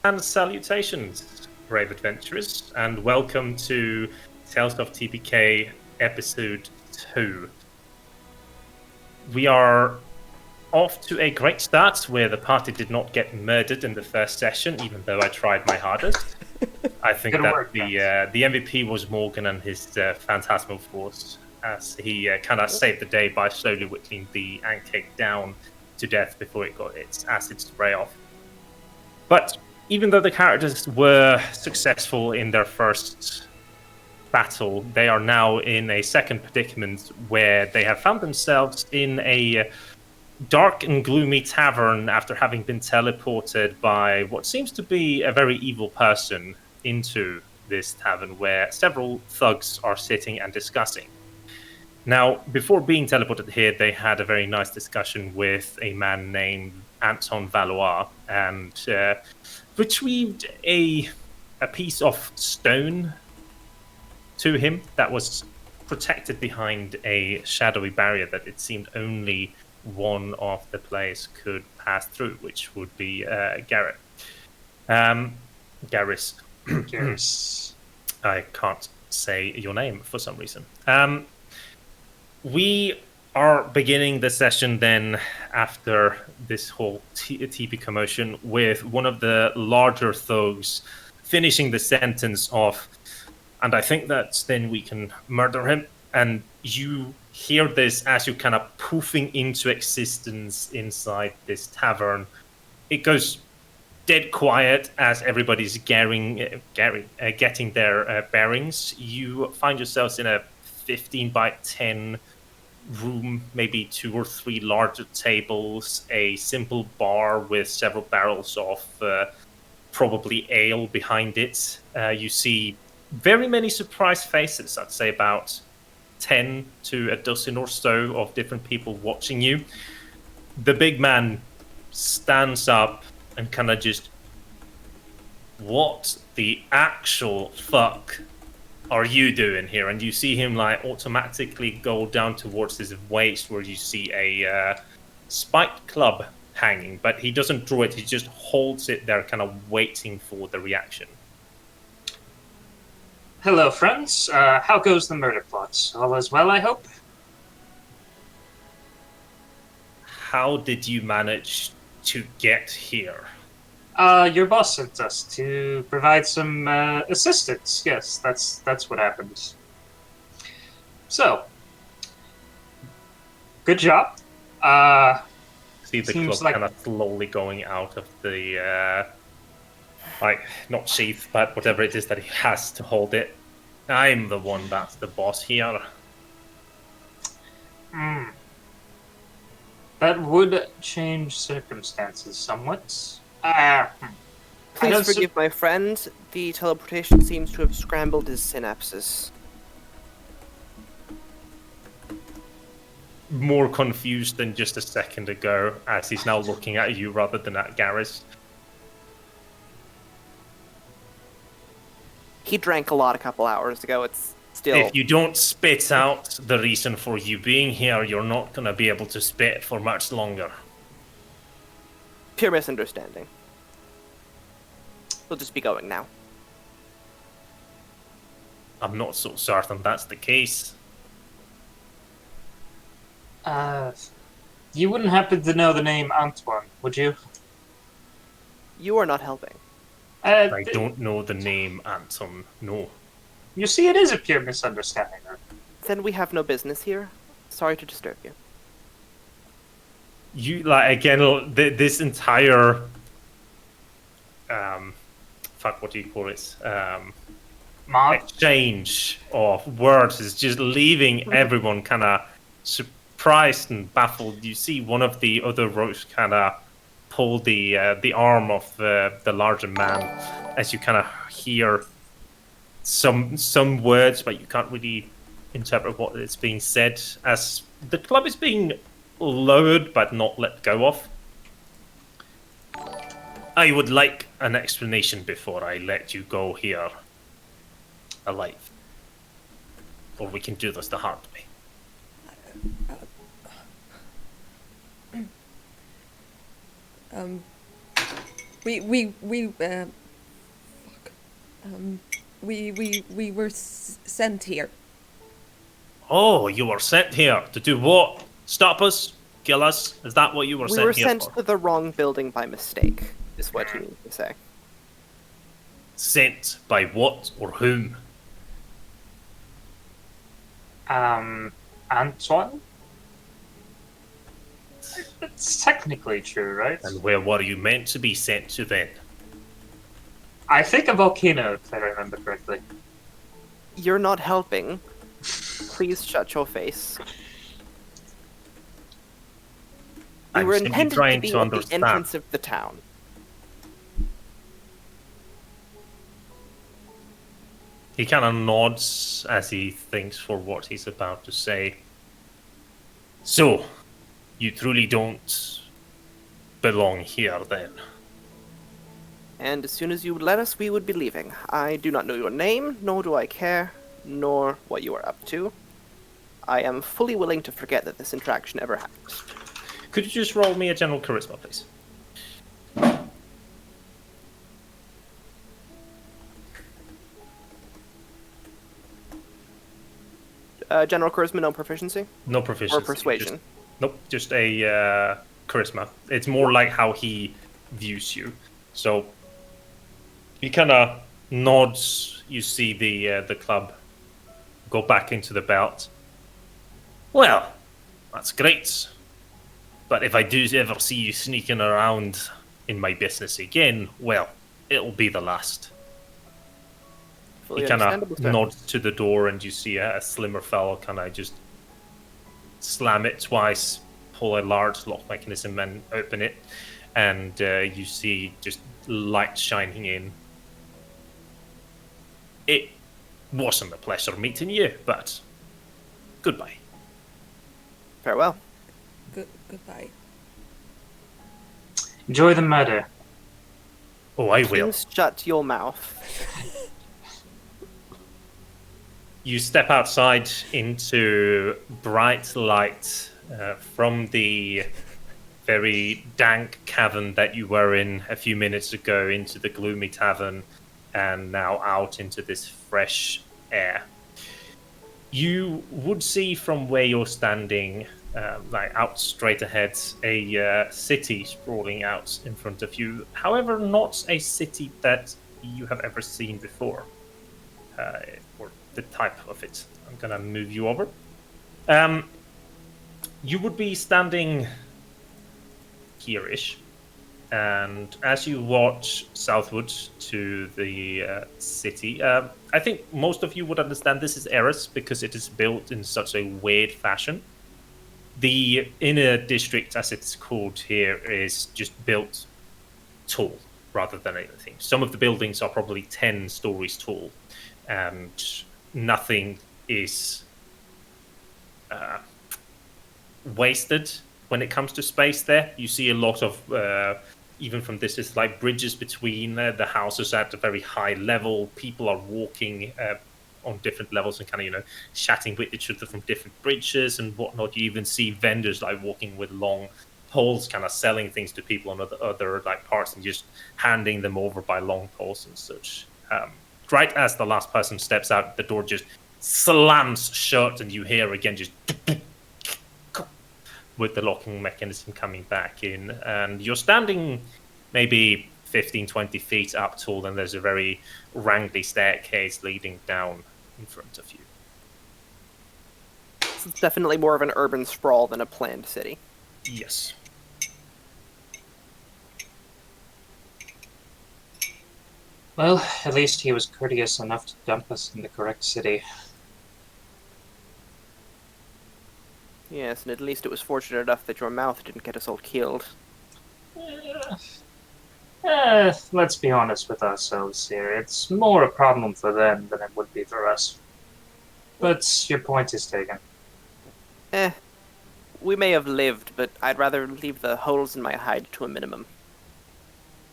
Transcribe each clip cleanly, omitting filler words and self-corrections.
And salutations, brave adventurers, and welcome to Tales of TPK Episode 2. We are off to a great start where the party did not get murdered in the first session, even though I tried my hardest. I think the MVP was Morgan and his Phantasmal Force, as he kind of saved the day by slowly whittling the ant cake down to death before it got its acid spray off. But even though the characters were successful in their first battle, they are now in a second predicament where they have found themselves in a dark and gloomy tavern after having been teleported by what seems to be a very evil person into this tavern where several thugs are sitting and discussing. Now, before being teleported here, they had a very nice discussion with a man named Antone Valoar and retrieved a piece of stone to him that was protected behind a shadowy barrier that it seemed only one of the players could pass through, which would be Garris. Garris. I can't say your name for some reason. We are beginning the session then after this whole TP commotion with one of the larger thugs finishing the sentence off, and I think that then we can murder him. And you hear this as you're kind of poofing into existence inside this tavern. It goes dead quiet as everybody's getting their bearings. You find yourselves in a 15 by 10 room, maybe 2 or 3 larger tables, a simple bar with several barrels of probably ale behind it. You see very many surprised faces. I'd say about 10 to a dozen or so of different people watching you. The big man stands up and kind of just, what the actual fuck are you doing here? And you see him like automatically go down towards his waist where you see a spiked club hanging, but he doesn't draw it, he just holds it there kind of waiting for the reaction. Hello, friends. How goes the murder plot? All is well, I hope? How did you manage to get here? Your boss sent us to provide some assistance. Yes, that's what happened. So, good job. See the club like kind of slowly going out of the not sheath, but whatever it is that he has to hold it. I'm the one that's the boss here. That would change circumstances somewhat. Please forgive my friend. The teleportation seems to have scrambled his synapses. More confused than just a second ago, as he's now looking at you rather than at Garris. He drank a lot a couple hours ago. It's still... If you don't spit out the reason for you being here, you're not going to be able to spit for much longer. Pure misunderstanding. We'll just be going now. I'm not so certain that's the case. You wouldn't happen to know the name Antoine, would you? You are not helping. I don't know the name Anton, no. You see, it is a pure misunderstanding. Then we have no business here. Sorry to disturb you. You, again, this entire... what do you call it? Exchange of words is just leaving everyone kind of surprised and baffled. You see one of the other rogues kind of pull the arm of the larger man as you kind of hear some words, but you can't really interpret what is being said as the club is being lowered but not let go of. I would like an explanation before I let you go here alive. Or we can do this the hard way. We were sent here. Oh, you were sent here to do what? Stop us? Kill us? Is that what you were We sent were here sent for? to the wrong building by mistake, is what he means to say. Sent by what or whom? Antone? It's technically true, right? And where were you meant to be sent to then? I think a volcano, if I remember correctly. You're not helping. Please shut your face. We I'm were simply intended to trying be to at the understand. entrance of the town. He kind of nods as he thinks for what he's about to say. So, you truly don't belong here then? And as soon as you would let us, we would be leaving. I do not know your name, nor do I care, nor what you are up to. I am fully willing to forget that this interaction ever happened. Could you just roll me a general charisma, please? General charisma, no proficiency? No proficiency. Or persuasion? Nope, just a charisma. It's more like how he views you. So he kind of nods. You see the club go back into the belt. Well, that's great. But if I do ever see you sneaking around in my business again, well, it'll be the last. Fully He kind of understandable, sir. nods to the door, and you see a slimmer fellow kind of just slam it twice, pull a large lock mechanism, and open it. And you see just light shining in. It wasn't a pleasure meeting you, but goodbye. Farewell. Goodbye. Enjoy the murder. Oh, I will. Please shut your mouth. You step outside into bright light from the very dank cavern that you were in a few minutes ago into the gloomy tavern, and now out into this fresh air. You would see from where you're standing, like out straight ahead, a city sprawling out in front of you. However, not a city that you have ever seen before, or the type of it. I'm gonna move you over. You would be standing here-ish, and as you watch southward to the city, I think most of you would understand this is Eris because it is built in such a weird fashion. The inner district, as it's called here, is just built tall rather than anything. Some of the buildings are probably 10 stories tall, and nothing is wasted when it comes to space there. You see a lot of, even from this, it's like bridges between the houses at a very high level. People are walking on different levels and kind of, chatting with each other from different bridges and whatnot. You even see vendors like walking with long poles, kind of selling things to people on other like parts and just handing them over by long poles and such. Right as the last person steps out, the door just slams shut, and you hear again just with the locking mechanism coming back in. And you're standing maybe 15, 20 feet up tall, and there's a very wrangly staircase leading down in front of you. This is definitely more of an urban sprawl than a planned city. Yes. Well, at least he was courteous enough to dump us in the correct city. Yes, and at least it was fortunate enough that your mouth didn't get us all killed. Let's be honest with ourselves here. It's more a problem for them than it would be for us. But your point is taken. We may have lived, but I'd rather leave the holes in my hide to a minimum.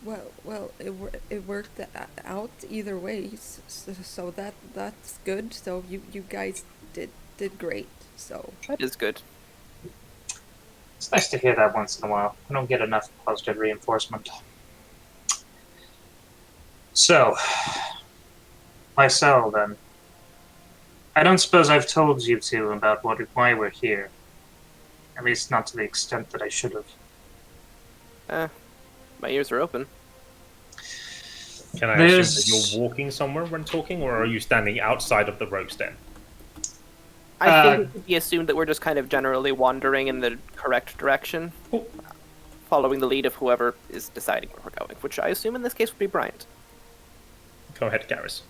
Well, it worked out either way, so that's good. So you guys did great. So That is good. It's nice to hear that once in a while. I don't get enough positive reinforcement. So, Lysel, then. I don't suppose I've told you two about why we're here. At least not to the extent that I should have. My ears are open. Can I assume that you're walking somewhere when talking, or are you standing outside of the rogue's den? I think it could be assumed that we're just kind of generally wandering in the correct direction, following the lead of whoever is deciding where we're going, which I assume in this case would be Bryant. Go ahead, Garris.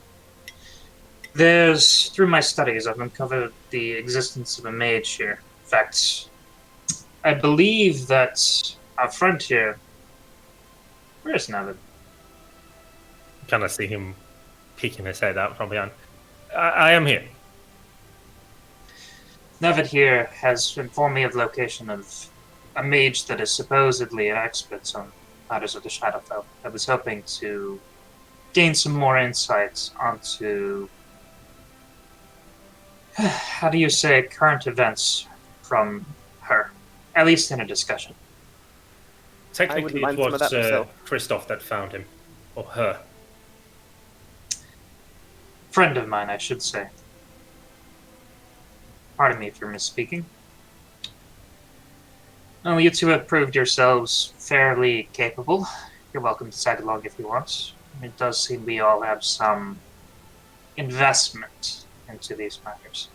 Through my studies, I've uncovered the existence of a mage here. In fact, I believe that our friend here... Where's Navin? Kind of see him peeking his head out from behind. I am here. Navin here has informed me of the location of a mage that is supposedly an expert on matters of the Shadowfell. I was hoping to gain some more insights onto, how do you say, current events from her, at least in a discussion. Technically, it was Christoph that found him, or her. Friend of mine, I should say. Pardon me for misspeaking. Well, you two have proved yourselves fairly capable. You're welcome to tag along if you want. It does seem we all have some investment into these matters.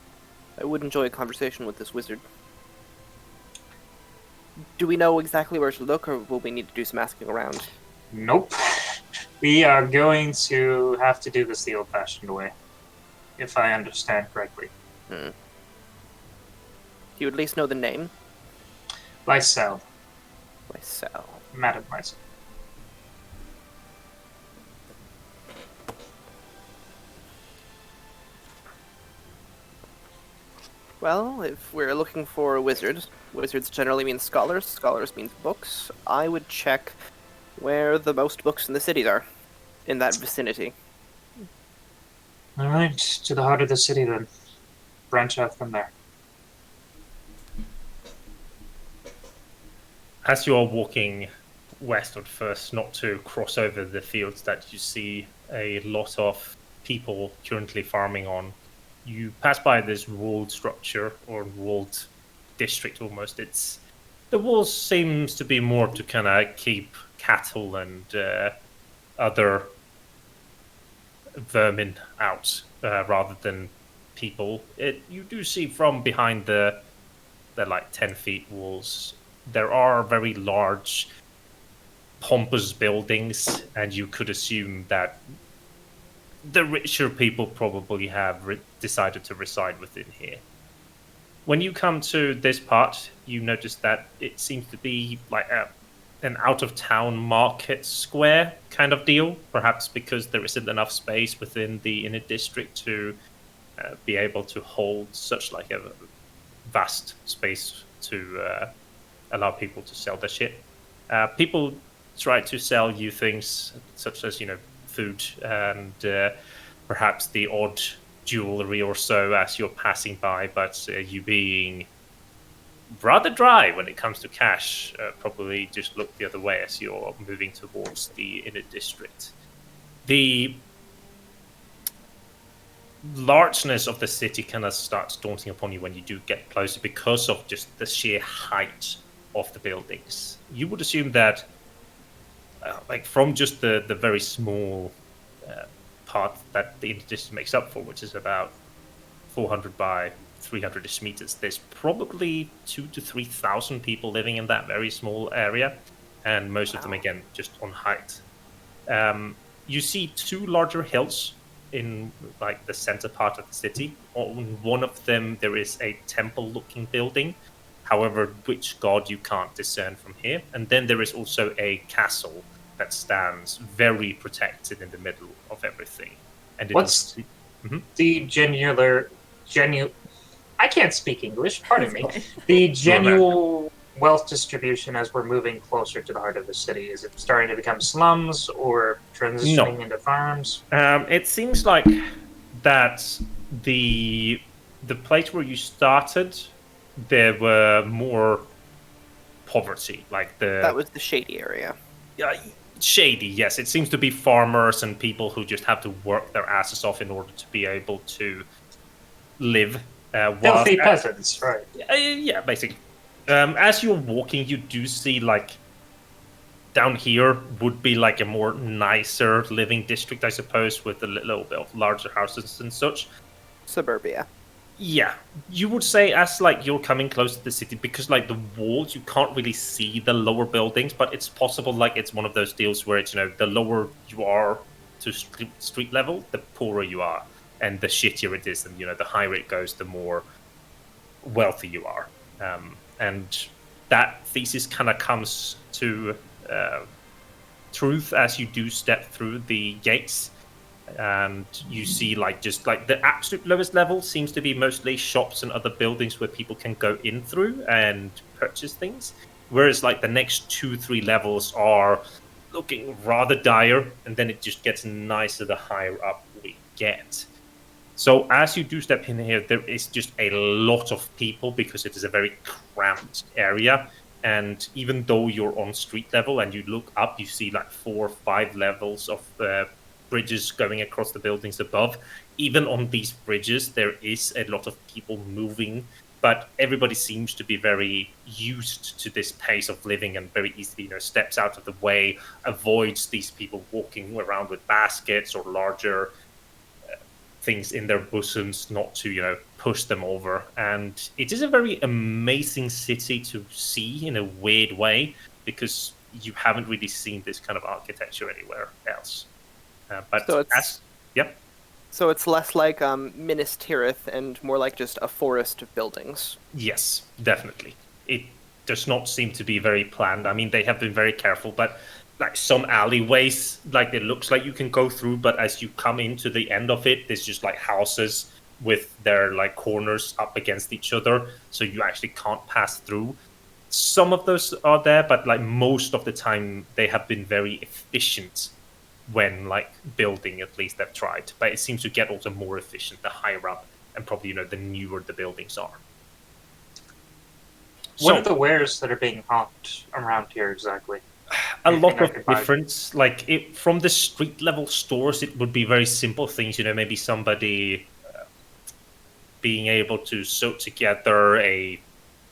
I would enjoy a conversation with this wizard. Do we know exactly where to look, or will we need to do some asking around? Nope. We are going to have to do this the old-fashioned way, if I understand correctly. Do you at least know the name? Lysel. Lysel. Madam Lysel. Well, if we're looking for a wizard, wizards generally mean scholars, scholars means books. I would check where the most books in the cities are, in that vicinity. Alright, to the heart of the city then. Branch out from there. As you are walking westward first, not to cross over the fields that you see a lot of people currently farming on, you pass by this walled structure, or walled district almost. The walls seems to be more to kind of keep cattle and other vermin out, rather than people. You do see from behind the like 10 feet walls, there are very large, pompous buildings, and you could assume that the richer people probably have decided to reside within here. When you come to this part, you notice that it seems to be like an out-of-town market square kind of deal, perhaps because there isn't enough space within the inner district to be able to hold such like a vast space to allow people to sell their shit. People try to sell you things such as, food and perhaps the odd jewelry or so as you're passing by, but you being rather dry when it comes to cash, probably just look the other way as you're moving towards the inner district. The largeness of the city kind of starts daunting upon you when you do get closer because of just the sheer height of the buildings. You would assume that from just the very small part that the inner district makes up for, which is about 400 by 300-ish meters, there's probably 2,000 to 3,000 people living in that very small area, and most of them, again, just on height. You see two larger hills in like the center part of the city. On one of them, there is a temple-looking building. However, which god you can't discern from here. And then there is also a castle that stands very protected in the middle of everything. And what's the genuine... I can't speak English, pardon me. The genuine wealth distribution as we're moving closer to the heart of the city. Is it starting to become slums or transitioning into farms? It seems like that the place where you started, there were more poverty. That was the shady area. Yeah, Shady, yes. It seems to be farmers and people who just have to work their asses off in order to be able to live. Filthy peasants, right? Yeah, basically. As you're walking, you do see like down here would be like a more nicer living district, I suppose, with a little bit of larger houses and such. Suburbia. Yeah, you would say as like you're coming close to the city, because like the walls, you can't really see the lower buildings, but it's possible like it's one of those deals where it's, the lower you are to street level, the poorer you are, and the shittier it is, and the higher it goes, the more wealthy you are. And that thesis kind of comes to truth as you do step through the gates. And you see just the absolute lowest level seems to be mostly shops and other buildings where people can go in through and purchase things, whereas like the next 2-3 levels are looking rather dire, and then it just gets nicer the higher up we get. So as you do step in here, there is just a lot of people because it is a very cramped area. And even though you're on street level and you look up, you see like 4 or 5 levels of bridges going across the buildings above. Even on these bridges, there is a lot of people moving, but everybody seems to be very used to this pace of living and very easily, steps out of the way, avoids these people walking around with baskets or larger things in their bosoms, not to, push them over. And it is a very amazing city to see in a weird way, because you haven't really seen this kind of architecture anywhere else. But so it's, yep. So it's less like Minas Tirith and more like just a forest of buildings. Yes, definitely. It does not seem to be very planned. I mean, they have been very careful, but like some alleyways, like it looks like you can go through, but as you come into the end of it, there's just like houses with their like corners up against each other, so you actually can't pass through. Some of those are there, but like most of the time they have been very efficient when like building. At least they've tried, but it seems to get also more efficient the higher up, and probably the newer the buildings are. What are the wares that are being hawked around here exactly? A lot of difference. Like from the street level stores, it would be very simple things. Maybe somebody being able to sew together a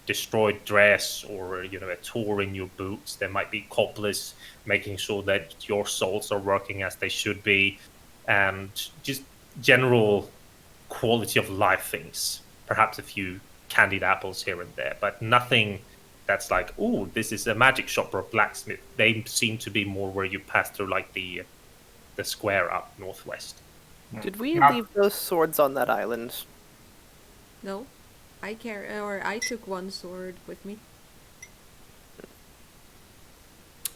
destroyed dress, or a tour in your boots. There might be cobblers making sure that your soles are working as they should be, and just general quality of life things. Perhaps a few candied apples here and there, but nothing that's like, oh, this is a magic shop or a blacksmith. They seem to be more where you pass through like the square up northwest. Did we leave those swords on that island? No, I took one sword with me.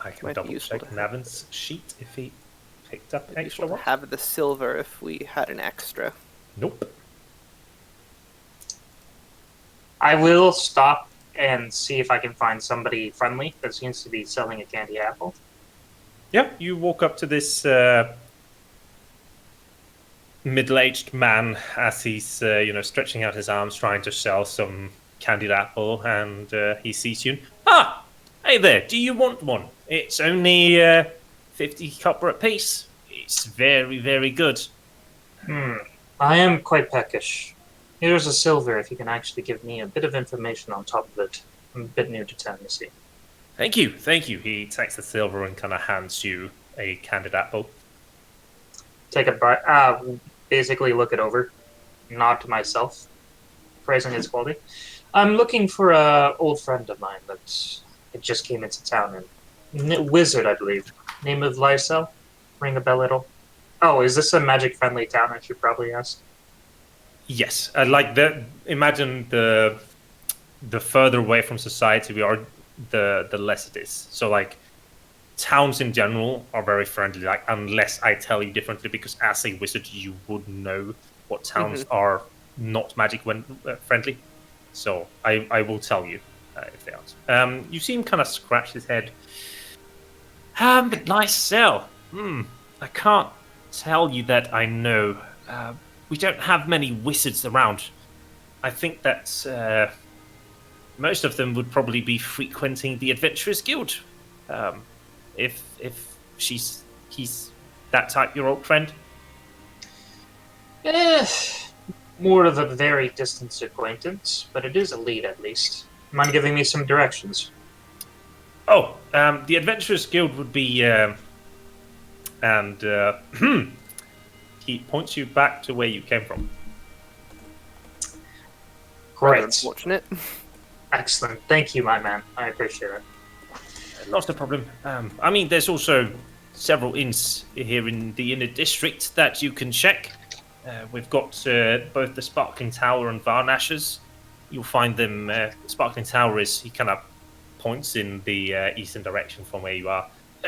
I can double check Navin's sheet if he picked up extra one. Have the silver if we had an extra. Nope. I will stop and see if I can find somebody friendly that seems to be selling a candy apple. Yeah, you walk up to this middle-aged man as he's stretching out his arms trying to sell some candied apple, and he sees you. Ah, hey there, do you want one? It's only 50 copper apiece. It's very, very good. I am quite peckish. Here's a silver if you can actually give me a bit of information on top of it. I'm a bit new to town, you see. Thank you. He takes the silver and kind of hands you a candied apple. Take a bite. Basically look it over. Nod to myself, praising its quality. I'm looking for an old friend of mine that it just came into town. Wizard, I believe. Name of Lysel? Ring a bell at all? Oh, is this a magic-friendly town, I should probably ask? Yes. Imagine the further away from society we are, the less it is. So, like, towns in general are very friendly, like, unless I tell you differently, because as a wizard, you would know what towns are not magic friendly. So, I will tell you if they aren't. You see him kind of scratch his head. But nice sell. I can't tell you that I know. We don't have many wizards around. I think that most of them would probably be frequenting the Adventurers Guild. If he's that type, your old friend? More of a very distant acquaintance, but it is a lead at least. Mind giving me some directions? Oh, the Adventurers Guild would be, he points you back to where you came from. Rather Great. unfortunate. Excellent. Thank you, my man. I appreciate it. Not a problem. I mean, there's also several inns here in the inner district that you can check. We've got both the Sparkling Tower and Varnash's. You'll find them. Sparkling Tower he kind of points in the eastern direction from where you are.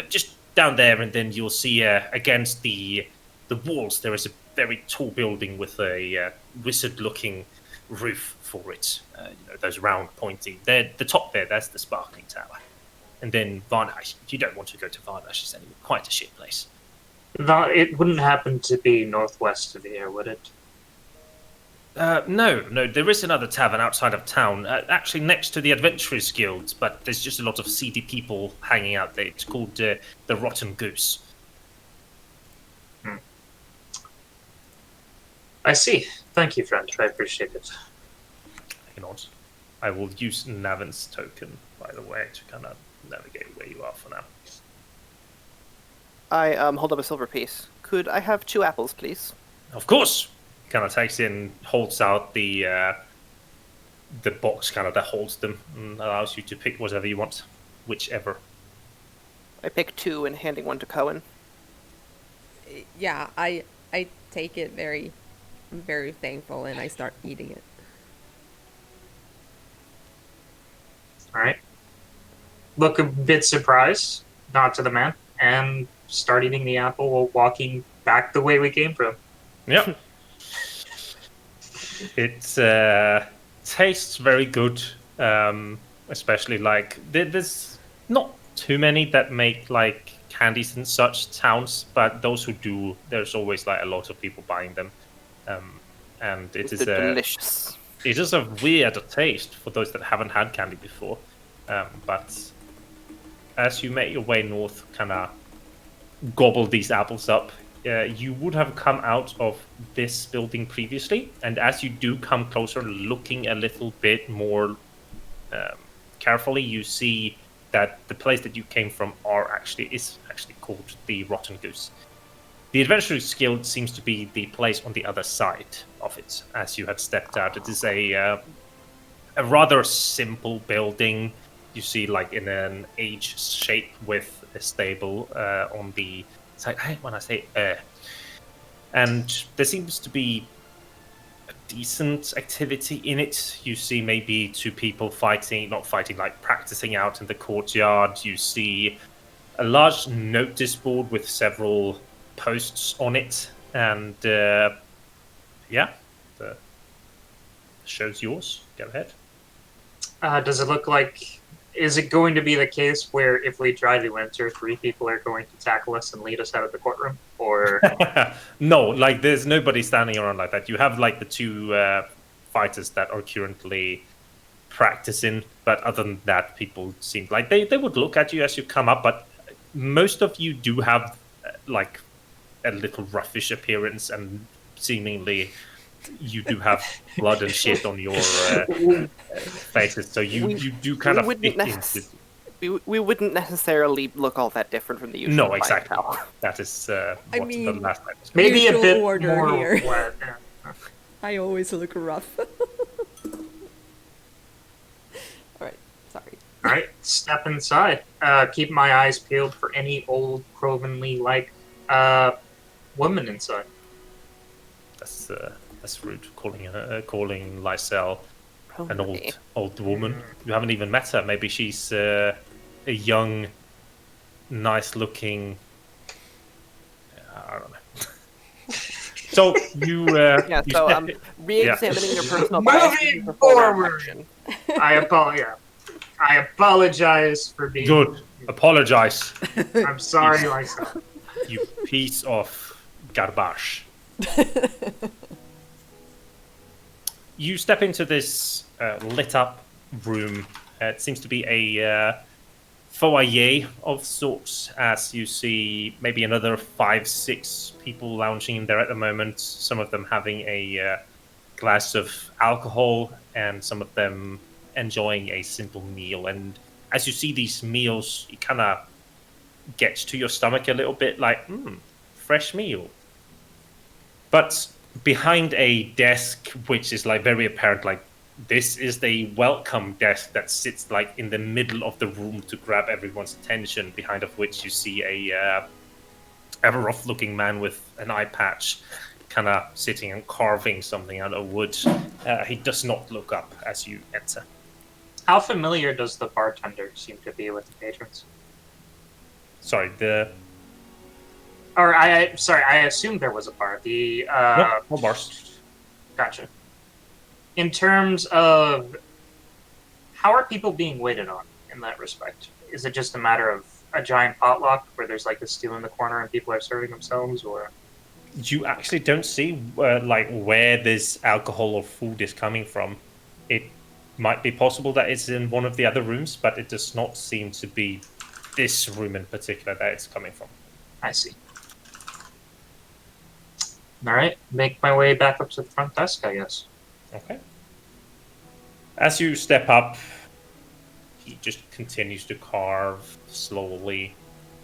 Just down there, and then you'll see against the walls there is a very tall building with a wizard-looking roof for it. Those round pointy. The top there, that's the Sparkling Tower. And then Varnash. You don't want to go to Varnash. It's anyway quite a shit place. No, it wouldn't happen to be northwest of here, would it? No. There is another tavern outside of town, actually next to the Adventurers Guild, but there's just a lot of seedy people hanging out there. It's called the Rotten Goose. I see. Thank you, friend. I appreciate it. Hang on. I will use Navin's token, by the way, to kind of navigate where you are for now. I hold up a silver piece. Could I have 2 apples, please? Of course! Kind of takes in, holds out the box kind of that holds them and allows you to pick whatever you want, whichever. I pick 2 and handing 1 to Kowèn. Yeah, I take it very, very thankful, and I start eating it. All right. Look a bit surprised, nod to the man, and start eating the apple while walking back the way we came from. Yep. It tastes very good, especially like there's not too many that make like candies in such towns, but those who do, there's always like a lot of people buying them, and it is delicious. It is a weird taste for those that haven't had candy before, but as you make your way north, kind of gobble these apples up. You would have come out of this building previously, and as you do come closer, looking a little bit more carefully, you see that the place that you came from is actually called the Rotten Goose. The Adventurers Guild seems to be the place on the other side of it, as you had stepped out. It is a rather simple building. You see, like in an H shape with a stable on the side. When I say and there seems to be a decent activity in it. You see maybe 2 people not fighting, like practicing out in the courtyard. You see a large notice board with several posts on it, and the show's yours. Go ahead. Does it look like... Is it going to be the case where if we try to enter, 3 people are going to tackle us and lead us out of the courtroom? Or no, like there's nobody standing around like that. You have like the 2 fighters that are currently practicing, but other than that, people seem like they would look at you as you come up, but most of you do have like a little roughish appearance, and seemingly you do have blood and shit on your faces, so you do kind of fit into... We wouldn't necessarily look all that different from the usual. No, exactly. That is the last time. Maybe a bit order more here. wet. I always look rough. Alright, sorry. Alright, step inside. Keep my eyes peeled for any old Crovenly-like woman inside. That's rude, calling Lysel an old woman. You haven't even met her. Maybe she's a young, nice-looking... I don't know. So you... re-examining your personal Moving forward! I apologize for being... Good. Apologize. I'm sorry, Lysel. You piece of garbage. You step into this lit-up room. It seems to be a foyer of sorts, as you see maybe another 5-6 people lounging in there at the moment. Some of them having a glass of alcohol, and some of them enjoying a simple meal. And as you see these meals, it kind of gets to your stomach a little bit, like, fresh meal. But behind a desk, which is like very apparent, like this is the welcome desk that sits like in the middle of the room to grab everyone's attention, behind of which you see a rough-looking man with an eye patch kind of sitting and carving something out of wood. He does not look up as you enter. How familiar does the bartender seem to be with the patrons? Sorry, I assumed there was a bar. no bars. Gotcha. In terms of how are people being waited on in that respect? Is it just a matter of a giant potluck where there's like a stew in the corner and people are serving themselves, or? You actually don't see like where this alcohol or food is coming from. It might be possible that it's in one of the other rooms, but it does not seem to be this room in particular that it's coming from. I see. All right, make my way back up to the front desk, I guess. Okay. As you step up, he just continues to carve slowly.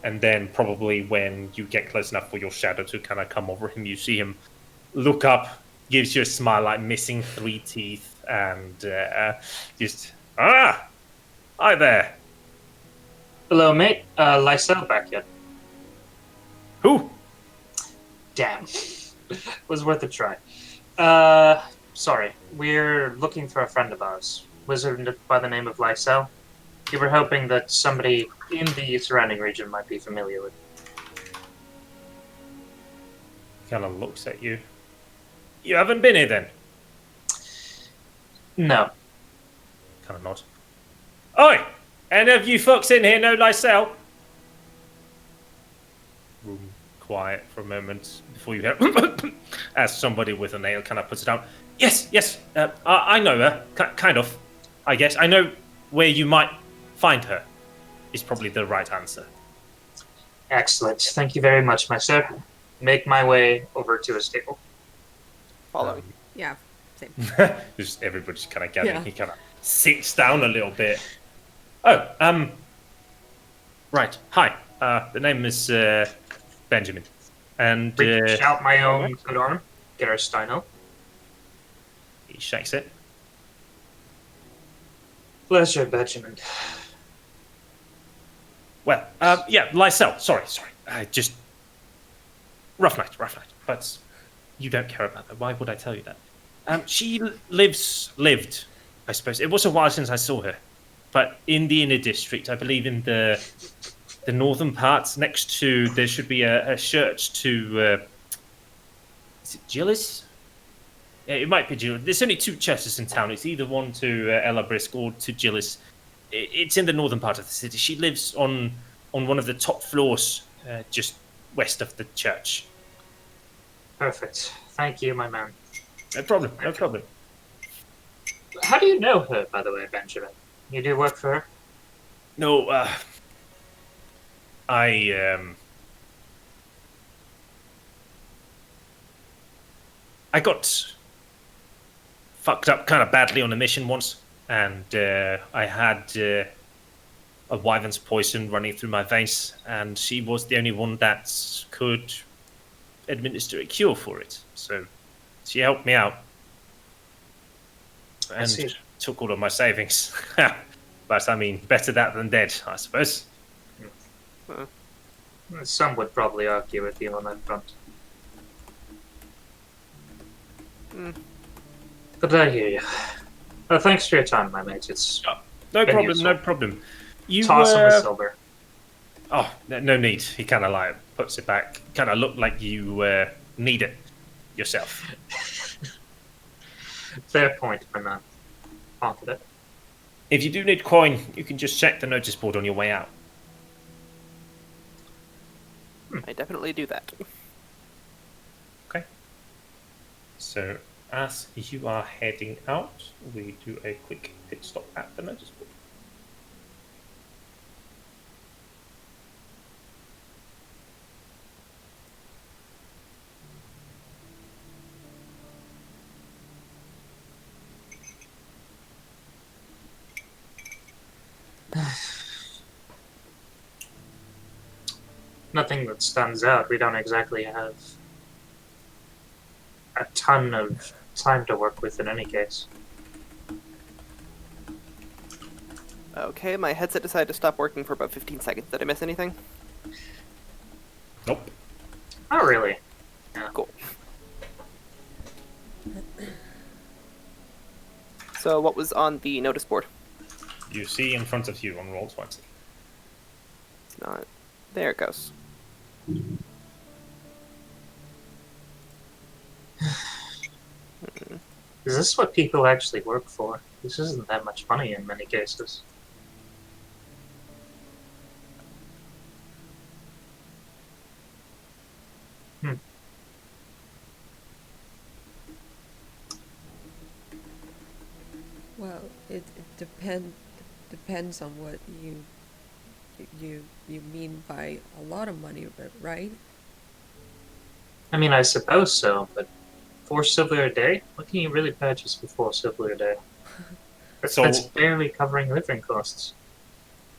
And then probably when you get close enough for your shadow to kind of come over him, you see him look up, gives you a smile like missing 3 teeth, and just, hi there. Hello, mate. Lysel back yet? Who? Damn. Was worth a try. Sorry. We're looking for a friend of ours. Wizard by the name of Lysel. We were hoping that somebody in the surrounding region might be familiar with. Kind of looks at you. You haven't been here then? No. Kind of nod. Oi! Any of you fucks in here know Lysel? Room quiet for a moment before you hear as somebody with a nail kind of puts it down. Yes. I know her. Kind of. I guess. I know where you might find her is probably the right answer. Excellent. Thank you very much, my sir. Make my way over to his table. Following. Yeah, same. Just everybody's kind of gathering. Yeah. He kind of sits down a little bit. Oh, right. Hi. The name is Benjamin. And Reach out my own good arm. Get our Steino. he shakes it. Pleasure, Benjamin. Well, yeah, Lysel. Sorry. Just rough night. But you don't care about that. Why would I tell you that? She lived. I suppose it was a while since I saw her, but in the inner district, I believe in the northern parts, next to there should be a church to. Is it Gillis? Yeah, it might be Gillis. There's only 2 churches in town. It's either one to Elabrisk or to Gillis. It's in the northern part of the city. She lives on one of the top floors, just west of the church. Perfect. Thank you, my man. No problem. How do you know her, by the way, Benjamin? You do work for her? No, I got fucked up kind of badly on a mission once, and I had a wyvern's poison running through my veins, and she was the only one that could administer a cure for it. So she helped me out and took all of my savings. But I mean, better that than dead, I suppose. Some would probably argue with you on that front. But I hear you. Well, thanks for your time, my mate. It's No been useful. problem. You Toss him a silver. Oh, no need. He kind of like puts it back. Kind of look like you need it yourself. Fair point, my man. Confident. If you do need coin, you can just check the notice board on your way out. I definitely do that. Okay. So, as you are heading out, we do a quick pit stop at the notice board. nothing that stands out. We don't exactly have a ton of time to work with in any case. Okay, my headset decided to stop working for about 15 seconds. Did I miss anything? Nope. Oh, really? Cool. So what was on the notice board? You see in front of you on roll 20. It's not. There it goes. Is this what people actually work for? This isn't that much money in many cases. Well, it depends on what you mean by a lot of money, right? I mean, I suppose so, but 4 silver a day? What can you really purchase for 4 silver a day? That's barely covering living costs.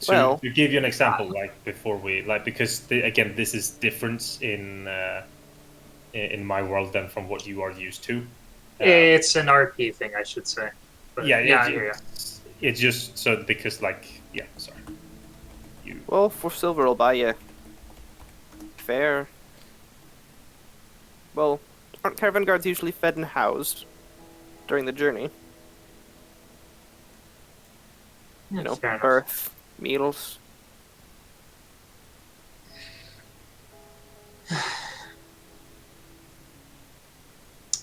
To give you an example, before we because again, this is different in my world than from what you are used to. It's an RP thing, I should say. But it's just so because sorry. Well, 4 silver will buy you fair. Well, aren't caravan guards usually fed and housed during the journey? Yeah, You know, fair enough. berth, meals.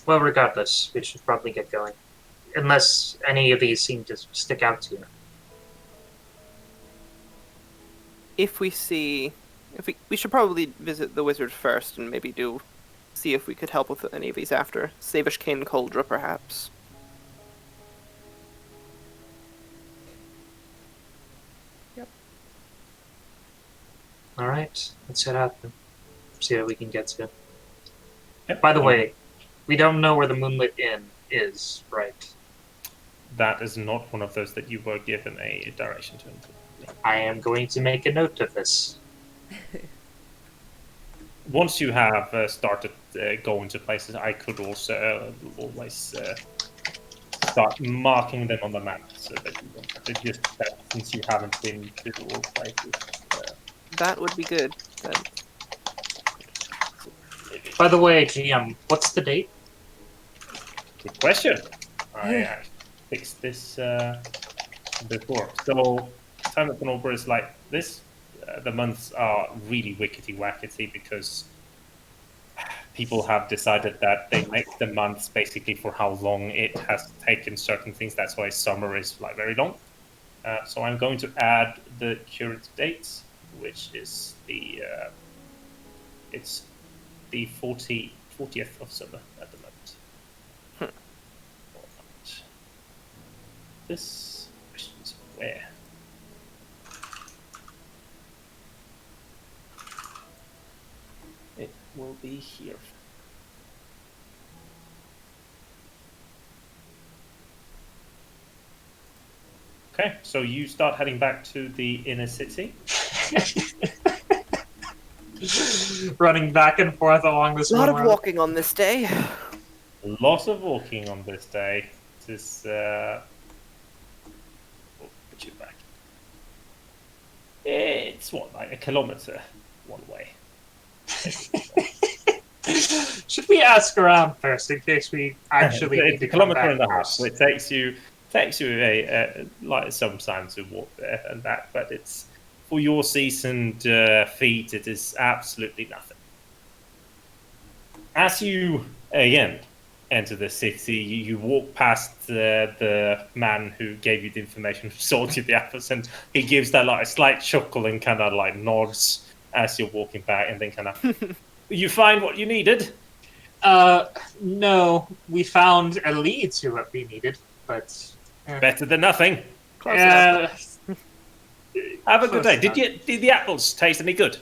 Well, regardless, we should probably get going. Unless any of these seem to stick out to you. If we should probably visit the wizard first and maybe see if we could help with any of these after. Savish Kin Coldra, perhaps. Yep. Alright, let's head out and see what we can get to. Yep. By the way, we don't know where the Moonlit Inn is, right? That is not one of those that you were given a direction to. I am going to make a note of this. Once you have started going to places, I could also always start marking them on the map so that you don't have to just that since you haven't been to all places. That would be good, then. By the way, GM, what's the date? Good question. I fixed this before. So, time of Auber is like this. The months are really wickety-wackety because people have decided that they make the months basically for how long it has taken certain things. That's why summer is very long. So I'm going to add the current date, which is it's the 40th of summer at the moment. This question is where? It will be here. Okay, so you start heading back to the inner city. Running back and forth along this A lot of road. walking on this day. Lots of walking on this day. This we'll put you back. It's like a kilometer one way. Should we ask around first in case we actually need It's to a kilometer come and back a half. first? So it takes you some time to walk there and that, but it's for your seasoned feet. It is absolutely nothing. As you again enter the city, you walk past the man who gave you the information, who sold you the apples, and he gives that a slight chuckle and kind of nods as you're walking back, and then kind of you find what you needed. No, we found a lead to what we needed, but Better than nothing. Have a good day. Did the apples taste any good?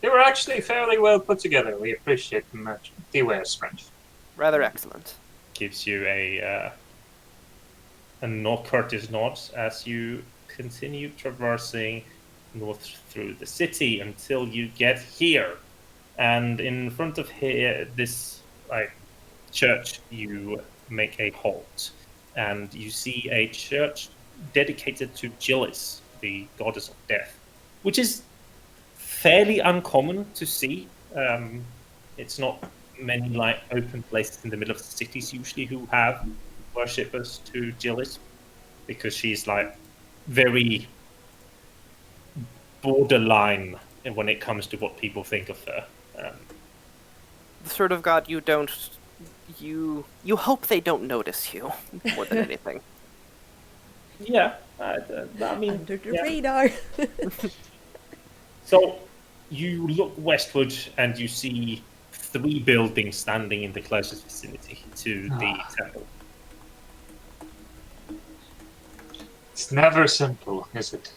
They were actually fairly well put together. We appreciate them much. Beware, Sprint. Rather excellent. Gives you a courteous nod as you continue traversing north through the city until you get here. And in front of here, this church, you make a halt, and you see a church dedicated to Gillis, the goddess of death, which is fairly uncommon to see. It's not many open places in the middle of the cities usually who have worshippers to Gillis, because she's very borderline when it comes to what people think of her. The sort of god you hope they don't notice you more than anything. Yeah, I mean, Under the yeah. radar. So you look westward and you see 3 buildings standing in the closest vicinity to the temple. It's never simple, is it?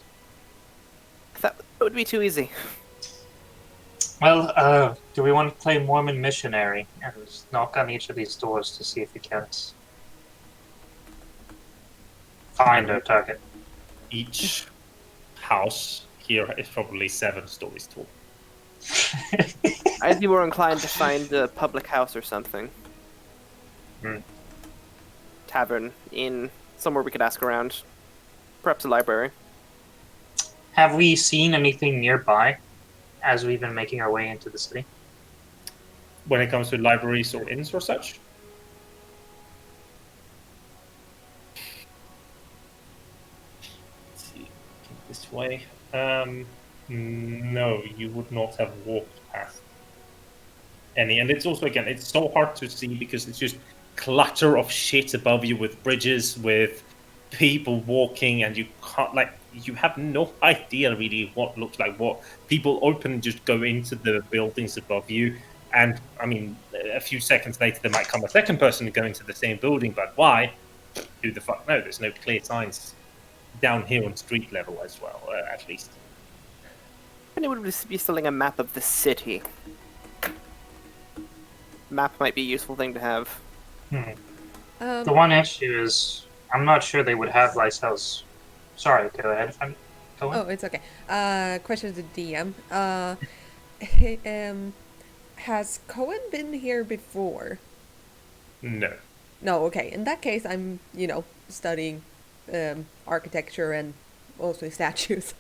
That would be too easy. Well, do we want to play Mormon missionary and just knock on each of these doors to see if we can't find our target? Each house here is probably 7 stories tall. I'd be more inclined to find a public house or something. Tavern, inn, somewhere we could ask around. Perhaps a library. Have we seen anything nearby as we've been making our way into the city? When it comes to libraries or inns or such? Let's see, this way. No, you would not have walked past any. And it's also, again, it's so hard to see because it's just clutter of shit above you with bridges, with people walking, and you can't, you have no idea really what looks like what. People open and just go into the buildings above you. And, I mean, a few seconds later, there might come a second person going to the same building, but why? Who the fuck knows? There's no clear signs down here on street level as well, at least. And it would be selling a map of the city. Map might be a useful thing to have. The one issue is, I'm not sure they would have Lysel's. Sorry, go ahead. Go on. Oh, it's okay. Question to DM. Has Kowèn been here before? No. No, okay. In that case, I'm, studying architecture and mostly statues.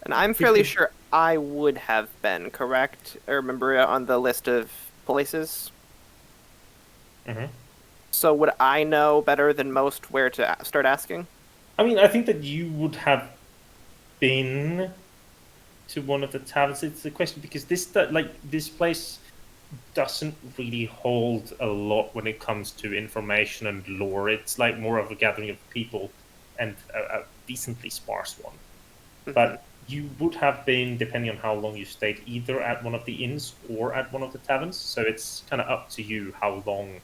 And I'm fairly sure I would have been, correct? I remember on the list of places. Mm-hmm. So would I know better than most where to start asking? I mean, I think that you would have been to one of the taverns. It's the question because this place doesn't really hold a lot when it comes to information and lore. It's more of a gathering of people and a decently sparse one. Mm-hmm. But you would have been, depending on how long you stayed, either at one of the inns or at one of the taverns. So it's kind of up to you how long.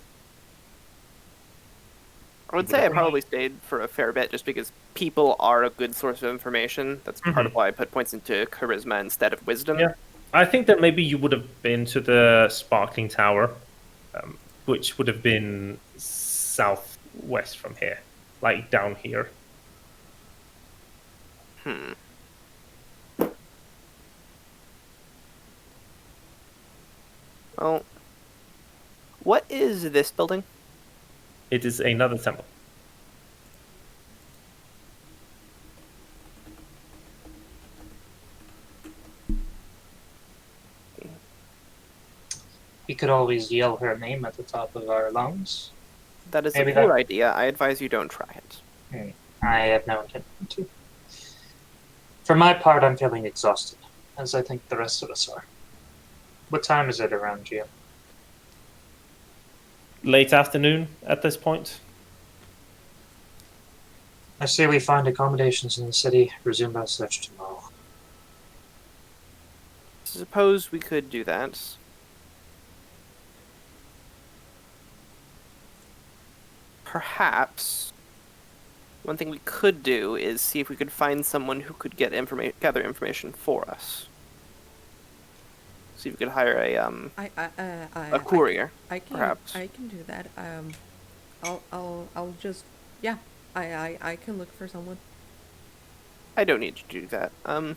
I would say I probably stayed for a fair bit just because people are a good source of information. That's part of why I put points into charisma instead of wisdom. Yeah. I think that maybe you would have been to the Sparkling Tower, which would have been southwest from here, down here. Well, what is this building? It is another temple. We could always yell her name at the top of our lungs. That is a poor idea. I advise you don't try it. I have no intention to. For my part, I'm feeling exhausted, as I think the rest of us are. What time is it around GM? Late afternoon at this point. I say we find accommodations in the city, resume our search tomorrow. Suppose we could do that. Perhaps one thing we could do is see if we could find someone who could gather information for us. See if we could hire a courier. Perhaps I can do that. I'll just I can look for someone. I don't need to do that. I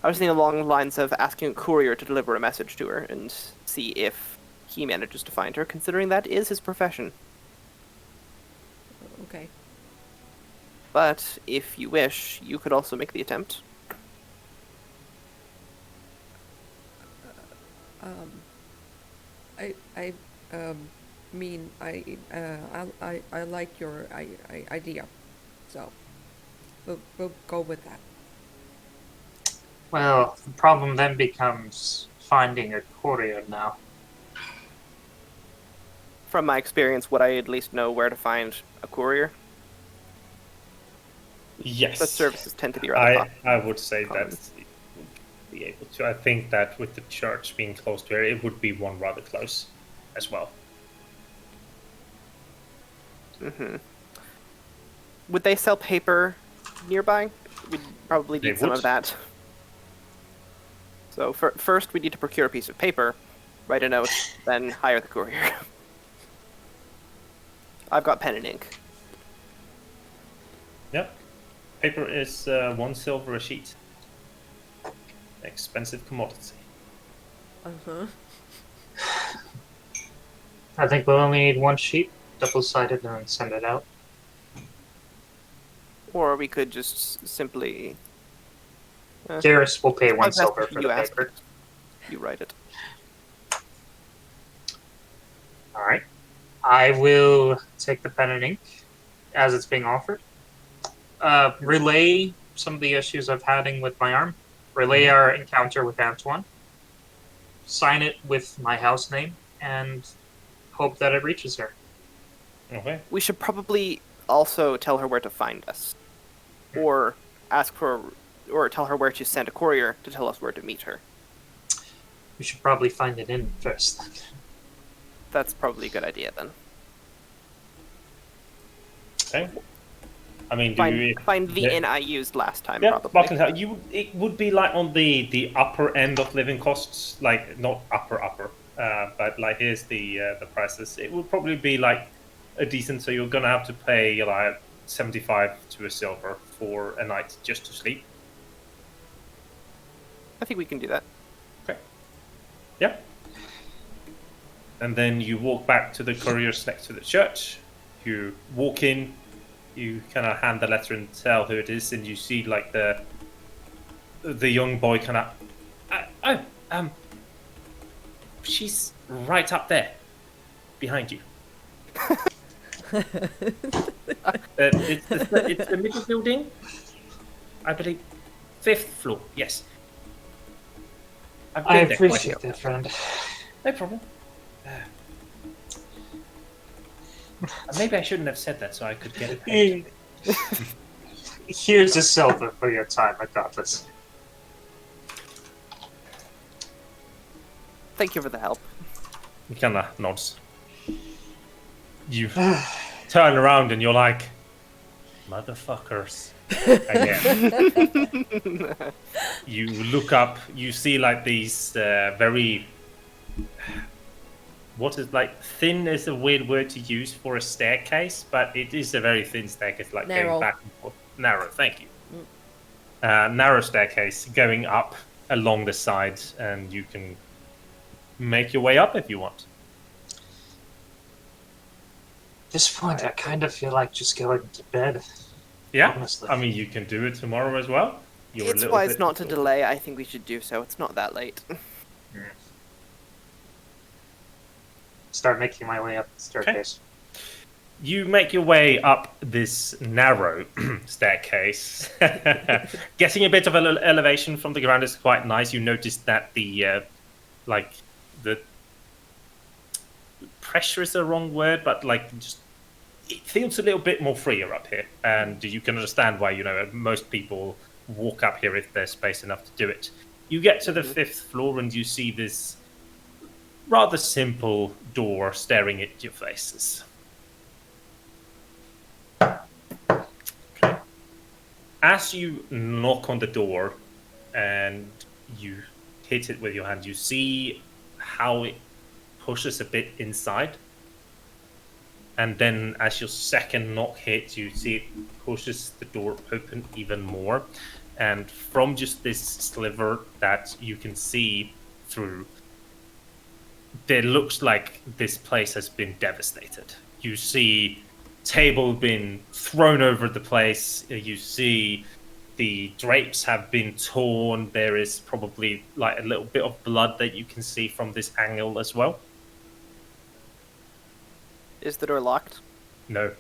was thinking along the lines of asking a courier to deliver a message to her and see if he manages to find her, considering that is his profession. Okay. But if you wish, you could also make the attempt. I mean, I like your idea, so we'll go with that. Well, the problem then becomes finding a courier now. From my experience, would I at least know where to find a courier? Yes. Such services tend to be rather I would say common. that you would be able to. I think that with the church being close to it, it would be one rather close as well. Mm-hmm. Would they sell paper nearby? We'd probably They need some would. of that. So first, we need to procure a piece of paper, write a note, then hire the courier. I've got pen and ink. Yep. Paper is 1 silver a sheet. Expensive commodity. Uh-huh. I think we'll only need 1 sheet, double-sided, and then send it out. Or we could just simply... Garris will pay 1 I've silver asked for you the ask paper. it. You write it. Alright. I will take the pen and ink as it's being offered. Relay some of the issues I've had with my arm. Relay our encounter with Antone. Sign it with my house name and hope that it reaches her. Okay. We should probably also tell her where to find us. Or ask for... Or tell her where to send a courier to tell us where to meet her. We should probably find an inn first. That's probably a good idea, then. Okay. I mean, do you... Find the yeah. inn I used last time, Yeah, probably. Buckingham, it would be like on the upper end of living costs, like not upper, but like here's the prices. It would probably be like a decent. So you're gonna have to pay like 75 to a silver for a night just to sleep. I think we can do that. Okay. Yeah. And then you walk back to the couriers next to the church. You walk in. You kind of hand the letter and tell who it is, and you see like the young boy kind of, she's right up there, behind you. It's the middle building, I believe, 5th floor. Yes. I've I been there. appreciate that, friend. No problem. Maybe I shouldn't have said that so I could get it paid. Here's a silver for your time. I got this. Thank you for the help. He kind of nods. You turn around and you're like, motherfuckers. Again. You look up, you see like these very... What is like thin is a weird word to use for a staircase, but it is a very thin staircase, like Narrow. going back and forth. Narrow, thank you. Narrow staircase going up along the sides, and you can make your way up if you want. At this point, I kind of feel like just going to bed. Yeah, Honestly. I mean you can do it tomorrow as well. You're a It's little wise bit- not to delay. I think we should do so. It's not that late. Start making my way up the staircase. You make your way up this narrow staircase. Getting a bit of elevation from the ground is quite nice. You notice that the pressure is the wrong word, but like just it feels a little bit more freer up here, and you can understand why most people walk up here if there's space enough to do it. You get to the 5th floor and you see this rather simple door staring at your faces. Okay. As you knock on the door and you hit it with your hand, you see how it pushes a bit inside. and then as your second knock hits, you see it pushes the door open even more, and from just this sliver that you can see through, it looks like this place has been devastated. You see table been thrown over the place. You see the drapes have been torn. There is probably like a little bit of blood that you can see from this angle as well. Is the door locked? No.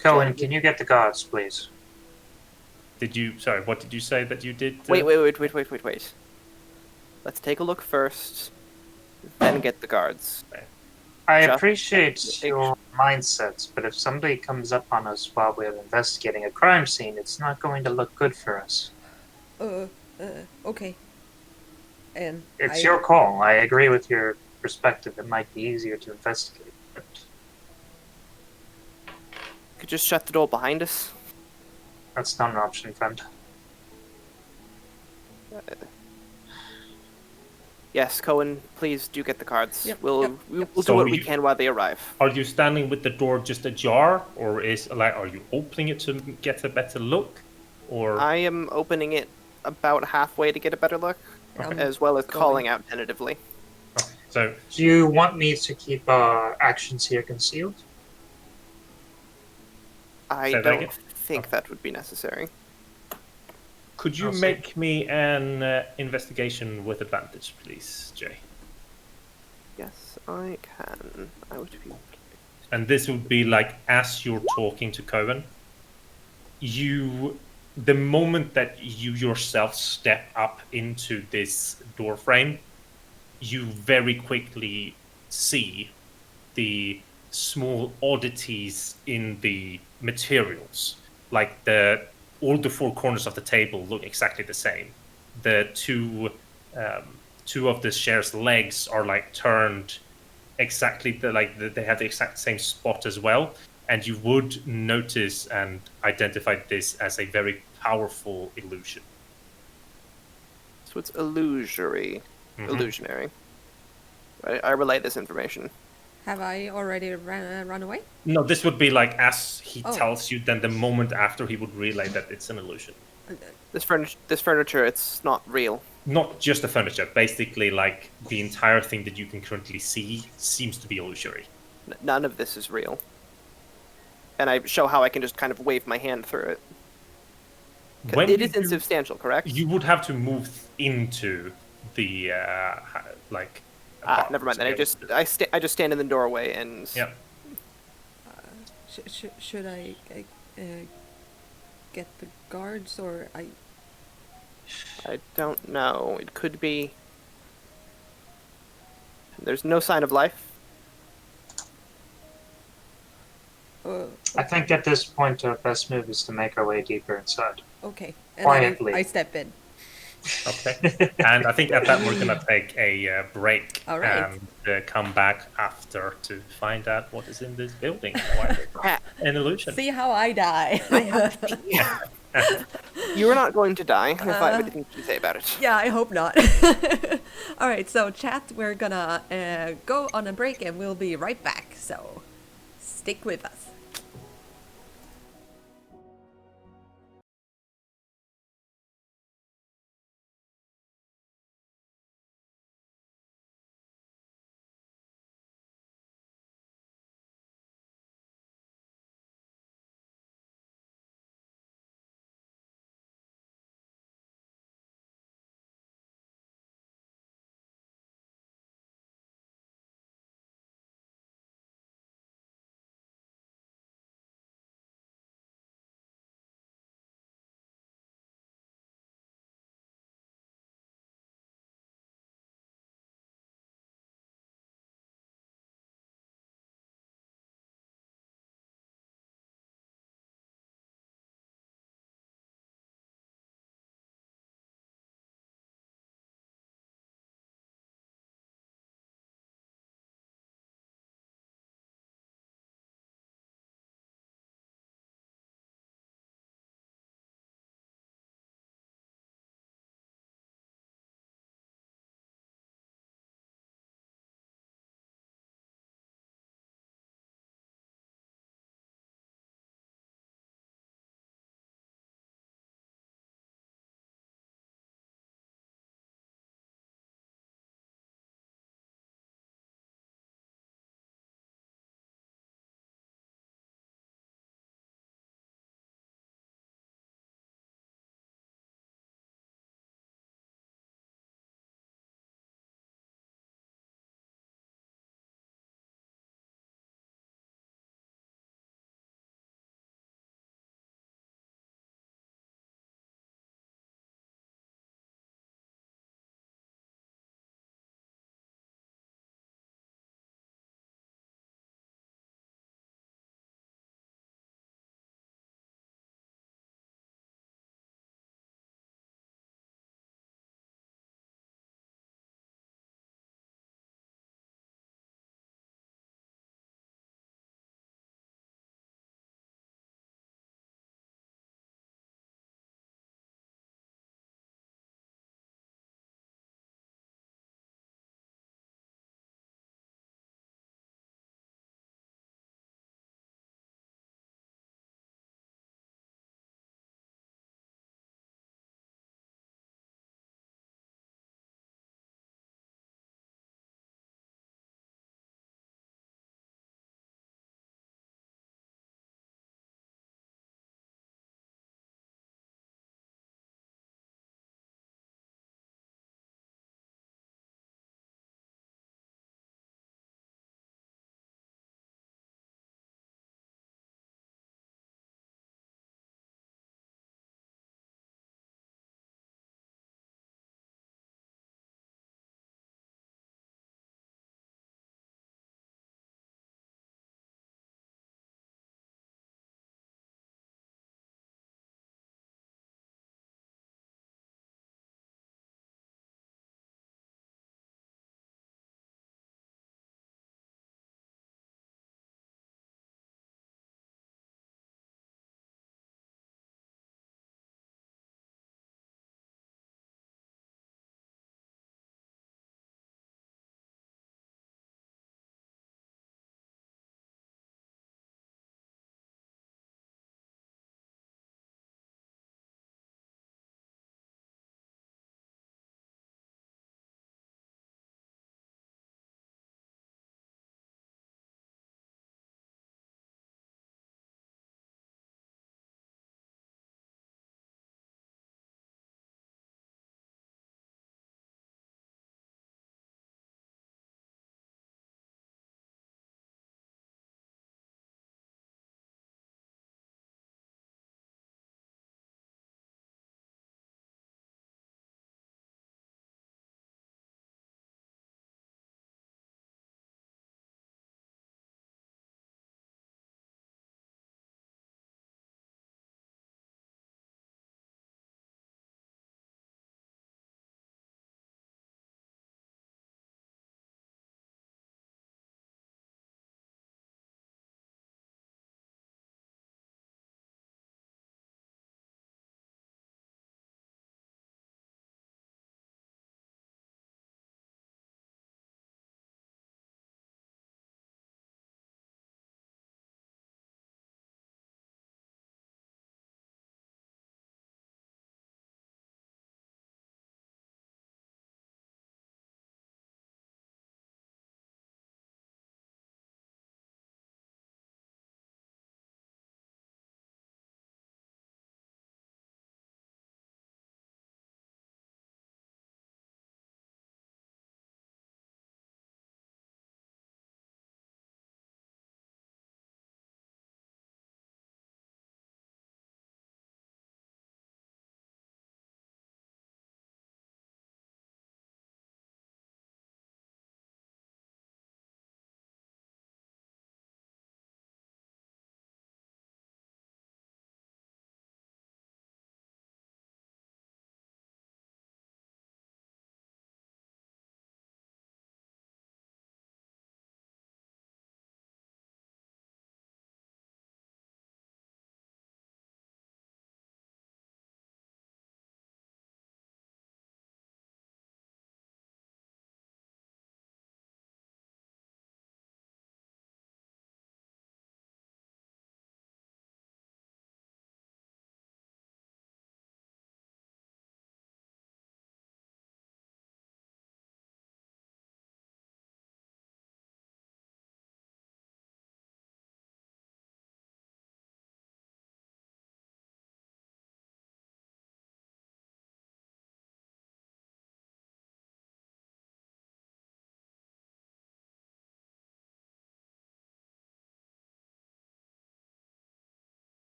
Kowèn, can you get the guards, please? Did you? Sorry, what did you say that you did? Wait. Let's take a look first, then get the guards. I Just appreciate your mindsets, but if somebody comes up on us while we're investigating a crime scene, it's not going to look good for us. Okay. And It's your call. I agree with your perspective. It might be easier to investigate. But Could just shut the door behind us. that's not an option, friend. Yes, Kowèn, please do get the cards. Yep, We'll yep, we'll yep. do So what we you- can while they arrive. Are you standing with the door just ajar, or are you opening it to get a better look, or? I am opening it about halfway to get a better look, as well as calling out tentatively. So Do you want me to keep actions here concealed? I Say that don't again? think that would be necessary. could you I'll see. make me an investigation with advantage, please, Jay? Yes, I can. I would be. And this would be like as you're talking to Kowèn, the moment that you yourself step up into this door frame, you very quickly see the small oddities in the materials. Like all the four corners of the table look exactly the same. The two of the chair's legs are like turned exactly they have the exact same spot as well, and you would notice and identify this as a very powerful illusion. So it's illusory. Mhm. Illusionary. I relay this information. Have I already run away? No, this would be like as he Oh. tells you, then the moment after he would relay that it's an illusion. This furniture, it's not real. Not just the furniture, basically like the entire thing that you can currently see seems to be illusory. None of this is real. And I show how I can just kind of wave my hand through it. When It you is do- insubstantial, correct? You would have to move into the like. Never mind. Then I just stand in the doorway and. Yeah. Should I get the guards or I? I don't know. It could be. There's no sign of life. I think at this point our best move is to make our way deeper inside. Okay. And Quietly. I step in. Okay. And I think at that we're gonna take a break All right. and come back after to find out what is in this building. Why Ha, an illusion? See how I die. You're not going to die if I have anything to say about it. Yeah, I hope not. All right, so chat, we're gonna go on a break and we'll be right back. So stick with us.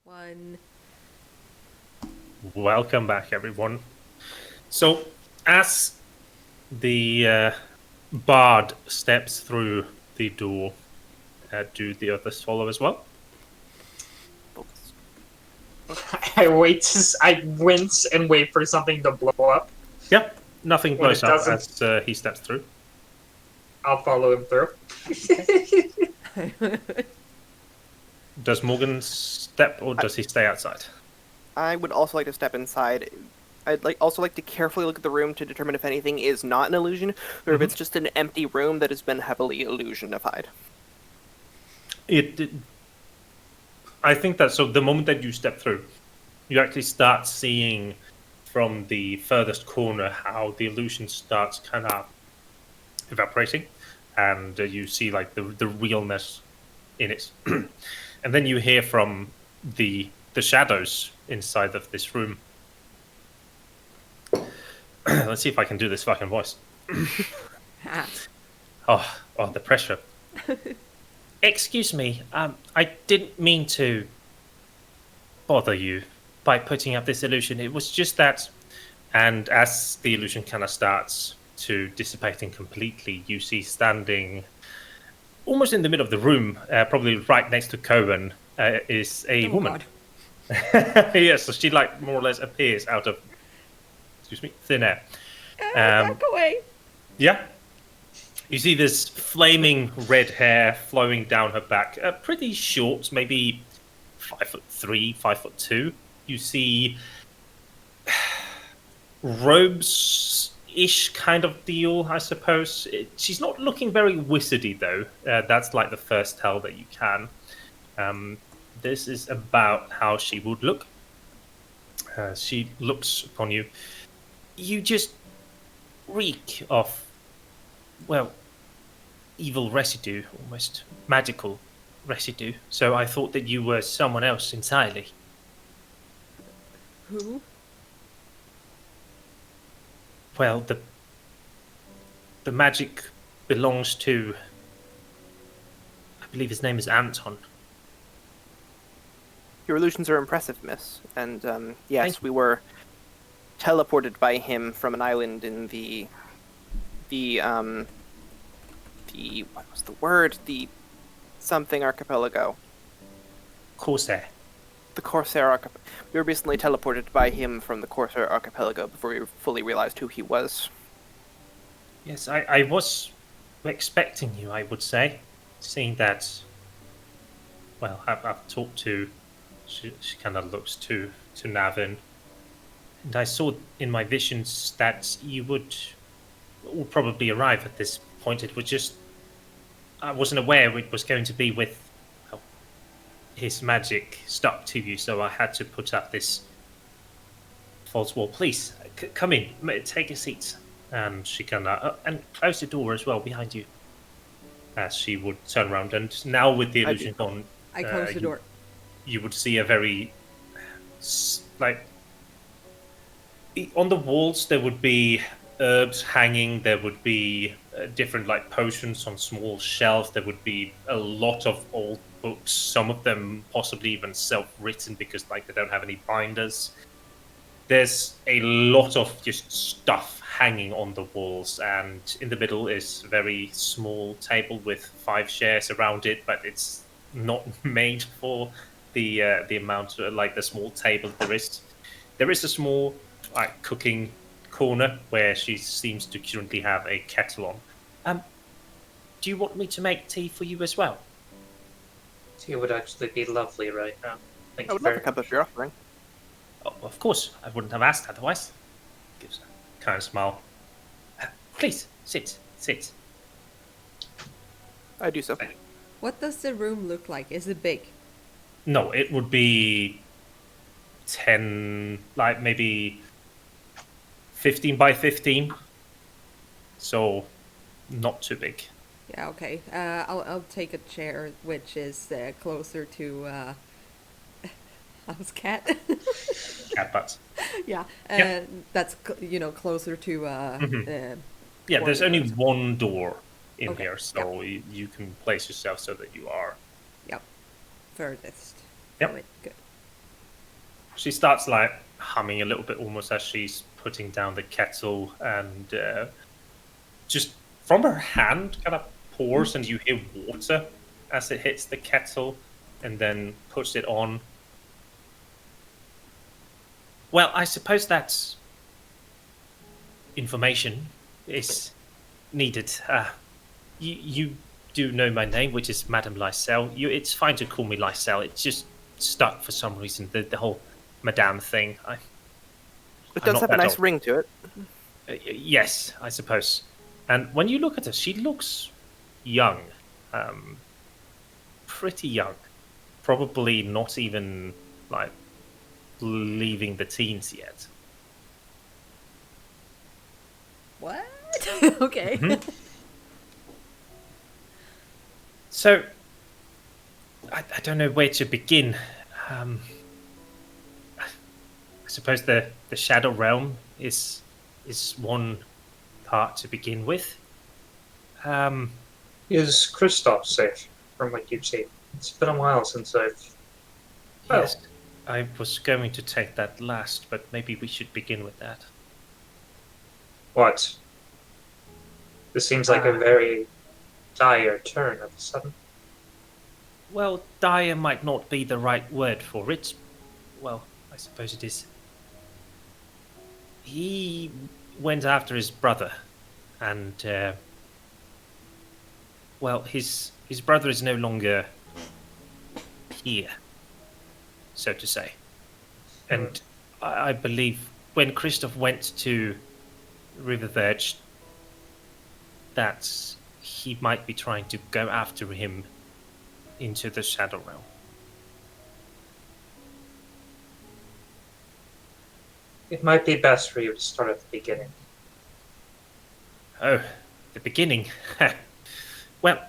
1. Welcome back, everyone. So, as the bard steps through the door, do the others follow as well? I wince and wait for something to blow up. Yep, nothing When blows it up doesn't- as he steps through. I'll follow him through. Does Morgan step, or does he stay outside? I would also like to step inside. I'd also like to carefully look at the room to determine if anything is not an illusion, or if it's just an empty room that has been heavily illusionified. I think that, so the moment that you step through, you actually start seeing from the furthest corner how the illusion starts kind of evaporating, and you see like the realness in it. And then you hear from the shadows inside of this room. Let's see if I can do this fucking voice. Oh, the pressure. Excuse me, I didn't mean to bother you by putting up this illusion. It was just that, and as the illusion kind of starts to dissipating completely, you see standing almost in the middle of the room, probably right next to Kowèn, is a woman. Yeah, so she like more or less appears out of, thin air. Back away. Yeah. You see this flaming red hair flowing down her back, pretty short, maybe 5'3", 5'2". You see robes-ish kind of deal, I suppose. She's not looking very wizardy, though. That's like the first tell that you can. This is about how she would look. She looks upon you. You just reek of, well, evil residue, almost magical residue. So I thought that you were someone else entirely. Who? Well, the magic belongs to, I believe his name is Antone. Your illusions are impressive, miss. And yes, we were teleported by him from an island in the what was the word? The something archipelago. Corsair. The Corsair archipelago. We were recently teleported by him from the Corsair archipelago before we fully realized who he was. Yes, I was expecting you, I would say, seeing that. Well, I've talked to. She kind of looks to Navin, and I saw in my visions that you would probably arrive at this point. It was just I wasn't aware it was going to be with his magic stuck to you, so I had to put up this false wall. Please come in, take a seat. And she kind of and close the door as well behind you. As she would turn around, and now with the illusion gone, I close the door. You would see a very like on the walls there would be herbs hanging. There would be different like potions on small shelves. There would be a lot of old books. Some of them possibly even self-written because like they don't have any binders. There's a lot of just stuff hanging on the walls, and in the middle is a very small table with 5 chairs around it, but it's not made for the amount like the small table there is. There is a small cooking corner where she seems to currently have a kettle on. Do you want me to make tea for you as well? Tea would actually be lovely right now. Thank I you would love very to cup of your offering. Oh, of course, I wouldn't have asked otherwise. Gives a kind of smile. Please, sit. I do so. What does the room look like? Is it big? No, it would be 10, like maybe 15 by 15. So, not too big. Yeah, okay. I'll take a chair which is closer to house cat. Cat butts. Yeah, Yeah. that's closer to Yeah, there's only corridors. one door in Okay, here, so you can place yourself so that you are. Yep, furthest. Yep. Oh, good. She starts like humming a little bit, almost as she's putting down the kettle, and just from her hand, kind of pours, and you hear water as it hits the kettle, and then puts it on. Well, I suppose that information is needed. You do know my name, which is Madame Lysel. It's fine to call me Lysel. It's just stuck for some reason. The whole Madame thing. It does have a nice ring to it. Yes, I suppose. And when you look at her, she looks young, pretty young. Probably not even like leaving the teens yet. What? Okay. Mm-hmm. So, I don't know where to begin. I suppose the Shadow Realm is one part to begin with. Is Kristoff safe from what you've seen? It's been a while since I've... Yes, I was going to take that last, but maybe we should begin with that. What? This seems like a very dire turn of a sudden. Well, dire might not be the right word for it. Well, I suppose it is. He went after his brother, and well, his brother is no longer here, so to say. And I believe when Kristoff went to River Verge, that he might be trying to go after him into the Shadow Realm. It might be best for you to start at the beginning. Oh, the beginning. Well,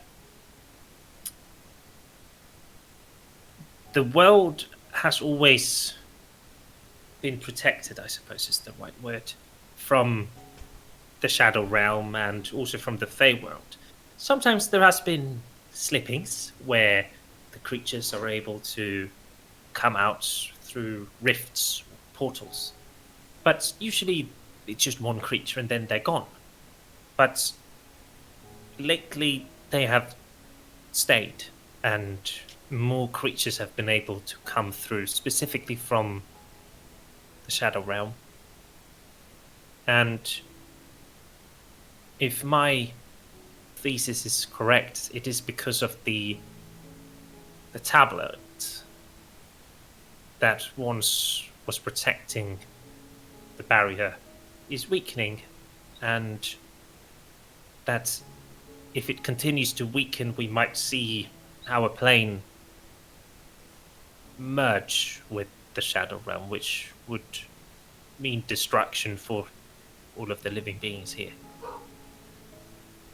the world has always been protected, I suppose is the right word, from the Shadow Realm and also from the Feywild. Sometimes there has been slippings where the creatures are able to come out through rifts, portals. But usually it's just one creature and then they're gone. But lately they have stayed, and more creatures have been able to come through, specifically from the Shadow Realm. And if my thesis is correct, it is because of the tablet that once was protecting the barrier is weakening, and that if it continues to weaken, we might see our plane merge with the Shadow Realm, which would mean destruction for all of the living beings here.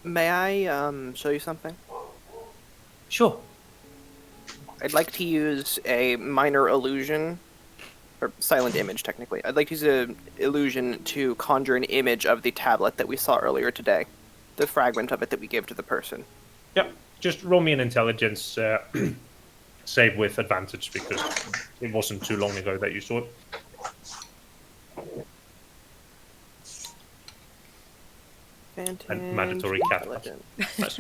May I show you something? Sure. I'd like to use a minor illusion, or silent image technically. I'd like to use an illusion to conjure an image of the tablet that we saw earlier today. The fragment of it that we gave to the person. Yep. Just roll me an intelligence save with advantage, because it wasn't too long ago that you saw it. And mandatory cat. Nice.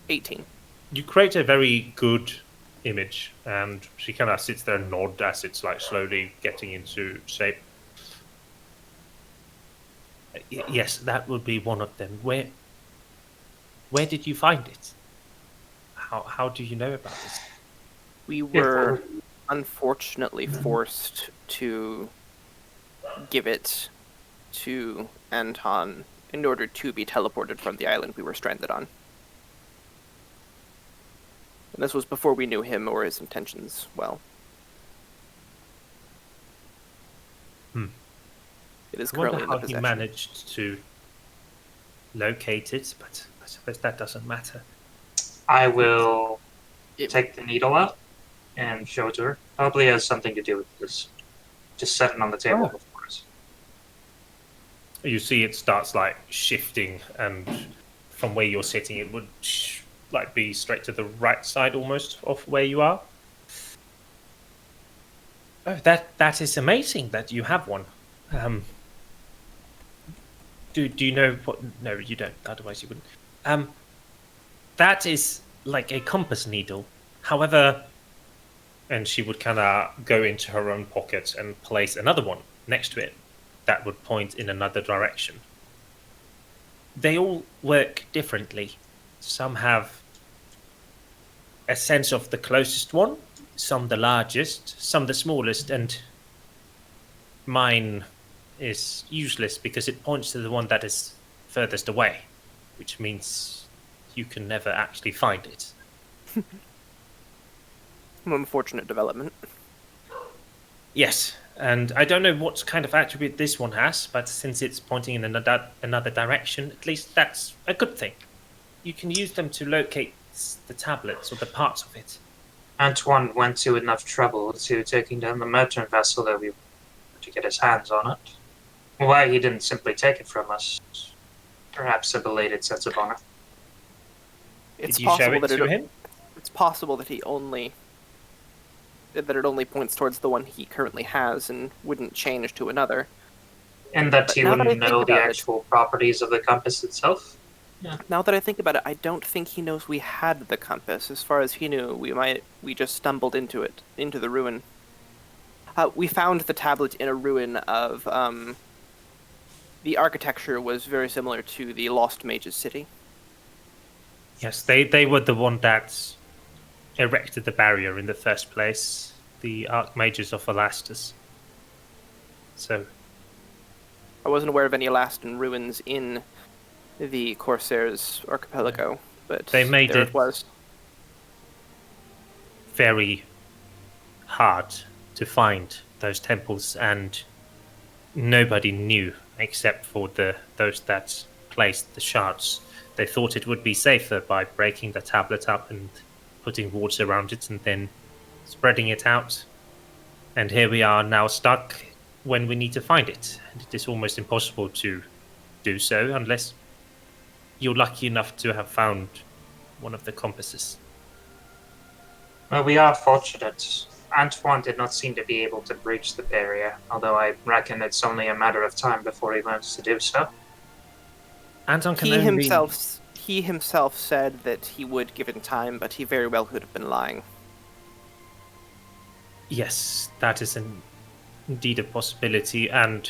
18. You create a very good image, and she kind of sits there and nods as it's like slowly getting into shape. Yes, that would be one of them. Where did you find it? How do you know about this? We were unfortunately forced to give it to Anton in order to be teleported from the island we were stranded on. And this was before we knew him or his intentions well. It is I wonder currently in the how he possession. managed to locate it, but I suppose that doesn't matter. I will take the needle out and show it to her. Probably has something to do with this. Just set it on the table before us. You see it starts like shifting, and from where you're sitting it would like be straight to the right side almost of where you are. Oh, that is amazing that you have one. Do you know what? No, you don't. Otherwise, you wouldn't. That is like a compass needle. However, and she would kind of go into her own pocket and place another one next to it that would point in another direction. They all work differently. Some have a sense of the closest one, some the largest, some the smallest, and mine is useless because it points to the one that is furthest away, which means you can never actually find it. An unfortunate development. Yes, and I don't know what kind of attribute this one has, but since it's pointing in another direction, at least that's a good thing. You can use them to locate the tablets or the parts of it. Antoine went to enough trouble to taking down the merchant vessel that we to get his hands on it. Why he didn't simply take it from us? Perhaps a belated sense of honor. It's Did you show it to him? It's possible that it only points towards the one he currently has and wouldn't change to another. And that But he now that I wouldn't think know the about it- actual properties of the compass itself? Now that I think about it, I don't think he knows we had the compass. As far as he knew, we just stumbled into the ruin. We found the tablet in a ruin of, the architecture was very similar to the Lost Mage's city. Yes, they were the one that erected the barrier in the first place, the Archmages of Alastus. So, I wasn't aware of any Alastan ruins in the Corsairs archipelago, but They made there it- it was. very hard to find those temples, and nobody knew except for those that placed the shards. They thought it would be safer by breaking the tablet up and putting wards around it and then spreading it out. And here we are now stuck when we need to find it. And it is almost impossible to do so unless you're lucky enough to have found one of the compasses. Well, we are fortunate. Antoine did not seem to be able to breach the barrier, although I reckon it's only a matter of time before he learns to do so. Anton can He only... himself said that he would give it time, but he very well could have been lying. Yes, that is indeed a possibility, and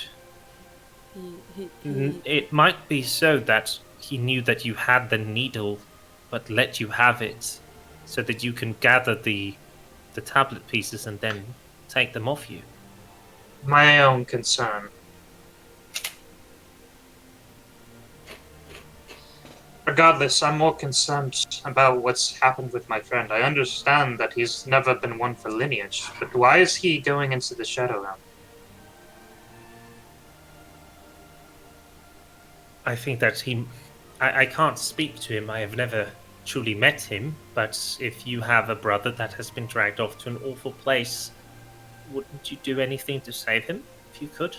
it might be so that he knew that you had the needle, but let you have it so that you can gather the tablet pieces and then take them off you. My own concern. Regardless, I'm more concerned about what's happened with my friend. I understand that he's never been one for lineage, but why is he going into the Shadow Realm? I think that I can't speak to him. I have never truly met him, but if you have a brother that has been dragged off to an awful place, wouldn't you do anything to save him if you could?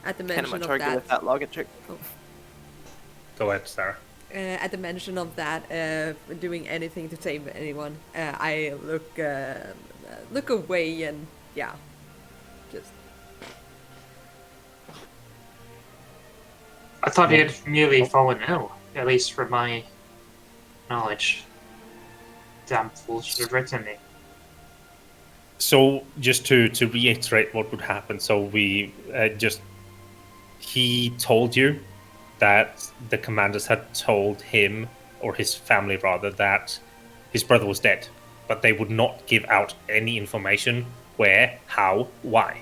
At the Can't mention much of argue that, with that logic. Go ahead, Sarah. at the mention of that, doing anything to save anyone, I look away and just. I thought he had merely fallen ill, at least from my knowledge. Damn fool should have written me. So, just to reiterate what would happen, so we he told you that the commanders had told him, or his family rather, that his brother was dead, but they would not give out any information where, how, why.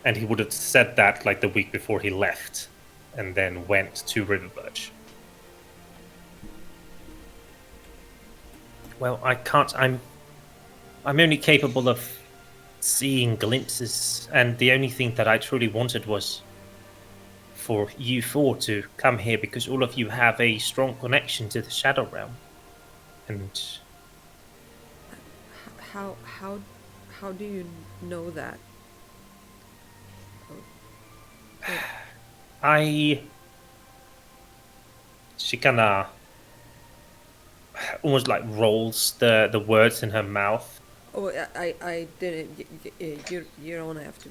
And he would have said that like the week before he left, and then went to Riververge. Well, I can't. I'm only capable of seeing glimpses, and the only thing that I truly wanted was for you four to come here because all of you have a strong connection to the Shadow Realm. And How do you know that? She kinda almost like rolls the words in her mouth. Oh, I didn't. You don't have to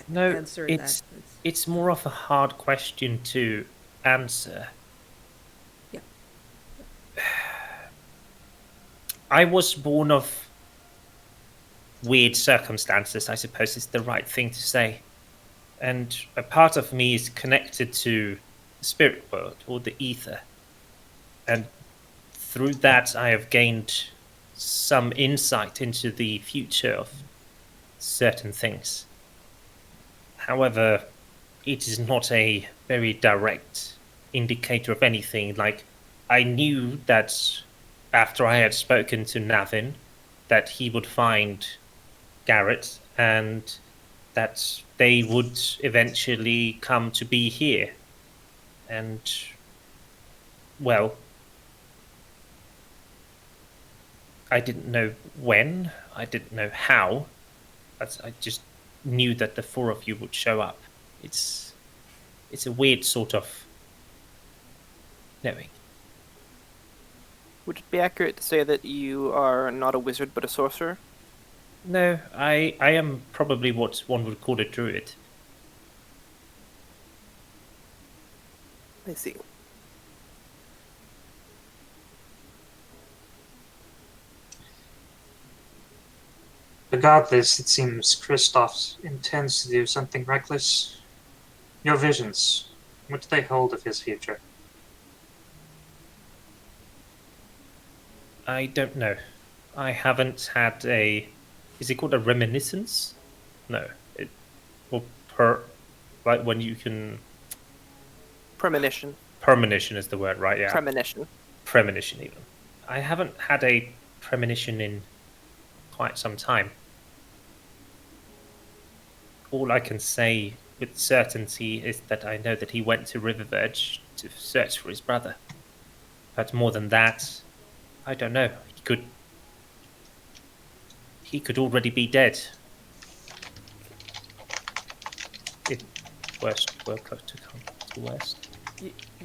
No, answer that. it's more of a hard question to answer. Yeah. I was born of weird circumstances, I suppose is the right thing to say. And a part of me is connected to the spirit world or the ether. And through that, I have gained some insight into the future of certain things. However, it is not a very direct indicator of anything. Like, I knew that after I had spoken to Navin, that he would find Garrett and that they would eventually come to be here. And, well, I didn't know when, I didn't know how, but I just knew that the four of you would show up. It's a weird sort of knowing. Would it be accurate to say that you are not a wizard but a sorcerer? No, I am probably what one would call a druid. I see. Regardless, it seems Kristoff intends to do something reckless. Your visions, what do they hold of his future? I don't know. I haven't had a... Is it called a reminiscence? No. Like when you can... Premonition. Premonition is the word, right? Yeah. Premonition. Premonition, even. I haven't had a premonition in quite some time. All I can say with certainty is that I know that he went to Riververge to search for his brother. But more than that, I don't know. He could already be dead. If worst were close to come to worst.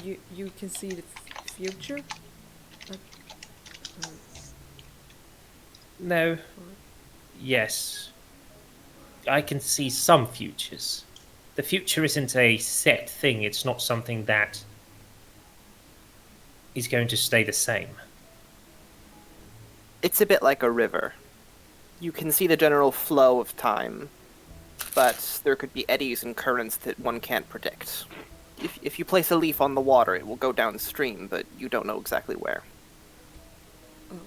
You can see the future. No. Yes. I can see some futures. The future isn't a set thing. It's not something that is going to stay the same. It's a bit like a river. You can see the general flow of time, but there could be eddies and currents that one can't predict. If you place a leaf on the water, it will go downstream, but you don't know exactly where. Oh,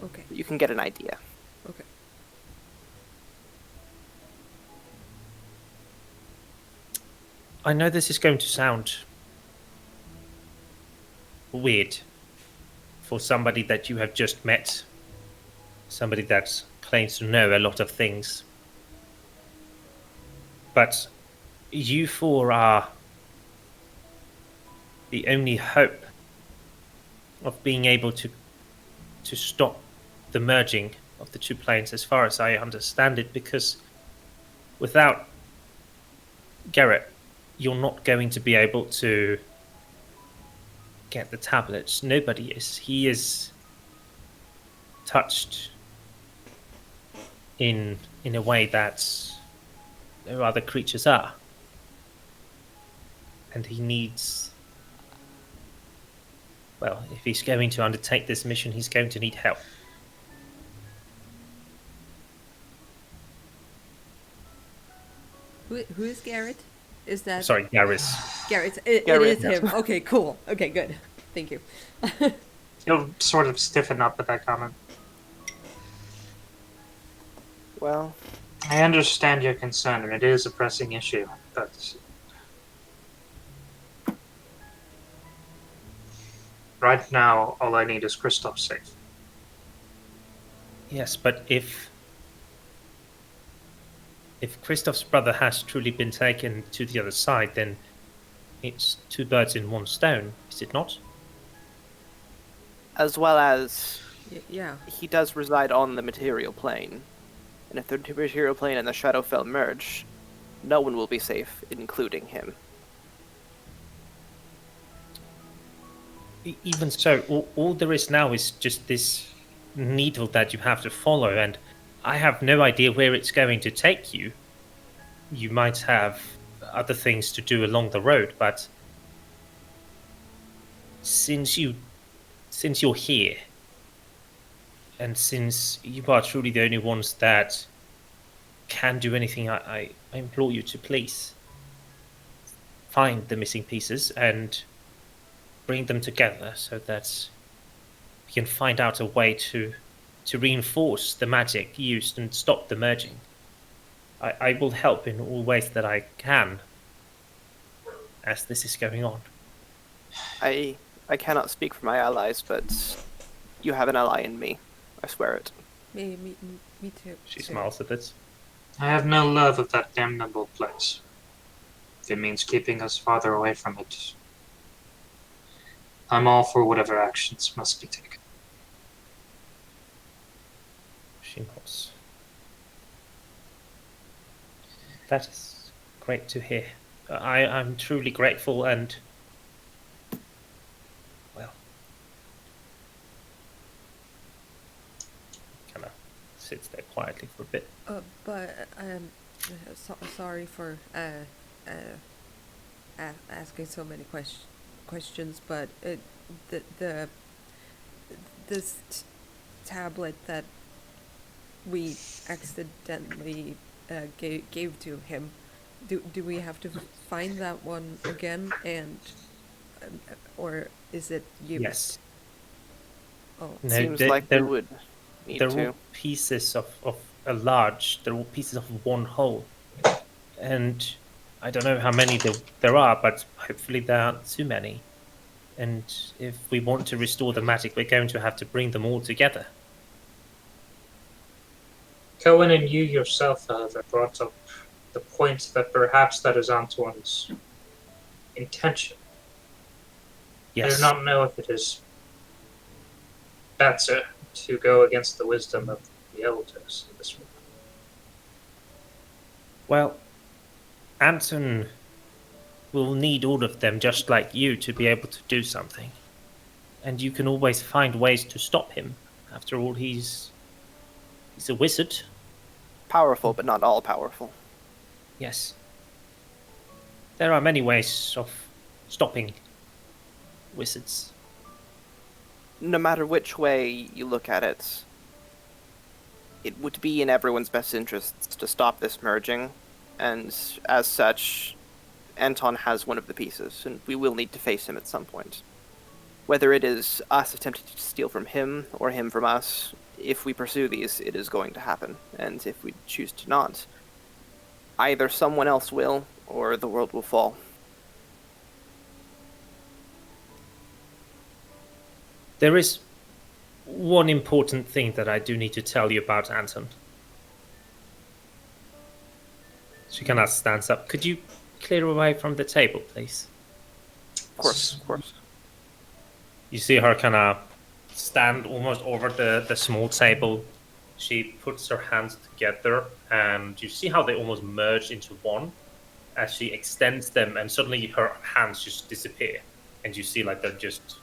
okay. You can get an idea. Okay. I know this is going to sound weird for somebody that you have just met, somebody that claims to know a lot of things. But you four are the only hope of being able to stop the merging of the two planes, as far as I understand it, because without Garrett, you're not going to be able to get the tablets. Nobody is. He is touched in a way that no other creatures are. And he needs... Well, if he's going to undertake this mission, he's going to need help. Who is Garrett? Is that... Sorry, Garris. Garrett. It Garrett, is yes. him. Okay, cool. Okay, good. Thank you. He'll sort of stiffen up at that comment. Well, I understand your concern, and it is a pressing issue, but right now, all I need is Kristoff safe. Yes, but if Kristoff's brother has truly been taken to the other side, then it's two birds in one stone, is it not? as well as Yeah. he does reside on the material plane. And if the material plane and the Shadowfell merge, no one will be safe, including him. Even so, all there is now is just this needle that you have to follow, and I have no idea where it's going to take you. You might have other things to do along the road, but since you're here, and since you are truly the only ones that can do anything, I implore you to please find the missing pieces and bring them together so that we can find out a way to reinforce the magic used and stop the merging. I will help in all ways that I can as this is going on. I cannot speak for my allies, but you have an ally in me. I swear it. Me too. She smiles a bit. I have no love of that damnable place. If it means keeping us farther away from it, I'm all for whatever actions must be taken. She nods. That is great to hear. I'm truly grateful and, well, kind of sits there quietly for a bit. But sorry for asking so many questions, but this tablet that we accidentally gave to him, do we have to find that one again, and or is it used? Yes. Oh, It No, seems like we would need they're to. all pieces of they're all pieces of one whole. And I don't know how many there are, but hopefully there aren't too many. And if we want to restore the magic, we're going to have to bring them all together. Kowèn and you yourself, however, brought up the point that perhaps that is Antoine's intention. I Yes. do not know if it is better to go against the wisdom of the elders in this one. Well, Anton will need all of them just like you to be able to do something. And you can always find ways to stop him. After all, he's a wizard. Powerful, but not all powerful. Yes. There are many ways of stopping wizards. No matter which way you look at it, it would be in everyone's best interests to stop this merging, and as such, Anton has one of the pieces, and we will need to face him at some point. Whether it is us attempting to steal from him, or him from us, if we pursue these, it is going to happen, and if we choose to not, either someone else will, or the world will fall. There is one important thing that I do need to tell you about, Anton. She kind of stands up. Could you clear away from the table, please? Of course, of course. You see her kind of stand almost over the small table. She puts her hands together, and you see how they almost merge into one as she extends them, and suddenly her hands just disappear, and you see like they're just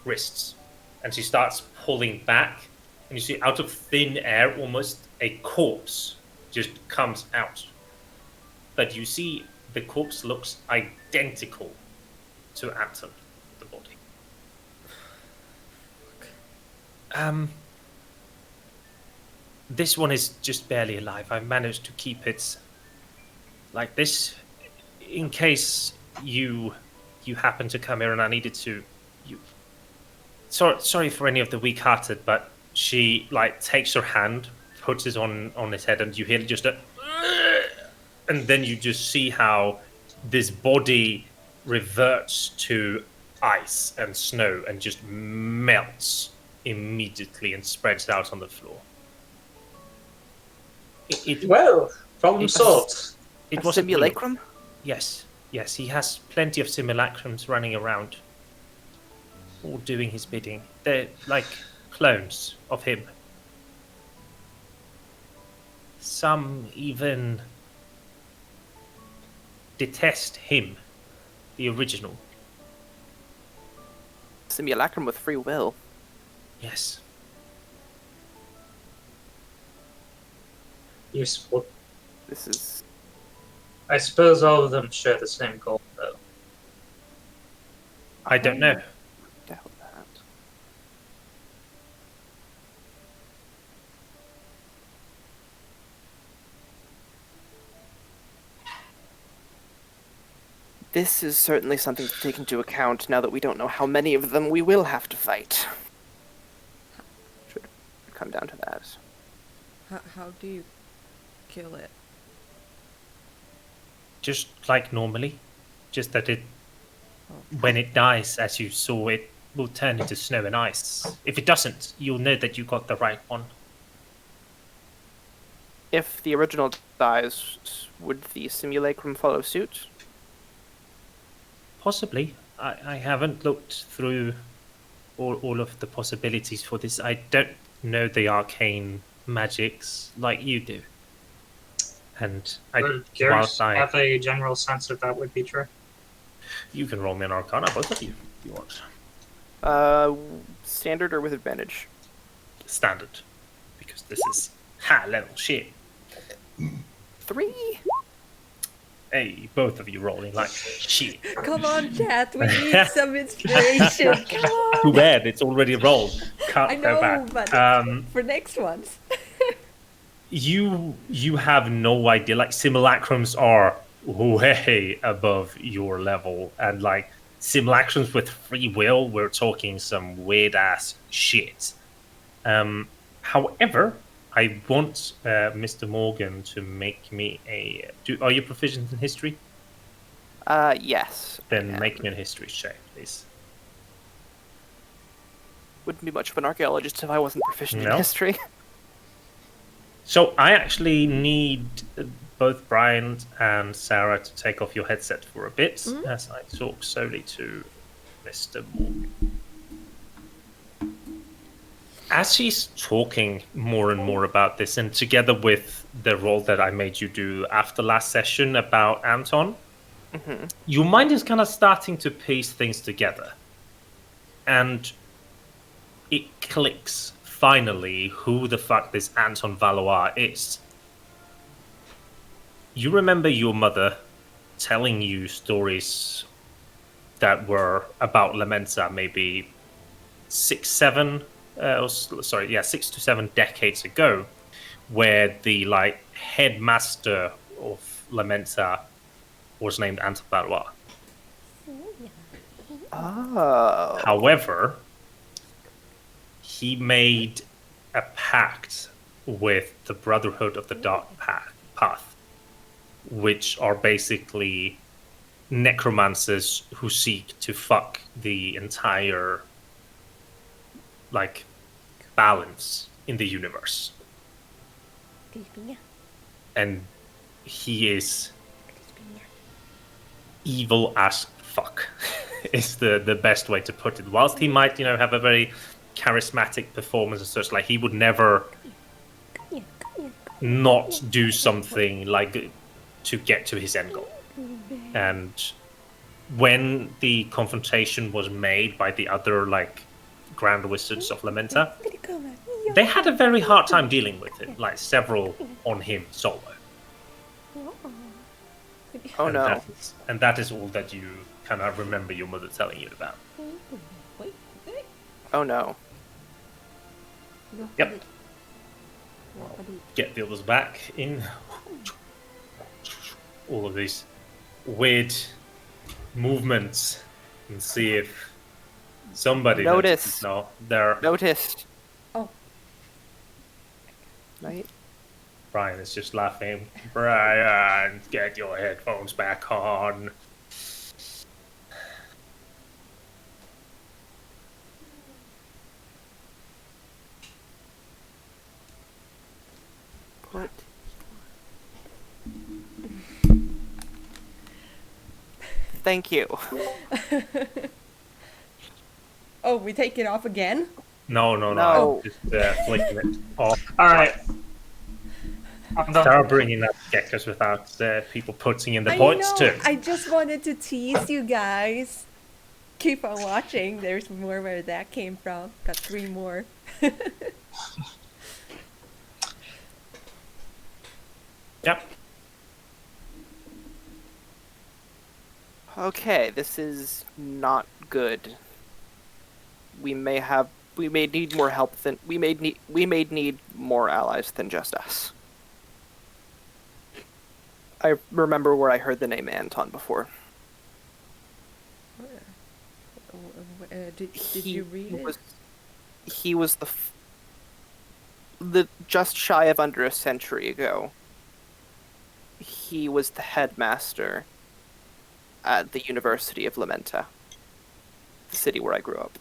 wrists. And she starts pulling back, and you see out of thin air almost a corpse just comes out. But you see the corpse looks identical to Anton, the body. This one is just barely alive. I managed to keep it like this in case you happen to come here and I needed to. Sorry for any of the weak-hearted, but she like takes her hand, puts it on his head, and you hear just a, and then you just see how this body reverts to ice and snow and just melts immediately and spreads out on the floor. Well, problem solved. It A was simulacrum? Yes, he has plenty of simulacrums running around, all doing his bidding. They're like clones of him. Some even detest him, the original. simulacrum with free will. Yes. Useful. This is... I suppose all of them share the same goal, though. I don't know. Doubt that. This is certainly something to take into account now that we don't know how many of them we will have to fight. Should come down to that. How do you kill it? Just like normally. Just that it, Oh. when it dies, as you saw, it will turn into snow and ice. If it doesn't, you'll know that you got the right one. If the original dies, would the simulacrum follow suit? Possibly. I haven't looked through all of the possibilities for this. I don't know the arcane magics like you do. And Would Garris have a general sense that that would be true? You can roll me an arcana, both of you, if you want. Standard or with advantage? Standard. Because this is high level shit. 3? Hey, both of you rolling like shit. Come on, chat. We need some inspiration. Come on. Too bad, it's already rolled. Can't I go know, back. but for next ones. You have no idea. Like, simulacrums are way above your level, and like simulacrums with free will, we're talking some weird ass shit. However, I want Mr. Morgan to make me a. Are you proficient in history? Yes. Then make me a history check, please. Wouldn't be much of an archaeologist if I wasn't proficient in No. history. So I actually need both Brian and Sarah to take off your headset for a bit as I talk solely to Mr. Morgan. As she's talking more and more about this, and together with the role that I made you do after last session about Anton, your mind is kind of starting to piece things together. And it clicks, finally, who the fuck this Antone Valoar is. You remember your mother telling you stories that were about Lamenta maybe 6 to 7 decades ago, where the like headmaster of Lamenta was named Antone Valoar. Oh. However, he made a pact with the Brotherhood of the Dark Path, which are basically necromancers who seek to fuck the entire like balance in the universe. And he is evil as fuck is the best way to put it. Whilst he might, have a very charismatic performance and such, like he would never not do something like to get to his end goal. And when the confrontation was made by the other like Grand Wizards of Lamenta, they had a very hard time dealing with it, like several on him solo. Oh no. And that is all that you kind of remember your mother telling you about. Oh no. Yep. Get the others back in. All of these weird movements and see if somebody Notice. No, they're Noticed. Oh. Right? Brian is just laughing. Brian, get your headphones back on. Put. Thank you. Oh, we take it off again? No. No. I'm just flicking it off. All right. I'm done. Start bringing up geckos without people putting in the I points know. too. I just wanted to tease you guys. keep on watching. There's more where that came from. Got 3 more. Yep. Okay, this is not good. We may need more help than we may need more allies than just us. I remember where I heard the name Anton before. Did you read it? He was the just shy of under a century ago. He was the headmaster at the University of Lamenta, the city where I grew up.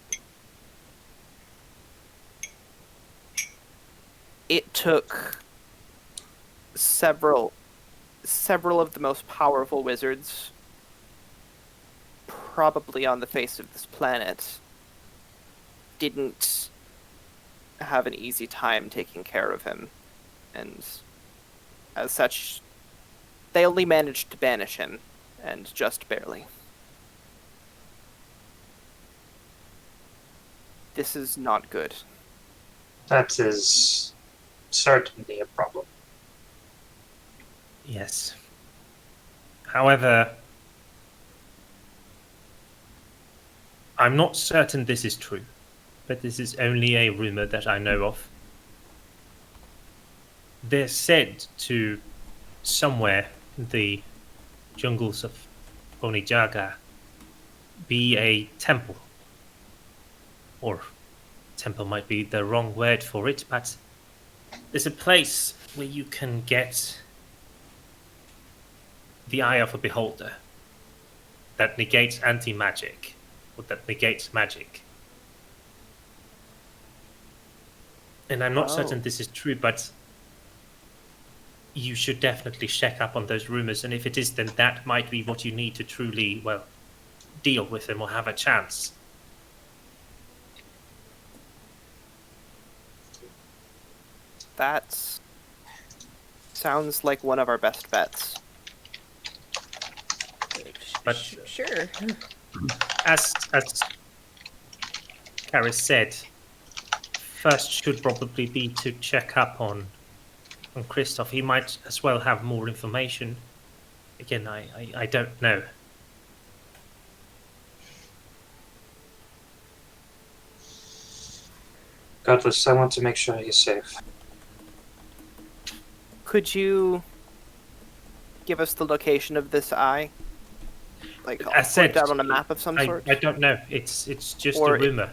It took several of the most powerful wizards probably on the face of this planet didn't have an easy time taking care of him, and as such, they only managed to banish him, and just barely. This is not good. That is certainly a problem. Yes. However, I'm not certain this is true, but this is only a rumor that I know of. They're said to, somewhere in the jungles of Onijaga, be a temple. Or, temple might be the wrong word for it, but there's a place where you can get the eye of a beholder that negates anti-magic, or that negates magic. And I'm not certain this is true, but you should definitely check up on those rumors, and if it is, then that might be what you need to truly, well, deal with them or have a chance. That sounds like one of our best bets. But Sure. as Garris said, first should probably be to check up on Christoph. He might as well have more information. Again, I don't know. Godless, I want to make sure he's safe. Could you give us the location of this eye? Like, I'll As said, put it out on a map of some sort? I don't know. It's just Or a rumor.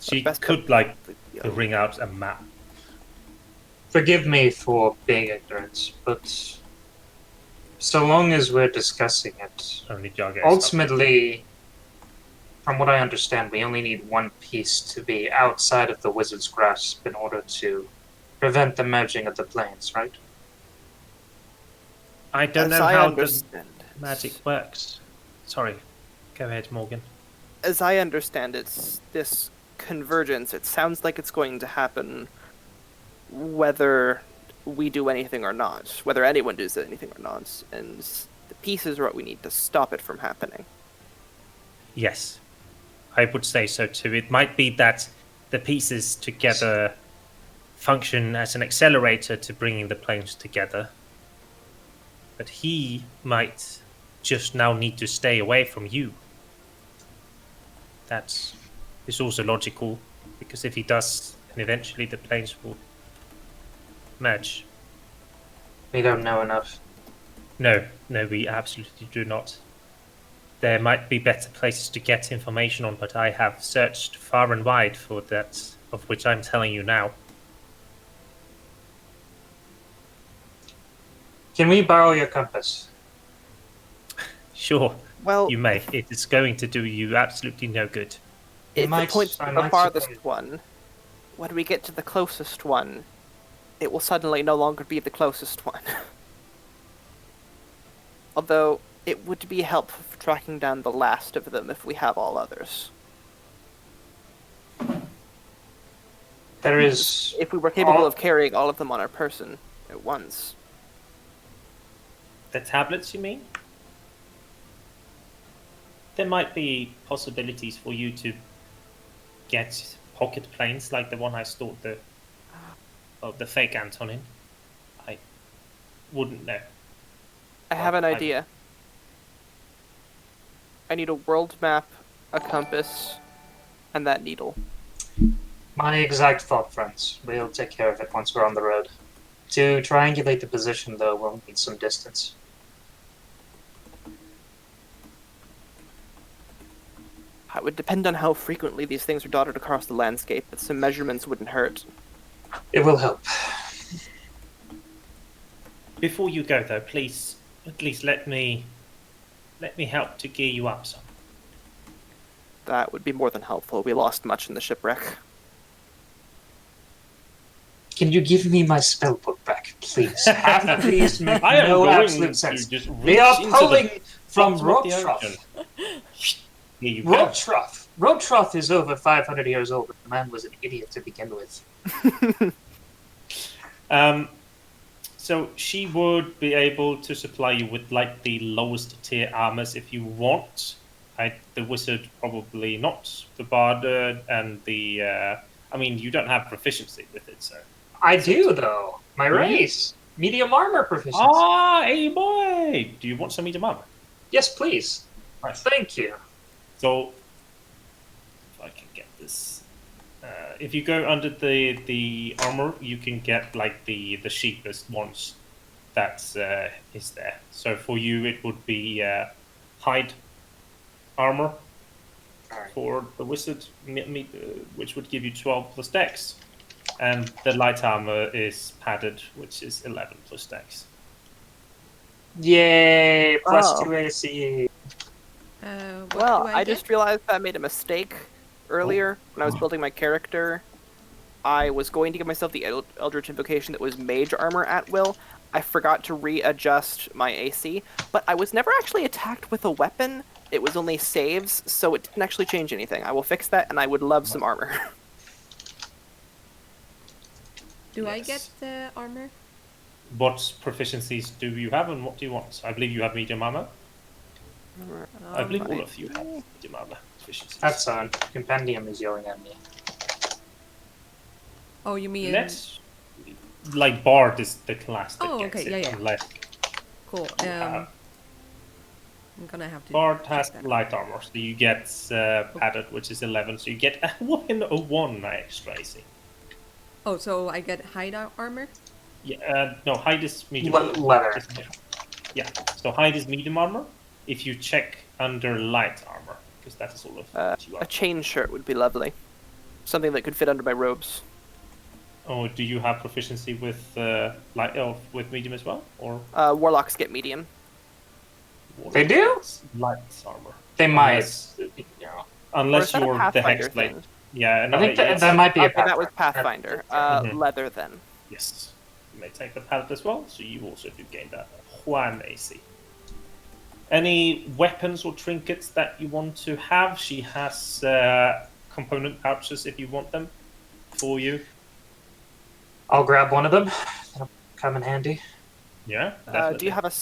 She best could bring out a map. Forgive me for being ignorant, but so long as we're discussing it, Only Jargo. ultimately, from what I understand, we only need one piece to be outside of the wizard's grasp in order to prevent the merging of the planes, right? I don't As know I how the understand it- magic works. Sorry. Go ahead, Morgan. As I understand it, this convergence, it sounds like it's going to happen whether we do anything or not, whether anyone does anything or not, and the pieces are what we need to stop it from happening. Yes, I would say so too. It might be that the pieces together function as an accelerator to bringing the planes together. But he might just now need to stay away from you. That is also logical, because if he does, then eventually the planes will merge. We don't know enough. No, we absolutely do not. There might be better places to get information on, but I have searched far and wide for that, of which I'm telling you now. Can we borrow your compass? Sure, Well, you may. It is going to do you absolutely no good. if might- it points I to the might farthest suppose. one, when we get to the closest one, it will suddenly no longer be the closest one. Although, it would be helpful for tracking down the last of them if we have all others. There is... If we were capable all- of carrying all of them on our person at once. The tablets, you mean? there might be possibilities for you to get pocket planes like the one I stored the fake Antone in. I wouldn't know. I have an idea. I need a world map, a compass, and that needle. My exact thought, friends. We'll take care of it once we're on the road. To triangulate the position, though, we'll need some distance. It would depend on how frequently these things are dotted across the landscape, but some measurements wouldn't hurt. It will help. Before you go, though, please, at least let me help to gear you up some. That would be more than helpful. We lost much in the shipwreck. Can you give me my spellbook back, please? Half of these make I am no going absolute to sense. just They are reach into pulling the from bottom of the Rotroff. ocean. Here you go. Rotroff. Rotroff is over 500 years old. The man was an idiot to begin with. So she would be able to supply you with like the lowest tier armors if you want. The wizard probably not. The bard and the. I mean, you don't have proficiency with it, so. I do, though. My race. Medium armor proficiency. Ah, hey boy! Do you want some medium armor? Yes, please. Right. Thank you. So, if I can get this, if you go under the armor, you can get like the cheapest ones that is there. So for you, it would be hide armor Alright. for the wizard, which would give you 12 plus dex, and the light armor is padded, which is 11 plus dex. Yay! Plus Oh. 2 AC. What Well, do I get? just realized I made a mistake earlier when I was building my character. I was going to give myself the Eldritch Invocation that was mage armor at will. I forgot to readjust my AC, but I was never actually attacked with a weapon. It was only saves, so it didn't actually change anything. I will fix that, and I would love some armor. Do I Yes. get the armor? What proficiencies do you have, and what do you want? I believe you have medium armor. I believe all of you have medium armor proficiencies. That's Compendium is yelling at me. Oh, you mean... Let's like bard is the class that Oh, gets okay, it. yeah. Unless Cool. have- I'm gonna have to... bard check has that. light armor, so you get padded, which is 11. So you get a whopping a 1 extra AC. Oh, so I get hideout armor? Yeah, no, hide is medium. Leather. Yeah, so hide is medium armor. If you check under light armor, because that is all of what you A are. chain shirt would be lovely. Something that could fit under my robes. Oh, do you have proficiency with with medium as well, or Warlocks get medium. They do? light armor? They might. Unless, You know. Or unless is that a you're the Pathfinder hexblade. thing? Yeah, no, I think it's- that might be a Okay, that was Pathfinder. Pathfinder. Mhm. Leather then. Yes, you may take the pallet as well, so you also do gain that 1 AC. Any weapons or trinkets that you want to have? She has component pouches if you want them for you. I'll grab one of them. That'll come in handy. Yeah, Do definitely. you have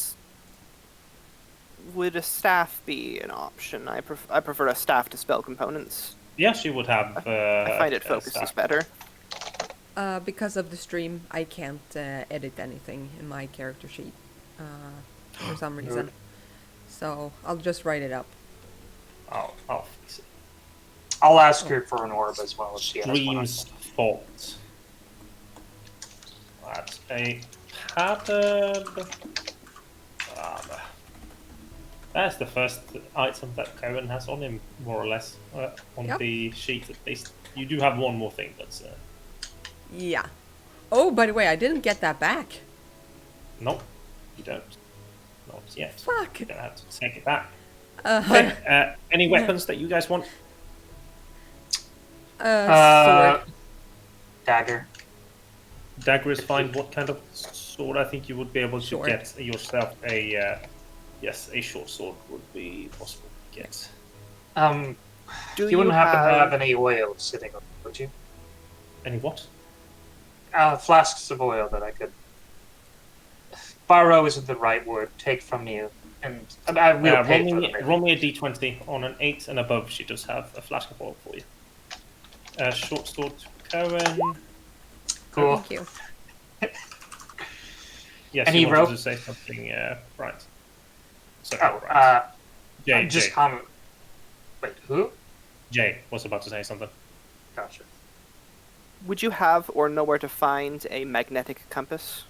would a staff be an option? I prefer a staff to spell components. Yeah, she would have. I find it focuses staff. better. Because of the stream, I can't edit anything in my character sheet for some reason. So I'll just write it up. I'll fix it. I'll ask her for an orb as well if she has one. Dream's fault. That's a padded armor. That's the first item that Kowèn has on him, more or less, on Yep. the sheet at least. You do have one more thing, but Yeah. Oh, by the way, I didn't get that back. no, you don't. Not yet. Fuck. You're gonna have to take it back. Uh, Any weapons that you guys want? sword. Dagger. Dagger is fine. What kind of sword? I think you would be able to Short. get yourself a. Yes, a short sword would be possible to get. Do You wouldn't happen to have any oil sitting on, would you? Any what? Flasks of oil that I could borrow isn't the right word. Take from you. And I will pay for roll me a d20 on an 8 and above. She does have a flask of oil for you. Short sword to Kowèn. Cool. Thank you. Yes, Any you wanted rope? to say something, right. Sorry, Oh, right. Jay, just Jay. comment. Wait, who? Jay was about to say something. Gotcha. Would you have or know where to find a magnetic compass?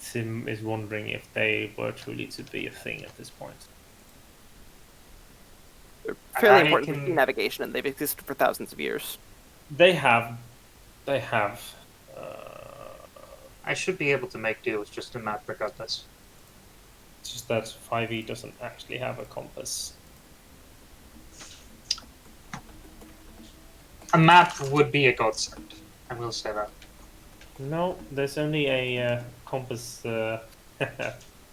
Tim is wondering if they were truly to be a thing at this point. They're fairly I important can- for sea navigation, and they've existed for thousands of years. They have. I should be able to make do with just a map regardless. It's just that 5e doesn't actually have a compass. A map would be a godsend. I will say that. No, there's only a compass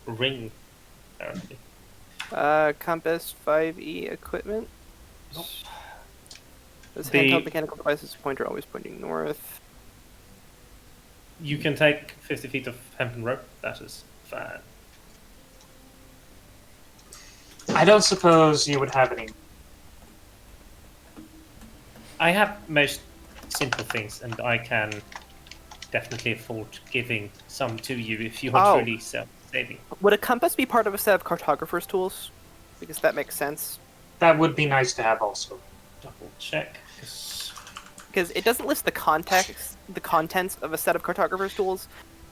ring, apparently. Compass 5e equipment. Nope. This The- handheld mechanical devices pointer always pointing north. You can take 50 feet of hempen rope. That is fine. I don't suppose you would have any. I have most simple things, and I can definitely afford giving some to you if you are Oh. truly self-saving. Would a compass be part of a set of cartographer's tools? Because that makes sense. That would be nice to have also. Double check. 'Cause Because it doesn't list the contents of a set of cartographer's tools,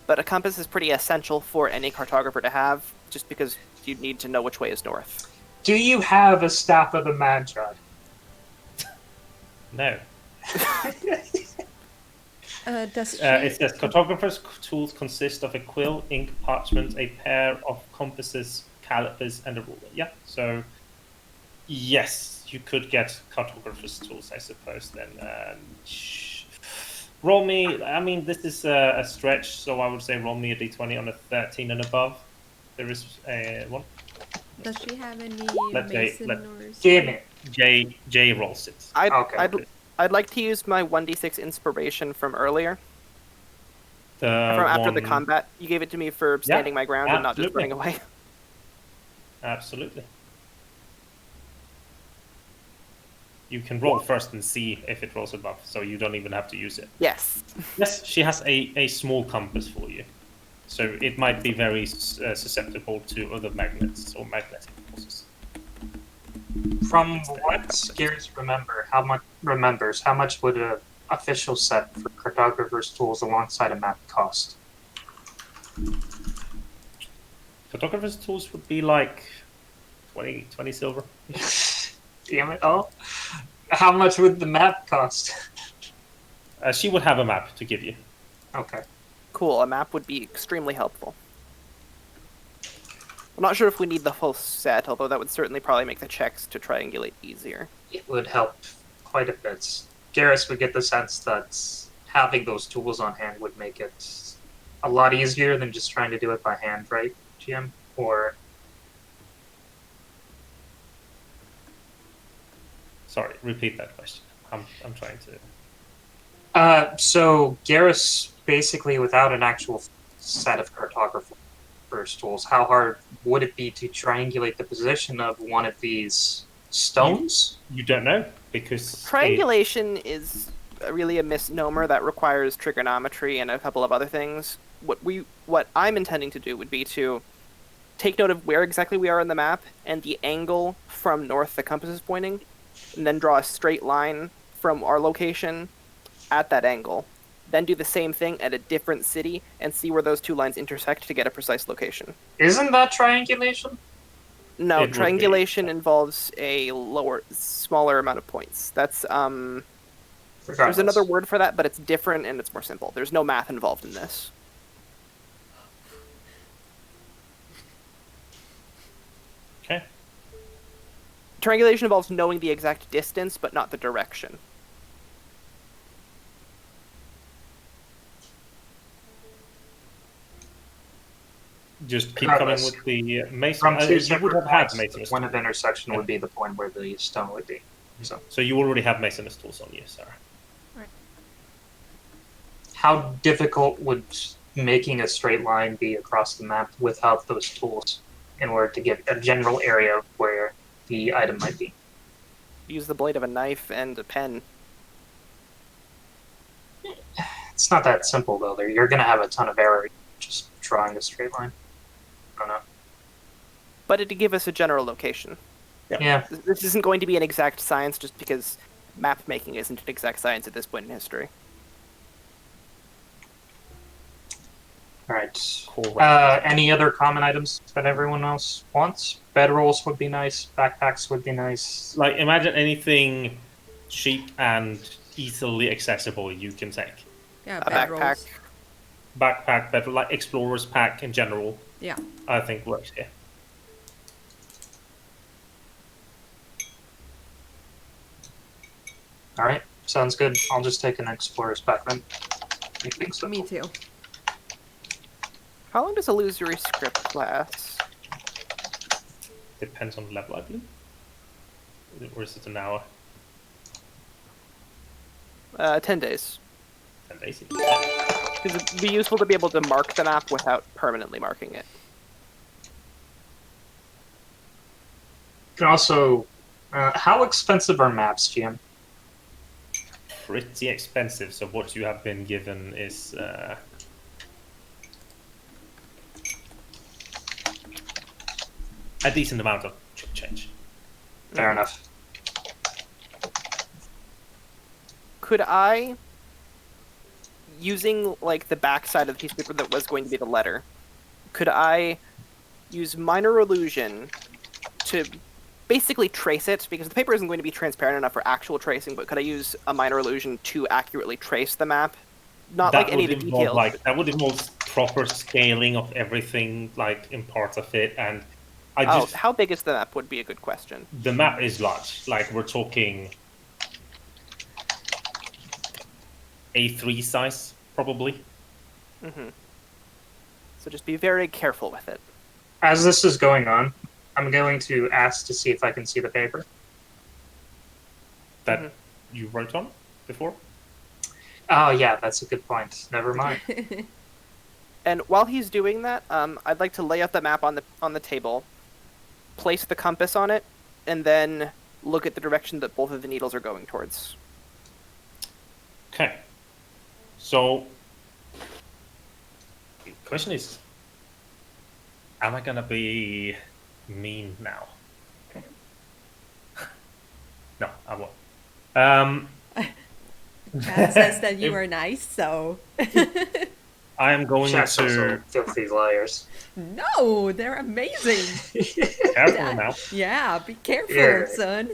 but a compass is pretty essential for any cartographer to have, just because you need to know which way is north. Do you have a staff of the Magi? no. Does she? It says cartographer's tools consist of a quill, ink, parchment, a pair of compasses, calipers, and a ruler. Yeah, so yes, you could get cartographer's tools, I suppose. Then roll me. I mean, this is a stretch, so I would say roll me a d20 on a 13 and above. There is a one. Does she have any Let's say- mason let- or? Damn it. J rolls it. Okay. I'd like to use my 1d6 inspiration from earlier, The from after the one- combat. You gave it to me for standing my ground and not just absolutely. running away. Absolutely. You can roll first and see if it rolls above, so you don't even have to use it. Yes. Yes, she has a small compass for you. So it might be very susceptible to other magnets or magnetic forces. From what Garris remembers, how much would an official set for cartographer's tools alongside a map cost? Photographer's tools would be like 20 silver. Damn it all. How much would the map cost? She would have a map to give you. Okay. Cool, a map would be extremely helpful. I'm not sure if we need the full set, although that would certainly probably make the checks to triangulate easier. It would help quite a bit. Garris would get the sense that having those tools on hand would make it a lot easier than just trying to do it by hand, right, GM? Or Sorry, repeat that question. I'm trying to. so Garris basically without an actual set of cartographer's tools, how hard would it be to triangulate the position of one of these stones? You don't know because Triangulation is really a misnomer that requires trigonometry and a couple of other things. What I'm intending to do would be to take note of where exactly we are on the map and the angle from north the compass is pointing, and then draw a straight line from our location at that angle. Then do the same thing at a different city and see where those two lines intersect to get a precise location. Isn't that triangulation? No, It would be. triangulation involves a smaller amount of points. That's there's Regardless. another word for that, but it's different and it's more simple. There's no math involved in this. Okay. Triangulation involves knowing the exact distance, but not the direction. Just keep coming Regardless. with the mason. From two You would separate have had points, masonist the point of tools. intersection would be the point where the stone would be. So, So you already have masonist tools on you, Sarah. how difficult would making a straight line be across the map without those tools in order to get a general area of where the item might be? Use the blade of a knife and a pen. It's not that simple, though. You're going to have a ton of error just drawing a straight line. I don't know. But it'd give us a general location. Yeah. This isn't going to be an exact science just because map making isn't an exact science at this point in history. All right. Cool. Any other common items that everyone else wants? Bedrolls would be nice. Backpacks would be nice. Like, imagine anything cheap and easily accessible you can take. Yeah, A bedrolls. backpack. Backpack, better like explorer's pack in general. Yeah. I think works here. All right. Sounds good. I'll just take an explorer's pack then. You think so? Me too. How long does illusory script last? Depends on the level, I believe. Or is it an hour? 10 days. 10 days. Because it'd be useful to be able to mark the map without permanently marking it. You can also... how expensive are maps, GM? Pretty expensive, so what you have been given is a decent amount of change. Fair enough. Could I, using like the backside of the piece of paper that was going to be the letter, could I use minor illusion to basically trace it? Because the paper isn't going to be transparent enough for actual tracing, but could I use a minor illusion to accurately trace the map? Not That like any of the would involve, details. like, that would involve proper scaling of everything, like in parts of it, and I Oh, just how big is the map would be a good question. the map is large. Like we're talking A3 size, probably. Hmm. So just be very careful with it. As this is going on, I'm going to ask to see if I can see the paper. That you wrote on before. Oh, yeah, that's a good point. Never mind. And while he's doing that, I'd like to lay out the map on the table, place the compass on it, and then look at the direction that both of the needles are going towards. Okay. So, the question is, am I gonna be mean now? No, I won't. Chad says that you If- are nice, so. I am going Chefs also to filthy liars. No, they're amazing. careful Dad. now. Yeah, be careful, Yeah. son.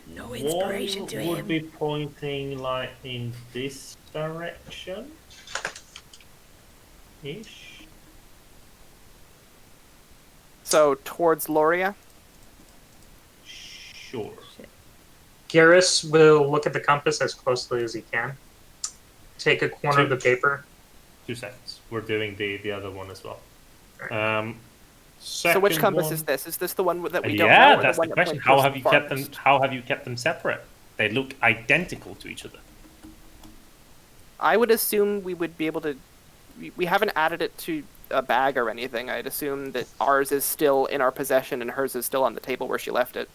No inspiration to One would him. be pointing like in this direction, ish. So towards Loria. Sure. Garris will look at the compass as closely as he can. Take a corner of the paper. 2 seconds. We're doing the other one as well. So which Second compass one- is this? Is this the one that we don't Yeah, know? Or that's one the that question. points How towards have the you kept them? farthest? How have you kept them separate? They look identical to each other. I would assume we would be able to. We haven't added it to a bag or anything. I'd assume that ours is still in our possession and hers is still on the table where she left it.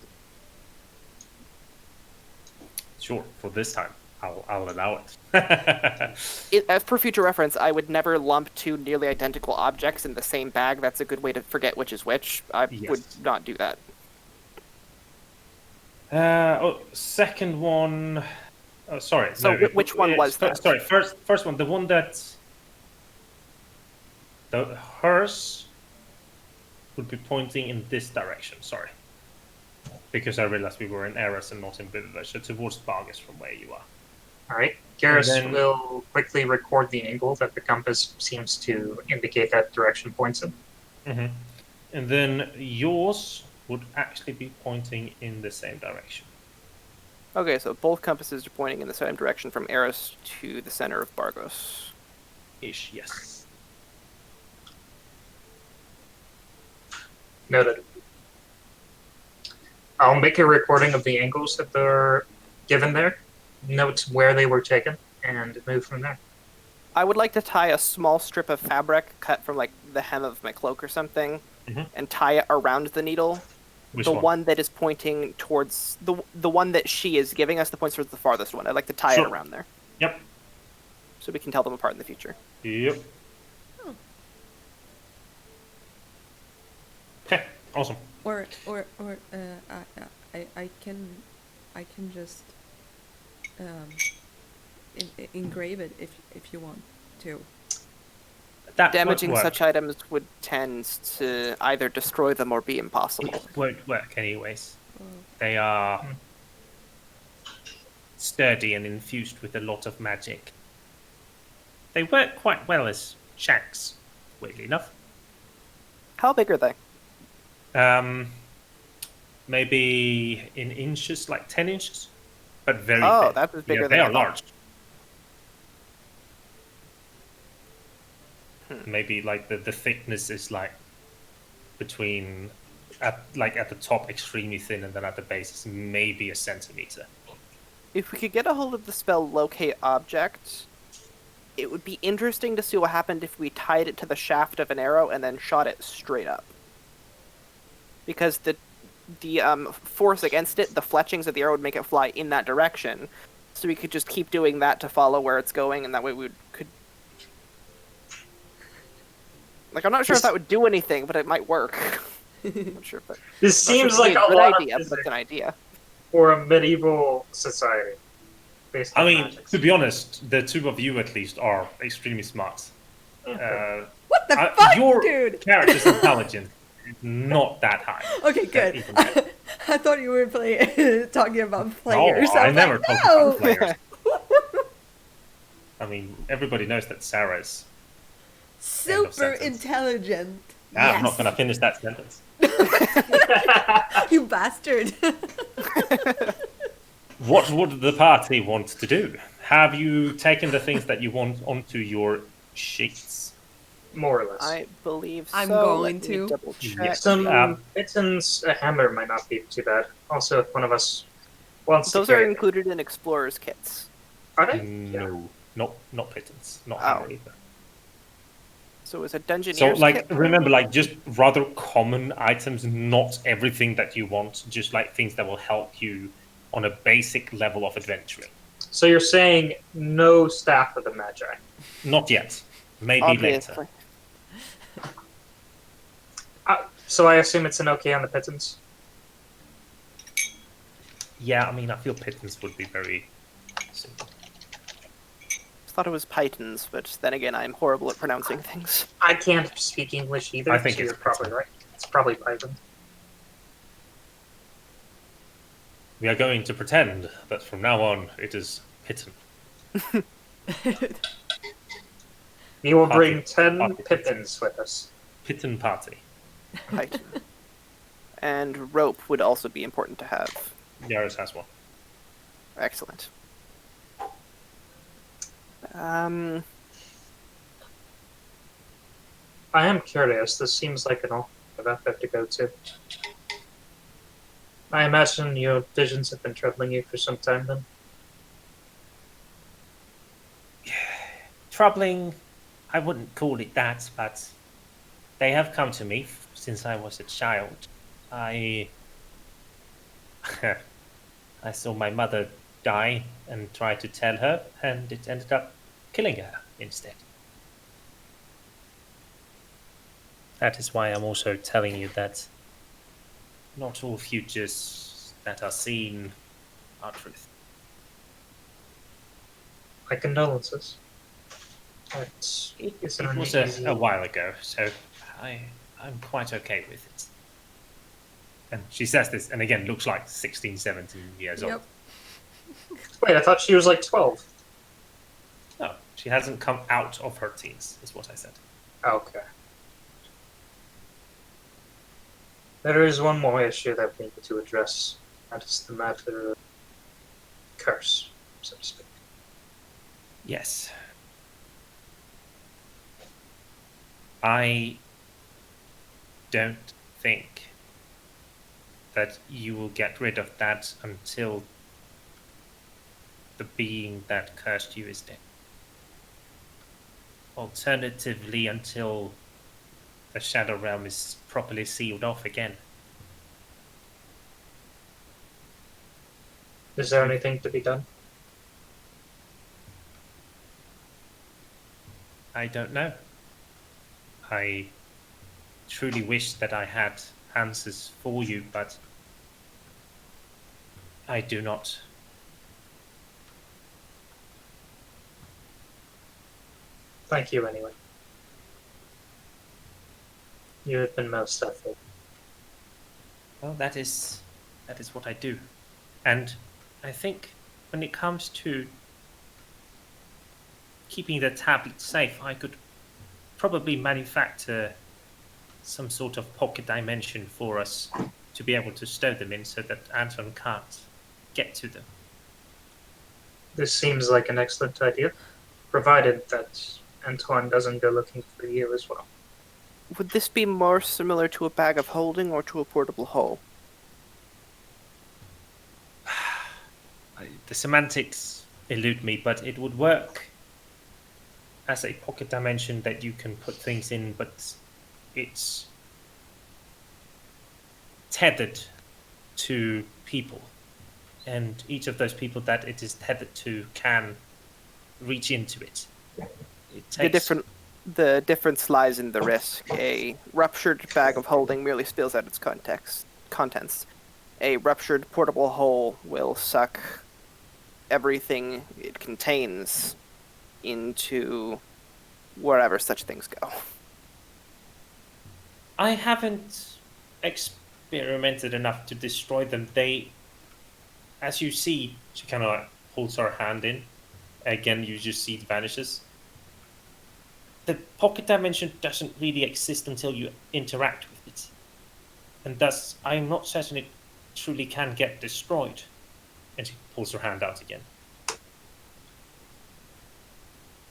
Sure, for this time, I'll allow it. As for future reference, I would never lump two nearly identical objects in the same bag. That's a good way to forget which is which. I would Yes. not do that. Second one. Oh, sorry. So which one was that? Sorry, first one. The one that. Hers would be pointing in this direction. Sorry. Because I realized we were in Eras and not in Bivivage, so towards Vargas from where you are. All right. Garris And then- will quickly record the angle that the compass seems to indicate that direction points in. Mm-hmm. And then yours would actually be pointing in the same direction. Okay, so both compasses are pointing in the same direction from Eris to the center of Bargos. Ish, yes. Noted. I'll make a recording of the angles that they're given there, note where they were taken and move from there. I would like to tie a small strip of fabric cut from like the hem of my cloak or something, and tie it around the needle. Which the one? one that is pointing towards the one that she is giving us, the points towards the farthest one. I'd like to tie it around there. Yep. So we can tell them apart in the future. Yep. Okay, awesome. Or I can just engrave it if you want to. That Damaging won't work. such items would tend to either destroy them or be impossible. It won't work anyways. They are sturdy and infused with a lot of magic. They work quite well as shanks, weirdly enough. How big are they? Maybe in inches, like 10 inches, but very Oh, thin. that was bigger Yeah, than they I are thought. large. Maybe like the thickness is like between at the top extremely thin and then at the base is maybe a centimeter. If we could get a hold of the spell Locate Object, it would be interesting to see what happened if we tied it to the shaft of an arrow and then shot it straight up. Because the force against it, the fletchings of the arrow would make it fly in that direction. So we could just keep doing that to follow where it's going, and that way we could... Like, I'm not sure if that would do anything, but it might work. I'm not sure if that... This seems like a good lot idea, of but it's an idea. for a medieval society. Based on I mean, magic. to be honest, the two of you at least are extremely smart. What the fuck, your dude? character's intelligence is not that high. Okay, good. Even better. I thought you were talking about players. No, I was never like, talk no! about players. I mean, everybody knows that Sarah's. Super sentence. intelligent. I'm not Yes. going to finish that sentence. You bastard. What would the party want to do? Have you taken the things that you want onto your sheets? More or less. I believe so. I'm going Let me to. double check. Yes. Some pittons, a hammer might not be too bad. Also, if one of us wants Those to are carry included in explorers' kits. Are they? No, not pittance, not Oh. hammer either. So it's a dungeoneer's So, like, kit. remember, like, just rather common items, not everything that you want, just like things that will help you on a basic level of adventuring. So you're saying no staff of the Magi? Not yet. Maybe Obviously. later. So I assume it's an okay on the pittons? Yeah, I mean, I feel pittance would be very simple. Thought it was Pythons, but then again, I'm horrible at pronouncing things. I can't speak English either, I think so it's you're probably Python. right. It's probably Python. We are going to pretend that from now on it is Pitten. We will bring Party. 10 Party. pittons with us. Pitten party. Python. And rope would also be important to have. Garris has one. Excellent. I am curious. This seems like an awful effort to go to. I imagine your visions have been troubling you for some time then. Troubling, I wouldn't call it that, but they have come to me since I was a child. I saw my mother die and tried to tell her, and it ended up killing her instead. That is why I'm also telling you that not all futures that are seen are truth. My condolences. It It's was a while ago, so I'm quite okay with it. And she says this, and again, looks like 16, 17 years old. Yep. Wait, I thought she was like 12. No, she hasn't come out of her teens, is what I said. Okay. There is one more issue that we need to address. That is the matter of curse, so to speak. Yes. I don't think that you will get rid of that until the being that cursed you is dead. Alternatively, until the Shadow Realm is properly sealed off again. Is there anything to be done? I don't know. I truly wish that I had answers for you, but I do not. Thank you anyway. You have been most helpful. Well, that is what I do. And I think when it comes to keeping the tablet safe, I could probably manufacture some sort of pocket dimension for us to be able to stow them in so that Anton can't get to them. This seems like an excellent idea, provided that Antoine doesn't go looking for you as well. Would this be more similar to a bag of holding or to a portable hull? The semantics elude me, but it would work as a pocket dimension that you can put things in, but it's tethered to people. And each of those people that it is tethered to can reach into it. The difference lies in the risk. A ruptured bag of holding merely spills out its contents. A ruptured portable hull will suck everything it contains into wherever such things go. I haven't experimented enough to destroy them. They, as you see, she kind of like pulls her hand in. Again, you just see it vanishes. The pocket dimension doesn't really exist until you interact with it. And thus, I'm not certain it truly can get destroyed. And she pulls her hand out again.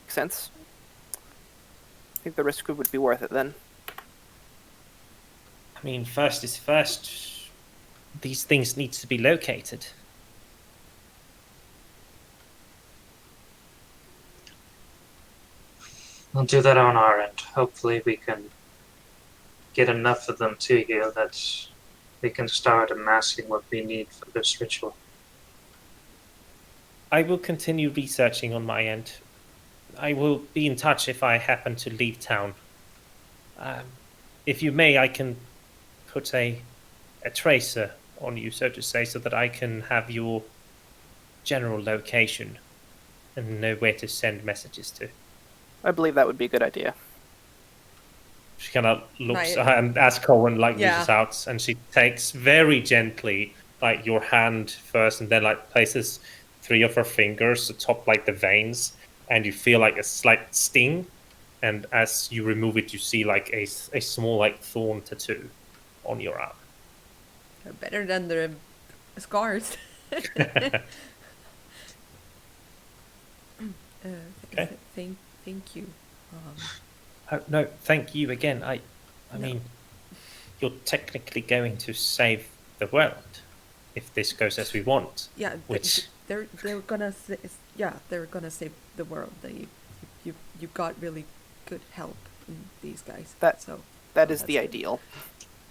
Makes sense. I think the risk would be worth it then. I mean, first is first. These things need to be located. We'll do that on our end. Hopefully we can get enough of them to you that we can start amassing what we need for this ritual. I will continue researching on my end. I will be in touch if I happen to leave town. If you may, I can put a tracer on you, so to say, so that I can have your general location and know where to send messages to. I believe that would be a good idea. She kind of looks and as Kowèn Yeah. reaches out, and she takes very gently like your hand first, and then like places 3 of her fingers atop like the veins, and you feel like a slight sting. And as you remove it, you see like a small like thorn tattoo on your arm. They're better than the scars. Okay. Thank you. No, thank you again. I No. mean, you're technically going to save the world if this goes as we want. Yeah, Which they're gonna they're gonna save the world. You got really good help in these guys. That is that's the good. ideal.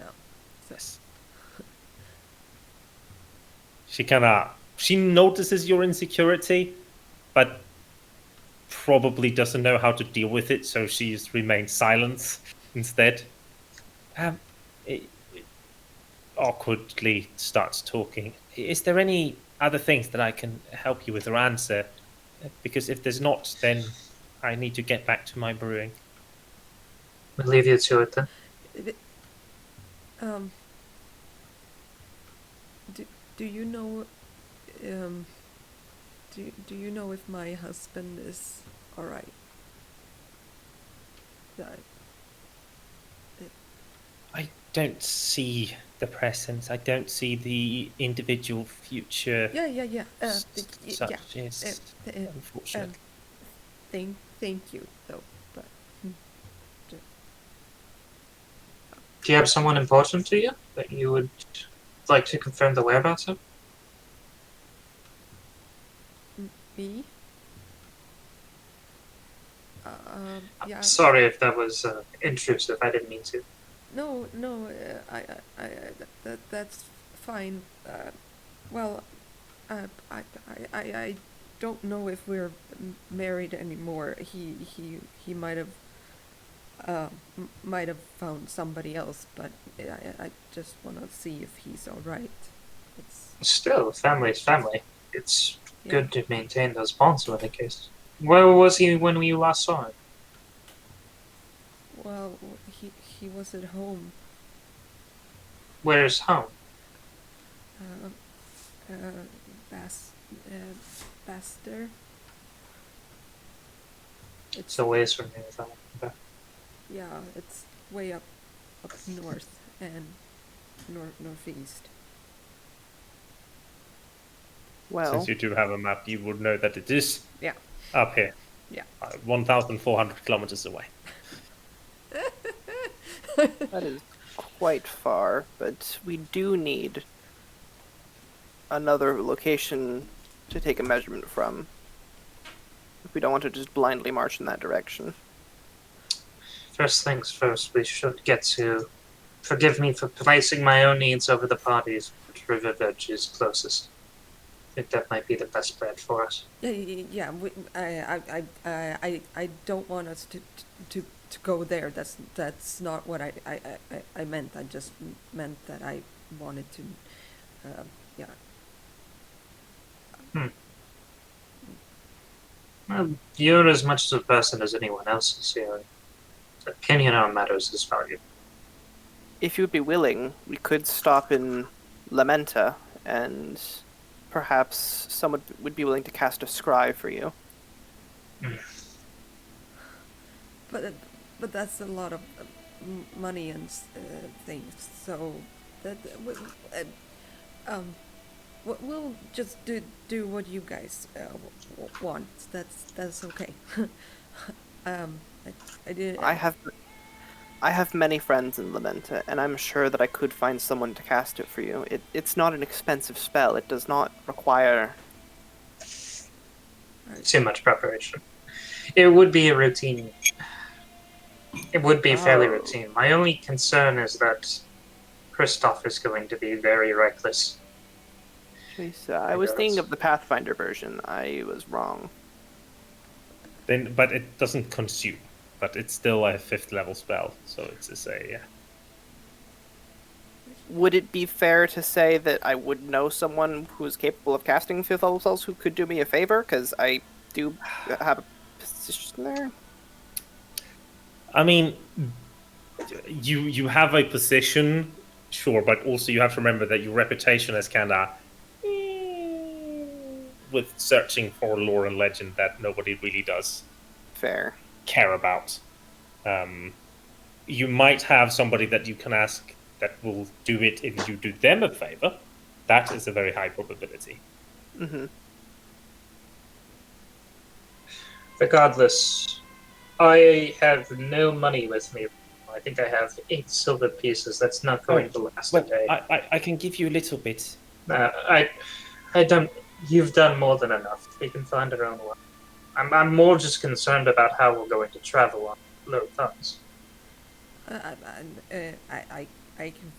Yeah. So, yes. She notices your insecurity, but probably doesn't know how to deal with it, so she just remains silent instead. It awkwardly starts talking. Is there any other things that I can help you with or answer? Because if there's not, then I need to get back to my brewing. We'll leave you to it then. Do you know do you know if my husband is all right? I don't see the presence. I don't see the individual future. Yeah. Such is unfortunate. Thank you though. But Do you have someone important to you that you would like to confirm the whereabouts of? Me? Yeah. Sorry if that was intrusive. I didn't mean to. No, no. That's fine. Well, I don't know if we're married anymore. He might have found somebody else, but I just want to see if he's all right. It's Still, family's family. It's yeah. good to maintain those bonds in any case. Where was he when we last saw him? Well, he was at home. Where's home? Uh, Bas, Baster. It's a ways from here. Okay. Yeah, it's way up north and northeast. Well, Since you do have a map, you would know that it is Yeah. up here. Yeah. 1,400 kilometers away. that is quite far, but we do need another location to take a measurement from. If we don't want to just blindly march in that direction. First things first, we should get to. Forgive me for placing my own needs over the party's, but River Veg is closest. I think that might be the best bet for us. Yeah. I don't want us to go there. That's not what I meant. I just meant that I wanted to. Yeah. Well, you're as much of a person as anyone else is here. The opinion on matters is valued. If you would be willing, we could stop in Lamenta, and perhaps someone would be willing to cast a scry for you. But that's a lot of money and things. So that we'll just do what you guys want. That's okay. I did. I have many friends in Lamenta, and I'm sure that I could find someone to cast it for you. It's not an expensive spell. It does not require Too much preparation. It would be a routine. It would be fairly routine. My only concern is that Kristoff is going to be very reckless. I was thinking of the Pathfinder version. I was wrong. But it doesn't consume. But it's still a 5th level spell, so it's just a. Would it be fair to say that I would know someone who is capable of casting 5th level spells who could do me a favor? Because I do have a position there. I mean, you have a position, sure, but also you have to remember that your reputation is kind of with searching for lore and legend that nobody really does Fair. care about. You might have somebody that you can ask that will do it if you do them a favor. That is a very high probability. Mm-hmm. Regardless, I have no money with me. I think I have 8 silver pieces. That's not going to last a day. I can give you a little bit. I don't. You've done more than enough. We can find our own way. I'm more just concerned about how we're going to travel on low funds. I can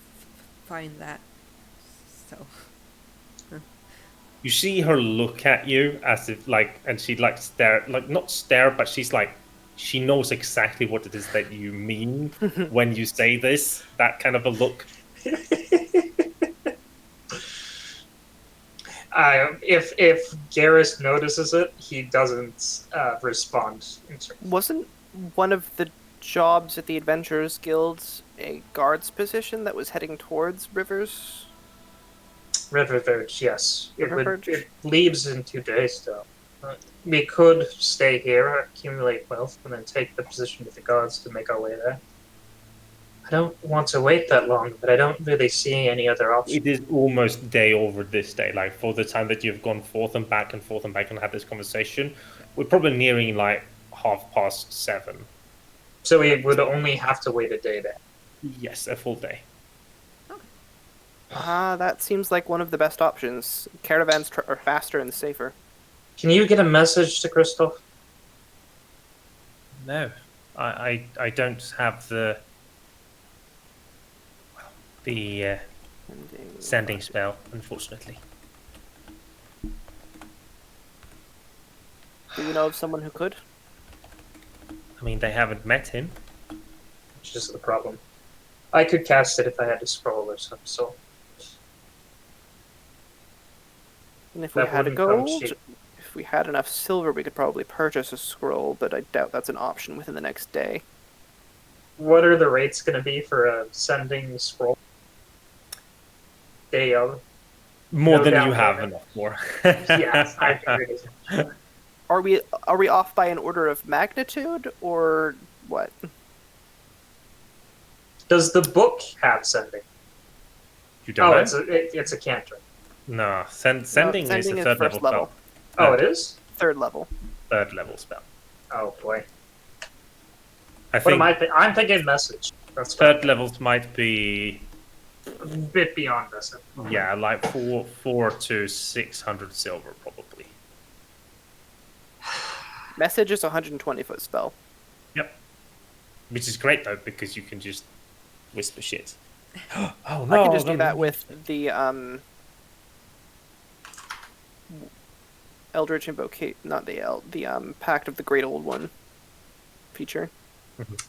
find that. So. You see her look at you as if and she stare, not stare, but she's she knows exactly what it is that you mean when you say this. That kind of a look. If Garris notices it, he doesn't respond. Wasn't one of the jobs at the Adventurers Guild a guard's position that was heading towards Rivers? River Verge, yes. Verge? It leaves in 2 days, though. We could stay here, accumulate wealth, and then take the position with the guards to make our way there. I don't want to wait that long, but I don't really see any other option. It is almost day over this day. For the time that you've gone forth and back and forth and back and had this conversation, we're probably nearing 7:30. So we would only have to wait a day then. Yes, a full day. That seems like one of the best options. Caravans are faster and safer. Can you get a message to Crystal? No, I don't have the sending spell, unfortunately. Do you know of someone who could? I mean, they haven't met him. Which is the problem. I could cast it if I had to scroll or something, so And if we that had a wouldn't come gold, cheap. if we had enough silver, we could probably purchase a scroll, but I doubt that's an option within the next day. What are the rates going to be for a sending scroll? Day of. More No than down you have payment. enough for. Yes, I figured as much. Are we off by an order of magnitude, or what? Does the book have sending? You don't know? It's a cantrip. No, sending is sending a is third first level spell. Oh, it is? Third level. Third level spell. Oh boy. I What think am I thinking? I'm thinking message. That's third levels might be a bit beyond this. yeah, like 4 to 600 silver probably. Message is a 120-foot spell. Yep. Which is great though because you can just whisper shit. Oh no! I can just do that with the Eldritch Invocation, not the Pact of the Great Old One feature.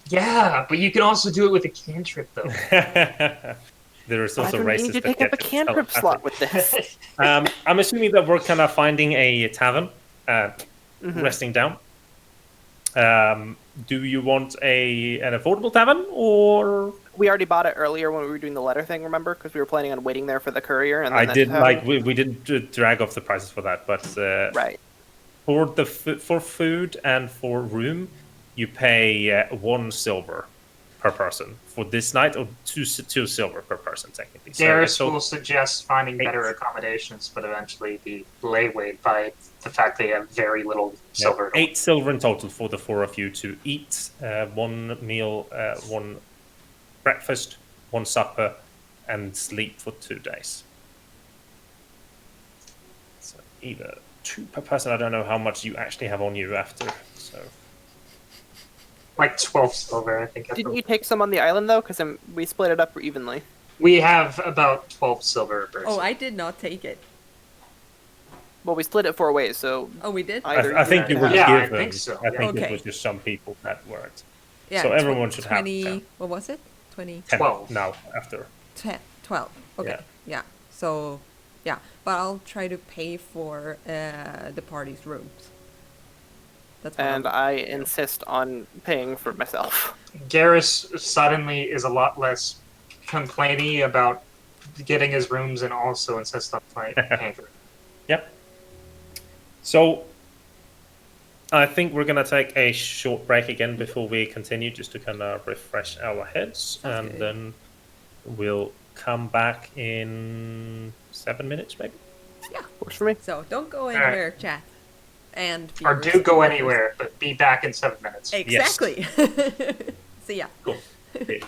Yeah, but you can also do it with a cantrip, though. There is I also don't races need to that take up a get cantrip slot with this. I'm assuming that we're kind of finding a tavern, resting down. Do you want an affordable tavern, or We already bought it earlier when we were doing the letter thing, remember? Because we were planning on waiting there for the courier. And then I that did just like happened. we didn't drag off the prices for that, but Right. for for food and for room, you pay 1 silver per person for this night, or two silver per person technically. Garris will suggest finding better 8. accommodations, but eventually be layweighed by the fact they have very little silver. 8 silver in total for the 4 of you to eat 1 meal, 1 breakfast, 1 supper, and sleep for 2 days. So either 2 per person. I don't know how much you actually have on you after. So Like 12 silver, I think. Didn't you take some on the island though? Because we split it up evenly. We have about 12 silver per person. Oh, I did not take it. Well, we split it 4 ways, so Oh, we did? Either I think you were Yeah, I given. think so, I yeah. think it Okay. was just some people that weren't. Yeah, So everyone should have 20... 10. What was it? 20... 10 12. now after. 12. Okay. Yeah. So, yeah. But I'll try to pay for the party's rooms. That's what and I'm- I insist on paying for myself. Garris suddenly is a lot less complainy about getting his rooms and also insists on paying for it. Yep. So I think we're gonna take a short break again before we continue, just to kind of refresh our heads, and Okay. then we'll come back in 7 minutes, maybe. Yeah. Works for me. So, don't go right. anywhere, chat. And Or viewers. do go anywhere, but be back in 7 minutes. Exactly. See ya. Cool. Okay.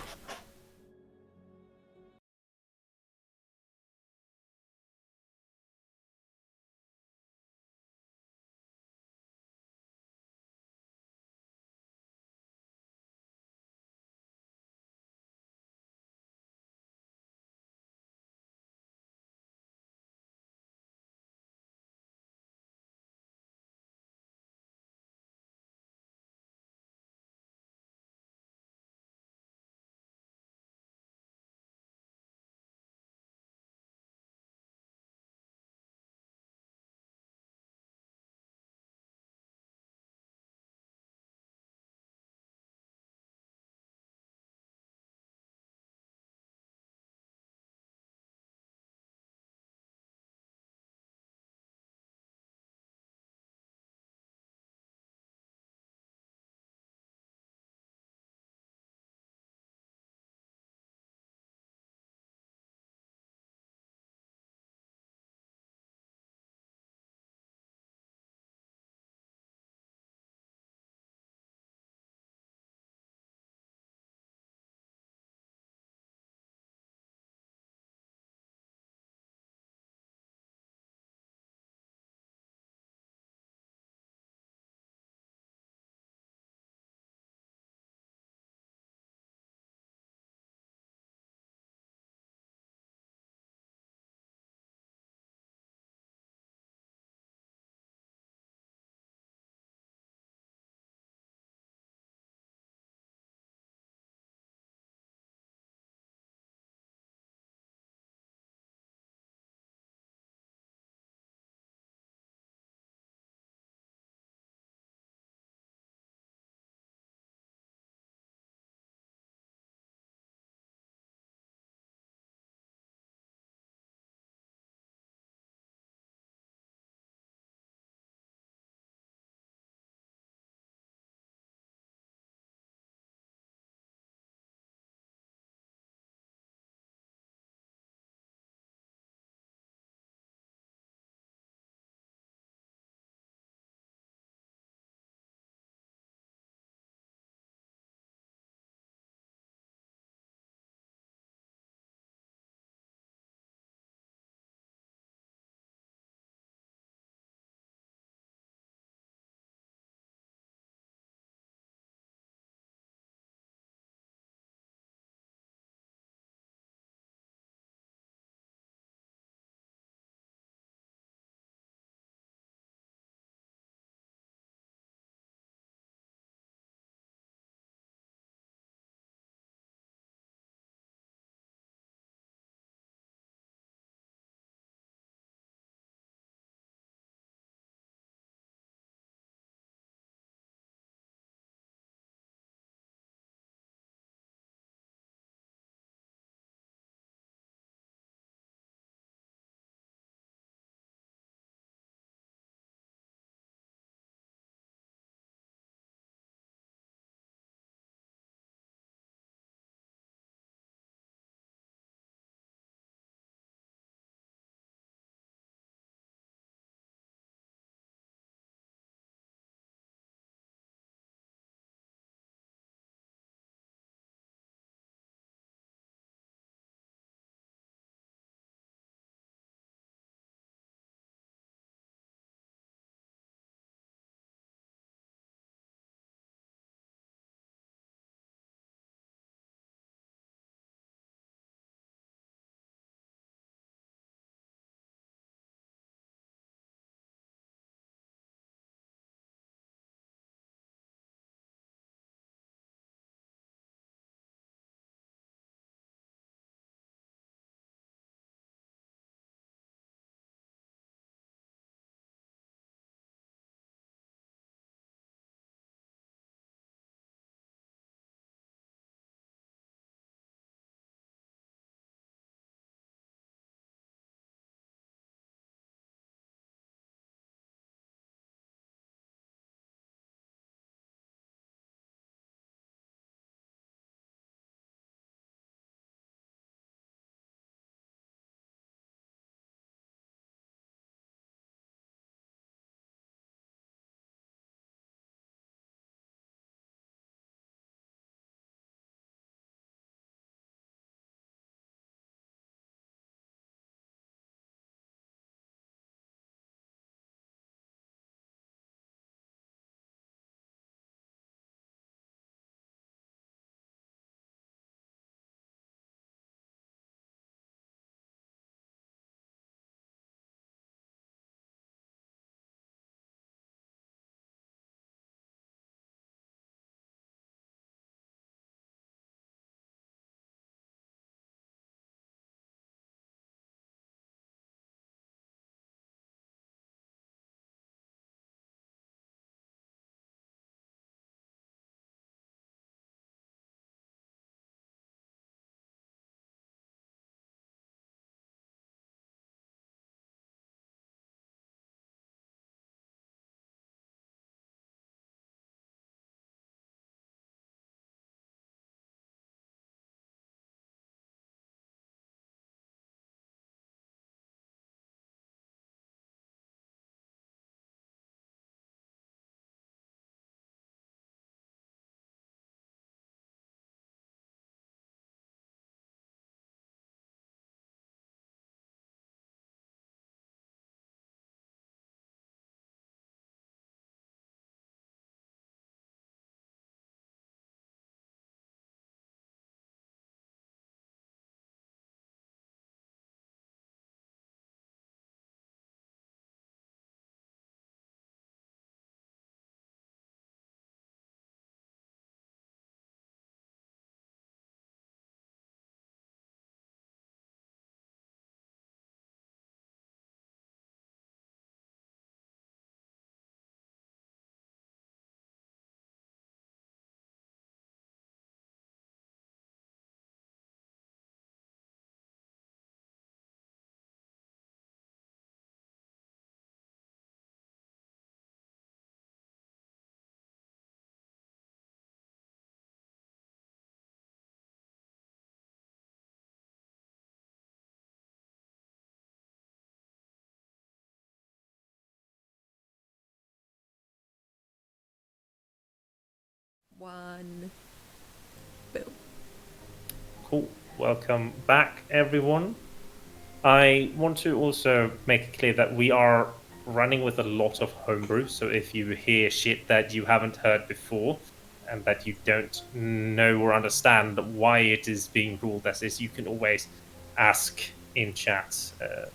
1. Boom. Cool. Welcome back, everyone. I want to also make it clear that we are running with a lot of homebrew, so if you hear shit that you haven't heard before and that you don't know or understand why it is being ruled as is, you can always ask in chat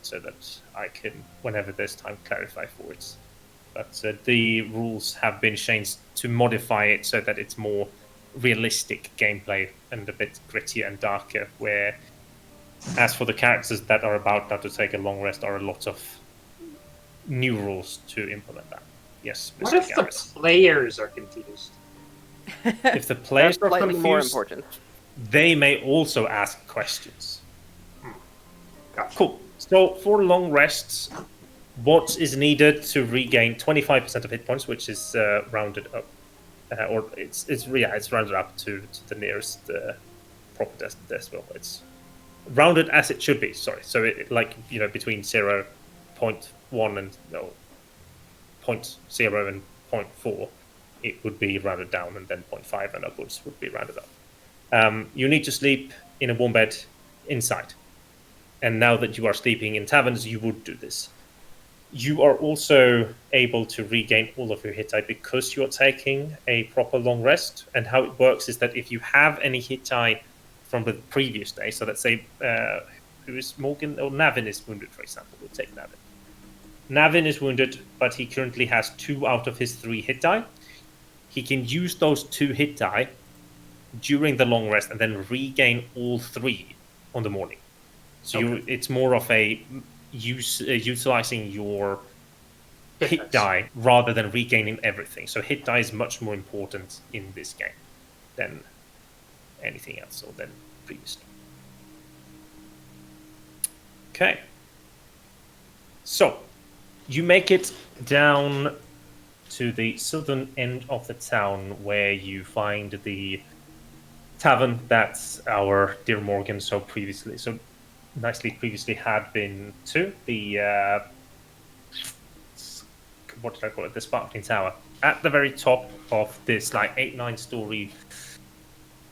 so that I can, whenever there's time, clarify for it. But the rules have been changed to modify it so that it's more realistic gameplay and a bit grittier and darker, where as for the characters that are about now to take a long rest, are a lot of new rules to implement that. Yes, Mr. What if Garris. the players are confused? If the players That's are slightly more confused, important. they may also ask questions. Gotcha. Cool. So for long rests, what is needed to regain 25% of hit points, which is rounded up, or it's rounded up to the nearest proper decimal. It's rounded as it should be. Sorry. So it between 0.1 and 0.0 and 0.4, it would be rounded down, and then 0.5 and upwards would be rounded up. You need to sleep in a warm bed inside. And now that you are sleeping in taverns, you would do this. You are also able to regain all of your hit die because you're taking a proper long rest. And how it works is that if you have any hit die from the previous day, so let's say who is Morgan or Navin is wounded, for example, we'll take Navin. Navin is wounded, but he currently has 2 out of his 3 hit die. He can use those 2 hit die during the long rest and then regain all 3 on the morning. So it's more of a utilizing your hit die rather than regaining everything. So hit die is much more important in this game than anything else or than previously. Okay. So you make it down to the southern end of the town where you find the tavern that our dear Morgan so nicely previously had been to. The what did I call it? The Sparkling Tower. At the very top of this 8-9 story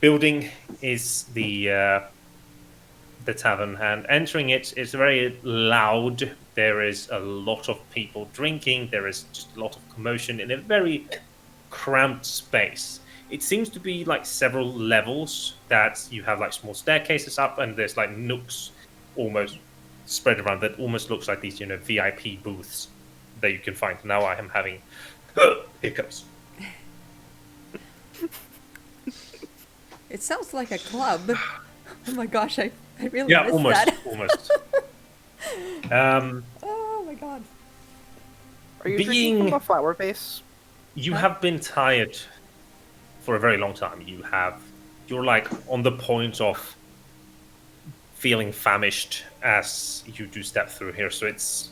building is the tavern, and entering it is very loud. There is a lot of people drinking. There is just a lot of commotion in a very cramped space. It seems to be several levels that you have small staircases up, and there's nooks almost spread around that almost looks like these VIP booths that you can find. Now I am having hiccups. It sounds like a club. Oh my gosh, I really missed that. almost. Oh my god. Are you drinking from a flower base? You have been tired for a very long time. You're on the point of feeling famished as you do step through here. So it's,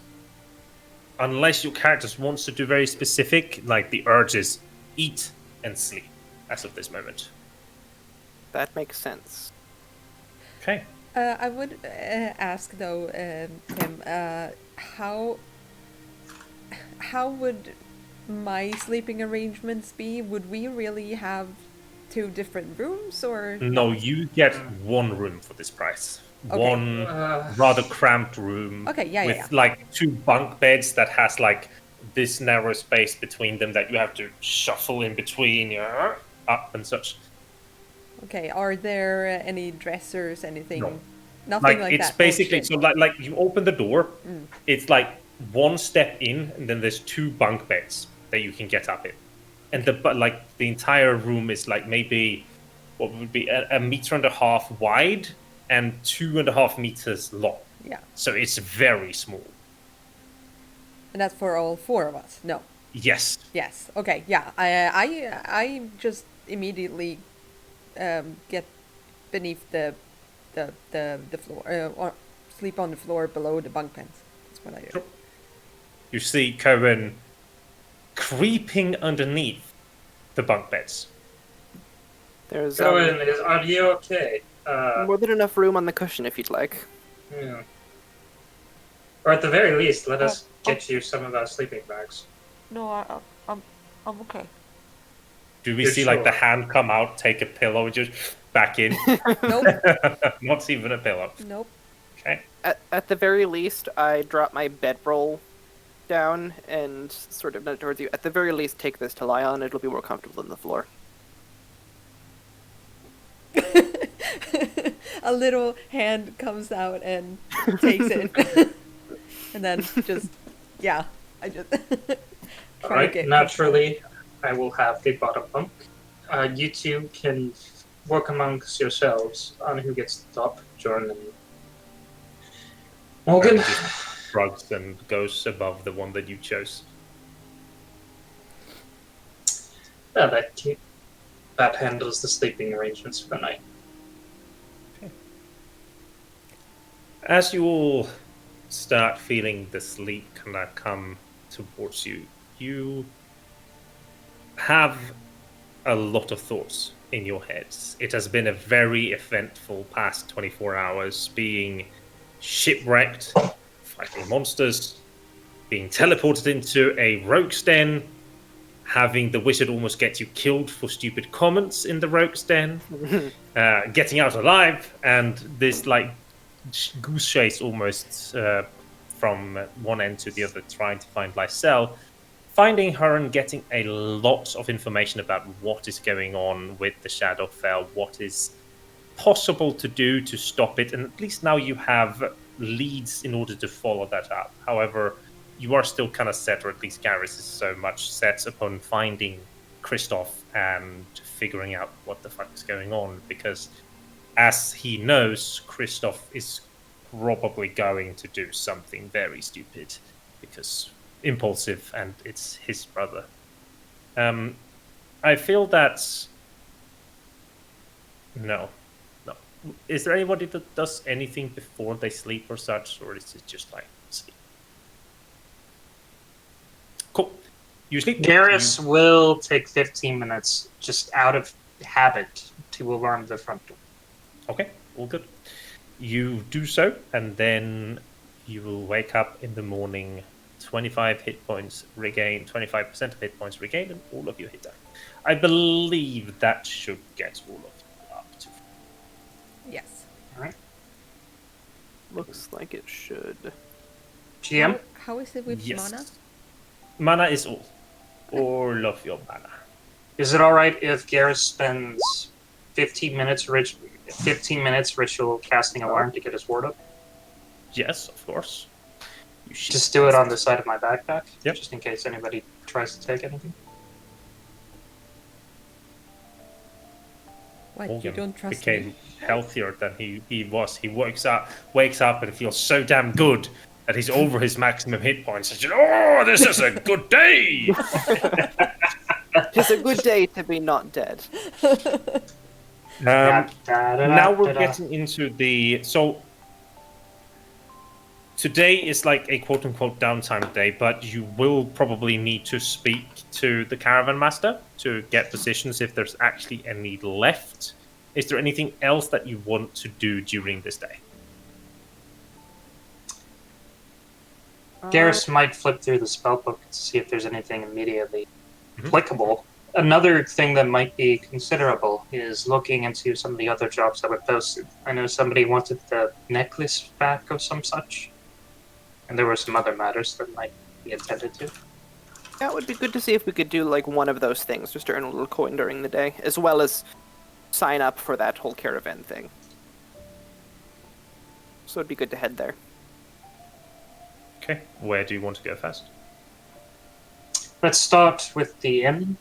unless your character wants to do very specific, the urge is eat and sleep as of this moment. That makes sense. Okay. I would ask though, Tim, how would my sleeping arrangements be? Would we really have 2 different rooms, or no? You get 1 room for this price. Okay. One rather cramped room. Okay, yeah, with 2 bunk beds that has this narrow space between them that you have to shuffle in between, up and such. Okay, are there any dressers, anything? No. Nothing like it's that. basically so you open the door, it's 1 step in, and then there's 2 bunk beds that you can get up in, and the entire room is maybe what would be a meter and a half wide and 2.5 meters long. Yeah. So it's very small. And that's for all 4 of us. No. Yes. Yes. Okay. Yeah. I just immediately get beneath the floor, or sleep on the floor below the bunk beds. That's what I do. Sure. You see Kowèn creeping underneath the bunk beds. There's Kowèn, are you okay? more than enough room on the cushion if you'd like. Yeah. Or at the very least, let us get you some of our sleeping bags. No, I'm okay. Do we You're see like the sure? hand come out, take a pillow, and just back in? Nope. Not even a pillow. Nope. Okay. At the very least, I drop my bedroll down and sort of nudge towards you. At the very least, take this to lie on. It'll be more comfortable than the floor. A little hand comes out and takes it. And then just, yeah, I just All try to right. get Naturally, I will have the bottom bunk. You two can work amongst yourselves on who gets the top. Jordan and Morgan. And just shrugs and goes above the one that you chose. Yeah, that handles the sleeping arrangements for the night. As you all start feeling the sleep kind of come towards you, you have a lot of thoughts in your heads. It has been a very eventful past 24 hours, being shipwrecked, fighting monsters, being teleported into a rogue's den, having the wizard almost get you killed for stupid comments in the rogue's den, getting out alive, and this like goose chase almost from one end to the other, trying to find Lysel, finding her and getting a lot of information about what is going on with the Shadowfell, what is possible to do to stop it, and at least now you have leads in order to follow that up. However, you are still kind of set, or at least Garris is so much set upon finding Kristoff and figuring out what the fuck is going on, because as he knows, Kristoff is probably going to do something very stupid, because impulsive, and it's his brother. I feel that... No. Is there anybody that does anything before they sleep or such, or is it just like sleep? Cool. You sleep. Garris will take 15 minutes just out of habit to alarm the front door. Okay, all good. You do so, and then you will wake up in the morning, 25 hit points regained, 25% of hit points regained, and all of you hit that. I believe that should get all of you up to. Yes. All right. Looks like it should. GM? How is it with Yes. mana? Mana is all. All of your mana. Is it all right if Garris spends 15 minutes ritual casting alarm to get his ward up? Yes, of course. You should Just do it on the side of my backpack, Yep. just in case anybody tries to take anything. What, you Morgan don't trust became me? healthier than he was. He wakes up and feels so damn good that he's over his maximum hit points. He says, "Oh, this is a good day." It's a good day to be not dead. Now we're getting into the... So, today is like a quote-unquote downtime day, but you will probably need to speak to the caravan master to get positions if there's actually any left. Is there anything else that you want to do during this day? Garris might flip through the spellbook to see if there's anything immediately applicable. Another thing that might be considerable is looking into some of the other jobs that were posted. I know somebody wanted the necklace back of some such, and there were some other matters that might be attended to. Yeah, it would be good to see if we could do like one of those things, just to earn a little coin during the day, as well as sign up for that whole caravan thing. So it'd be good to head there. Okay, where do you want to go first? Let's start with the inn.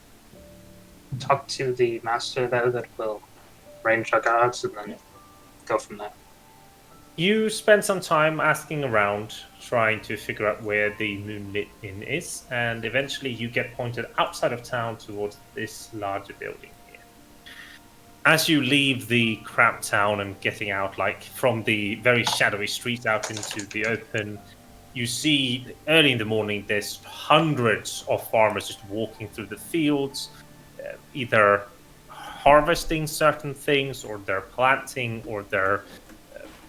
Talk to the master there that will range our guards, and then go from there. You spend some time asking around, trying to figure out where the Moonlit Inn is, and eventually you get pointed outside of town towards this larger building here. As you leave the cramped town and getting out, like from the very shadowy streets out into the open, you see early in the morning there's hundreds of farmers just walking through the fields, either harvesting certain things, or they're planting, or they're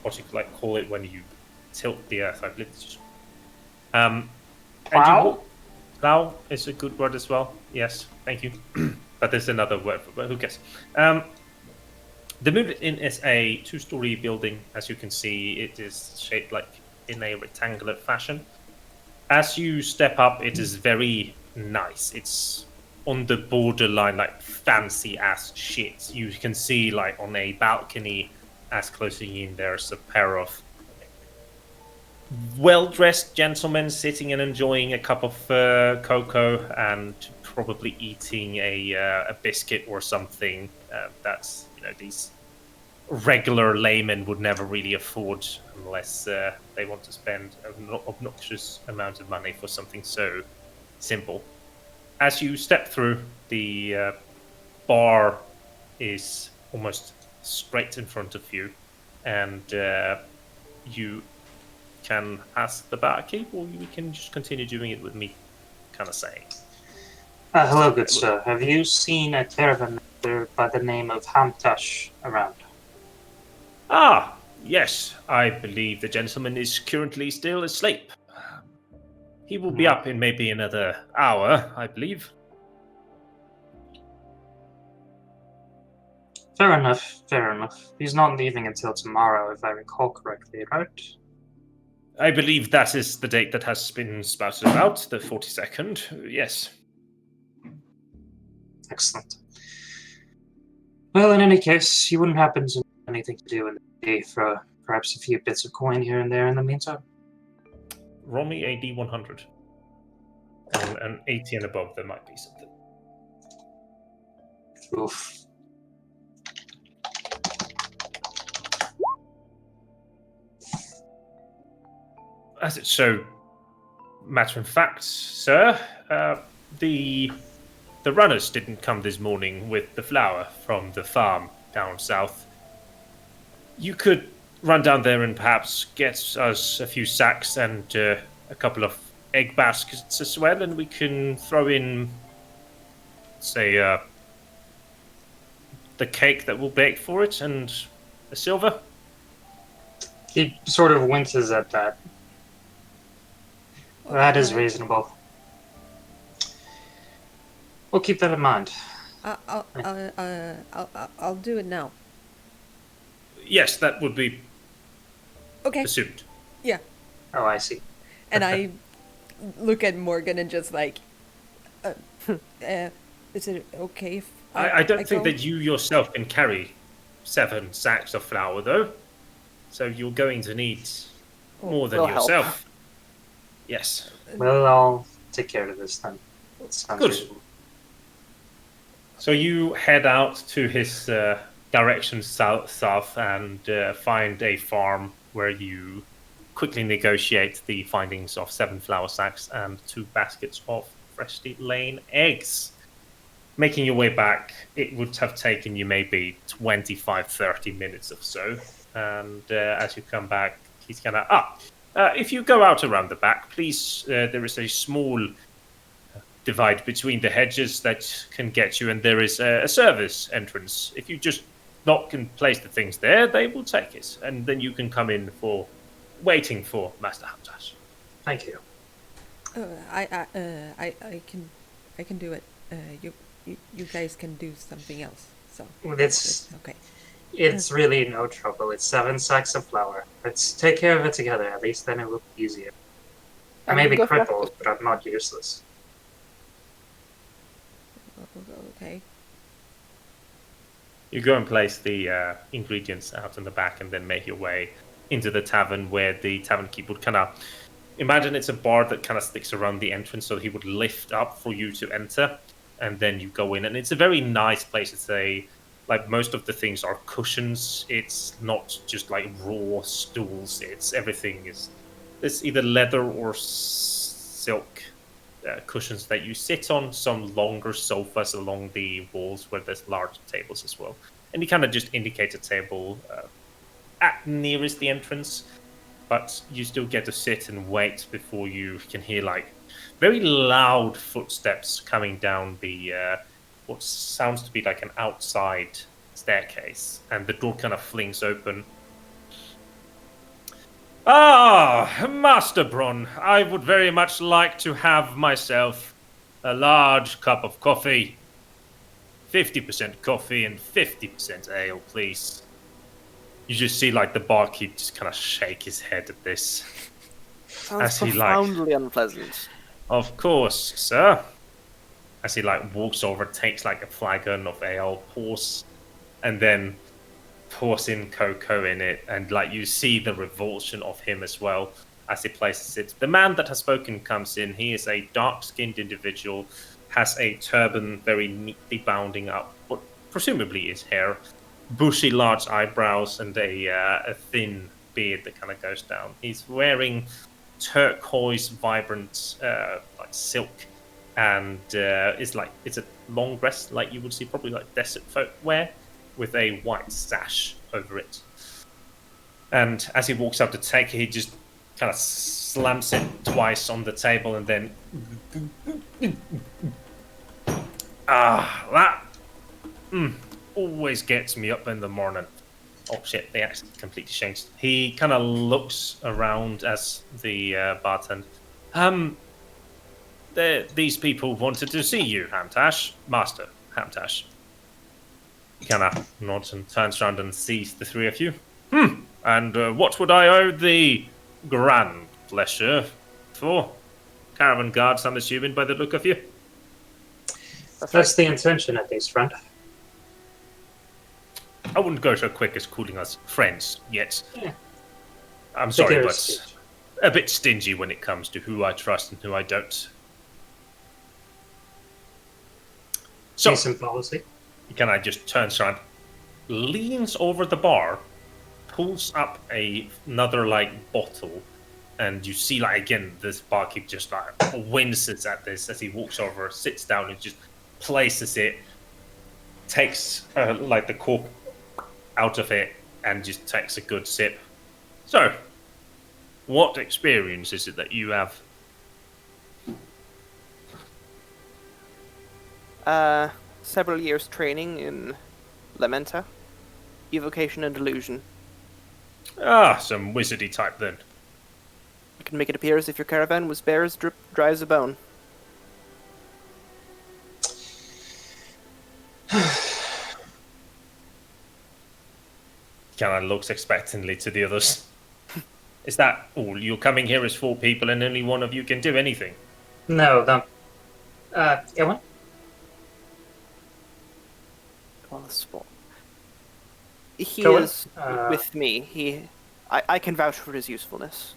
what you like call it when you tilt the earth. I believe it's just Plow? plow is a good word as well. Yes, thank you. but there's another word for it, but who cares? The Moonlit Inn is a 2-story building. As you can see, it is shaped like in a rectangular fashion. As you step up, it is very nice. It's on the borderline, like fancy ass shit. You can see, like on a balcony, as closing in, there's a pair of well-dressed gentlemen sitting and enjoying a cup of cocoa and probably eating a biscuit or something. That's these regular laymen would never really afford unless they want to spend an obnoxious amount of money for something so simple. As you step through, the bar is almost straight in front of you, and you can ask the barkeep, or you can just continue doing it with me kind of saying. Hello, good sir. Have you seen a caravan by the name of Hamtash around? Ah, yes. I believe the gentleman is currently still asleep. He will be up in maybe another hour, I believe. Fair enough, fair enough. He's not leaving until tomorrow, if I recall correctly, right? I believe that is the date that has been spouted about, the 42nd. Yes. Excellent. Well, in any case, you wouldn't happen to have anything to do in the day for perhaps a few bits of coin here and there in the meantime? Roll me a D100. And an 80 and above, there might be something. Oof. As it's so matter of fact, sir, the runners didn't come this morning with the flour from the farm down south. You could run down there and perhaps get us a few sacks and a couple of egg baskets as well, and we can throw in, say, the cake that we'll bake for it and a silver. He sort of winces at that. That is reasonable. We'll keep that in mind. I'll do it now. Yes, that would be Okay. assumed. Yeah. Oh, I see. And I look at Morgan and just like, is it okay if I don't think go? that you yourself can carry 7 sacks of flour, though. So you're going to need more than we'll help. yourself. Yes. Well, I'll take care of this then. Sounds Good. reasonable. So you head out to his direction south and find a farm where you quickly negotiate the findings of 7 flour sacks and 2 baskets of freshly laid eggs. Making your way back, it would have taken you maybe 25-30 minutes or so. And as you come back, he's kind of, if you go out around the back, please, there is a small divide between the hedges that can get you, and there is a service entrance. If you just knock and place the things there, they will take it. And then you can come in for waiting for Master Hamtash. Thank you. I can do it. You guys can do something else. So It's okay. It's really no trouble. It's 7 sacks of flour. Let's take care of it together. At least then it will be easier. I may be Go for it. crippled, but I'm not useless. Okay. You go and place the ingredients out in the back and then make your way into the tavern, where the tavern keep would kind of imagine it's a bar that kind of sticks around the entrance, so he would lift up for you to enter, and then you go in. And it's a very nice place. It's like most of the things are cushions. It's not just like raw stools. It's everything is it's either leather or silk cushions that you sit on. Some longer sofas along the walls where there's large tables as well. And you kind of just indicate a table at nearest the entrance, but you still get to sit and wait before you can hear like very loud footsteps coming down the what sounds to be like an outside staircase, and the door kind of flings open. Ah, Master Bron, I would very much like to have myself a large cup of coffee. 50% coffee and 50% ale, please. You just see like the barkeep just kind of shake his head at this. Sounds As he, profoundly unpleasant. Of course, sir. As he like walks over, takes like a flagon of ale, pours, and then pours in cocoa in it, and like you see the revulsion of him as well as he places it. The man that has spoken comes in. He is a dark-skinned individual, has a turban very neatly bounding up what presumably is hair, bushy large eyebrows, and a thin beard that kind of goes down. He's wearing turquoise vibrant like silk, and it's a long dress like you would see probably like desert folk wear, with a white sash over it. And as he walks up to take it, he just kind of slams it twice on the table, and then that always gets me up in the morning. Oh shit, the accent completely changed. He kind of looks around as the bartender. These people wanted to see you, Hamtash. Master Hamtash. He kind of nods and turns around and sees the three of you. And what would I owe the grand pleasure for? Caravan guards, I'm assuming, by the look of you. That's the intention, at least, friend. I wouldn't go so quick as calling us friends yet. Yeah. I'm sorry, Figure but speech. a bit stingy when it comes to who I trust and who I don't. So, Decent policy. he kind of just turns around, leans over the bar, pulls up another like bottle, and you see like again this barkeep just like winces at this as he walks over, sits down, and just places it, takes like the cork out of it, and just takes a good sip. So, what experience is it that you have? Several years training in Lamenta, evocation and illusion. Ah, some wizardy type then. I can make it appear as if your caravan was bare as dry as a bone. Kind of looks expectantly to the others. Is that all? You're coming here as 4 people and only one of you can do anything? No, don't. Kowèn? Well, spot. He Kowèn? is with me. I can vouch for his usefulness.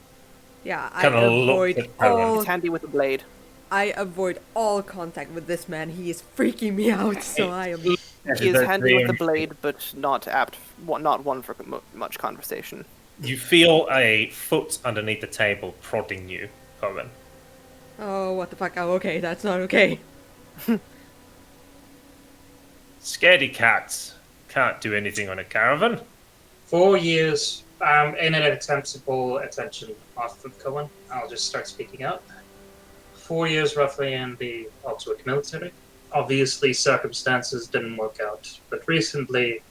Yeah, I Kinda looked avoid at Kowèn. all. He's handy with a blade. I avoid all contact with this man. He is freaking me out. So I am. He is handy with the blade, but not one for much conversation. You feel a foot underneath the table prodding you, Kowèn. Oh, what the fuck? Oh, okay, that's not okay. Scaredy cats can't do anything on a caravan. 4 years in an attemptable attention off of Kowèn. I'll just start speaking up. 4 years roughly in the Altwick military. Obviously, circumstances didn't work out, but recently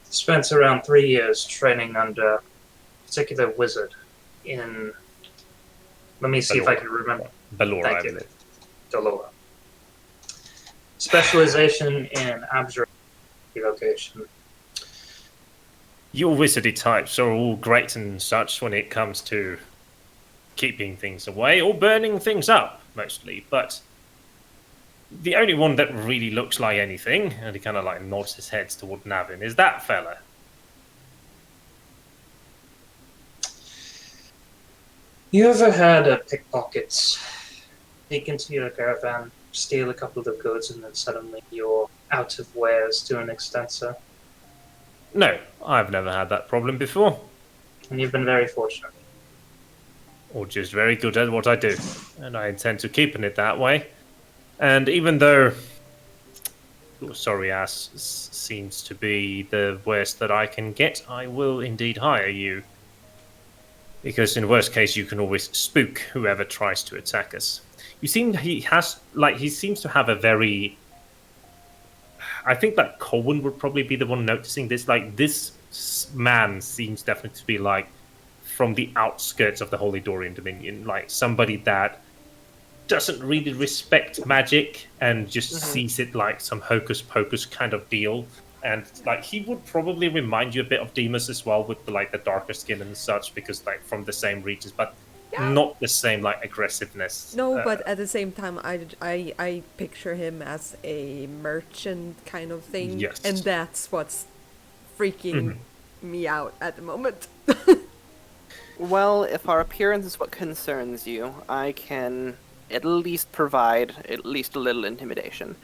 spent around 3 years training under a particular wizard in. Let me see if I can remember. Valoar, I Thank you. believe. Dolora. Specialization in abstract evocation. Your wizardy types are all great and such when it comes to keeping things away or burning things up, mostly, but the only one that really looks like anything, and he kind of like nods his head toward Navin, is that fella. You ever had a pickpockets sneak into your caravan, steal a couple of goods, and then suddenly you're out of wares to an extent, sir? No, I've never had that problem before. And you've been very fortunate. Or just very good at what I do, and I intend to keeping it that way. And even though your sorry ass seems to be the worst that I can get, I will indeed hire you. Because in worst case, you can always spook whoever tries to attack us. You seem he seems to have a very. I think that Kowèn would probably be the one noticing this. Like this man seems definitely to be like from the outskirts of the Holy Dorian Dominion, like somebody that doesn't really respect magic and just sees it like some hocus pocus kind of deal. And like he would probably remind you a bit of Demas as well, with the darker skin and such, because like from the same regions, but not the same like aggressiveness. No, but at the same time, I picture him as a merchant kind of thing, Yes. and that's what's freaking me out at the moment. Well, if our appearance is what concerns you, I can at least provide at least a little intimidation.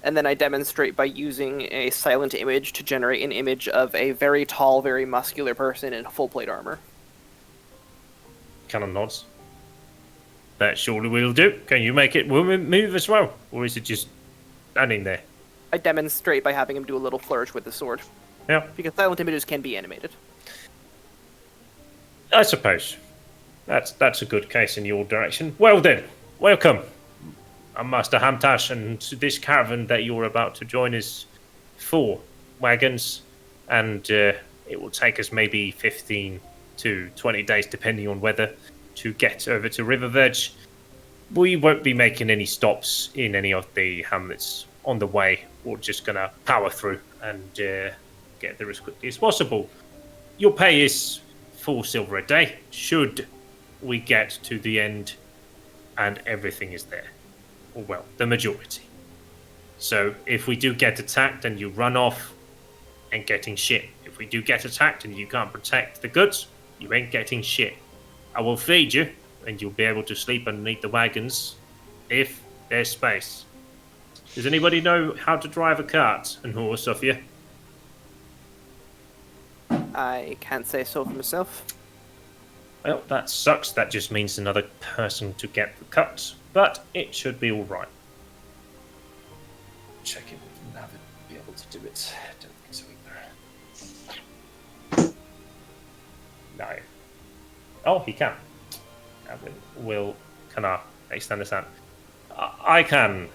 And then I demonstrate by using a silent image to generate an image of a very tall, very muscular person in full plate armor. Kind of nods. That surely will do. Can you make it move as well? Or is it just standing there? I demonstrate by having him do a little flourish with the sword. Yeah, Because silent images can be animated. I suppose. That's a good case in your direction. Well then, welcome. I'm Master Hamtash, and this caravan that you're about to join is 4 wagons, and it will take us maybe 15 to 20 days, depending on weather, to get over to River Verge. We won't be making any stops in any of the hamlets on the way. We're just going to power through and get there as quickly as possible. Your pay is 4 silver a day, should we get to the end and everything is there. Well, the majority. So if we do get attacked and you run off, ain't getting shit. If we do get attacked and you can't protect the goods, you ain't getting shit. I will feed you, and you'll be able to sleep underneath the wagons if there's space. Does anybody know how to drive a cart and horse off you? I can't say so for myself. Well, that sucks. That just means another person to get the cut, but it should be alright. Check it with Navin, be able to do it. Don't think so either. No. Oh, he can. Navin will. Can I extend this hand? I can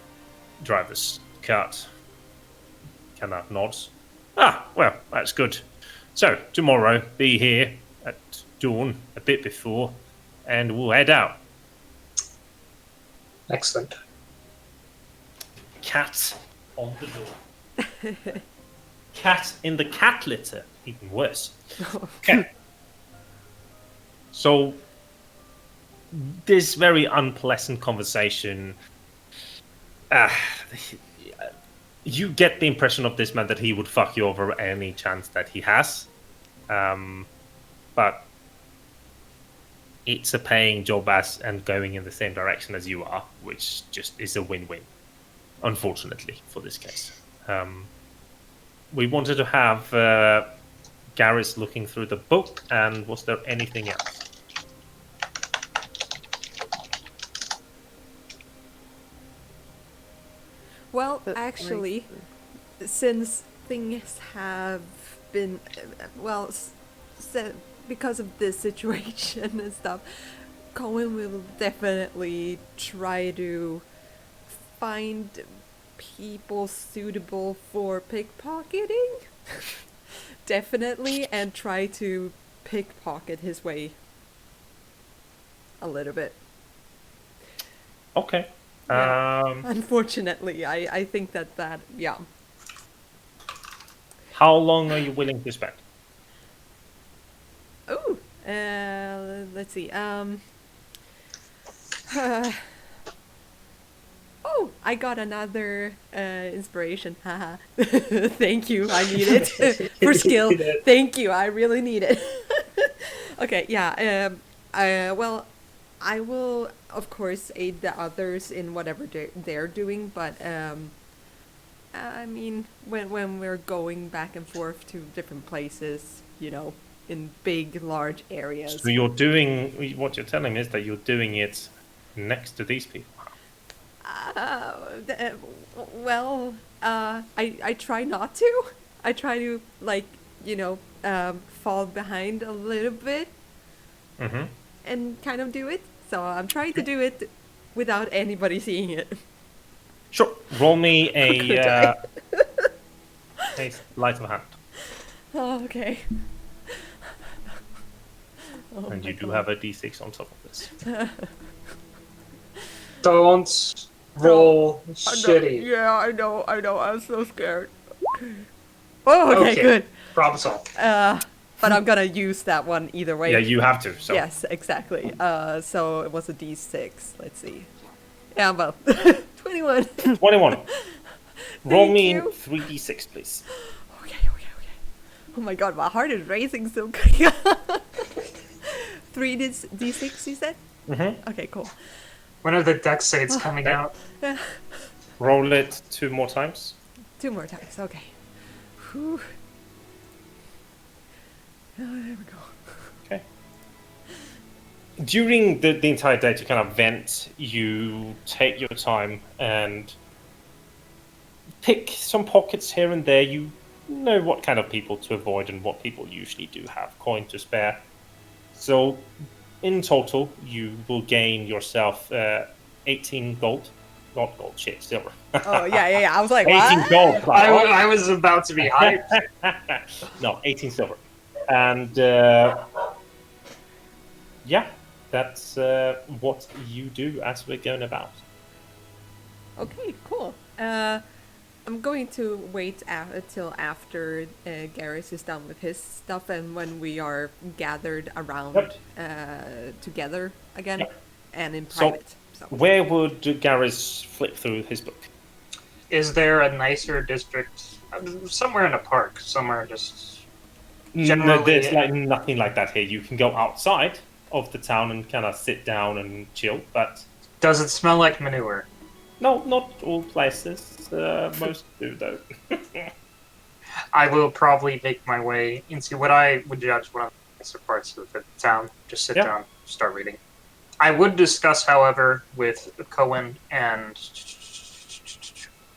drive this cart. Can I nods? Ah, well, that's good. So, tomorrow, be here at dawn, a bit before, and we'll head out. Excellent. Cat on the door. Cat in the cat litter. Even worse. Okay. So, this very unpleasant conversation. You get the impression of this man that he would fuck you over any chance that he has. But it's a paying job and going in the same direction as you are, which just is a win-win, unfortunately, for this case. We wanted to have Garris looking through the book, and was there anything else? Well, actually, since things have been, because of this situation and stuff, Kowèn will definitely try to find people suitable for pickpocketing. Definitely, and try to pickpocket his way a little bit. Okay. Yeah. Unfortunately, I think that yeah. How long are you willing to spend? Oh, let's see. Oh, I got another inspiration. Haha. Thank you. I need it for skill. Thank you. I really need it. Okay. Yeah. Well, I will, of course, aid the others in whatever they're doing, but I mean, when we're going back and forth to different places, in big, large areas. So you're doing, what you're telling me is that you're doing it next to these people. Well, I try not to. I try to, fall behind a little bit. Mm-hmm. And kind of do it. So I'm trying to do it without anybody seeing it. Sure. Roll me a light of hand. Oh, okay. And you do have a d6 on top of this. Don't roll shitty. Yeah, I know. I'm so scared. Oh, okay, good. Problem solved. But I'm gonna use that one either way. Yeah, you have to. So. Yes, exactly. So it was a D6. Let's see. Yeah, well, 21. 21. Roll Thank me you. 3d6, please. Okay. Oh my god, my heart is racing so quick. 3d6, you said? Mm-hmm. Okay, cool. When are the deck saves coming out? Roll it 2 more times. 2 more times, okay. Whew. Oh, there we go. Okay. During the entire day to kind of vent, you take your time and pick some pockets here and there. You know what kind of people to avoid and what people usually do have coin to spare. So in total, you will gain yourself 18 gold. Not gold, shit, silver. Oh, yeah. I was like, 18 what? gold. I was about to be hyped. No, 18 silver. And yeah, that's what you do as we're going about. Okay, cool. I'm going to wait till after Garris is done with his stuff and when we are gathered around together again and in private. So. Where would Garris flip through his book? Is there a nicer district somewhere in a park? Somewhere just generally... No, there's like nothing like that here. You can go outside of the town and kind of sit down and chill, but... Does it smell like manure? No, not all places. Most do, though. I will probably make my way into what I would judge one of the nicer parts of the town. Just sit down, start reading. I would discuss, however, with Kowèn and...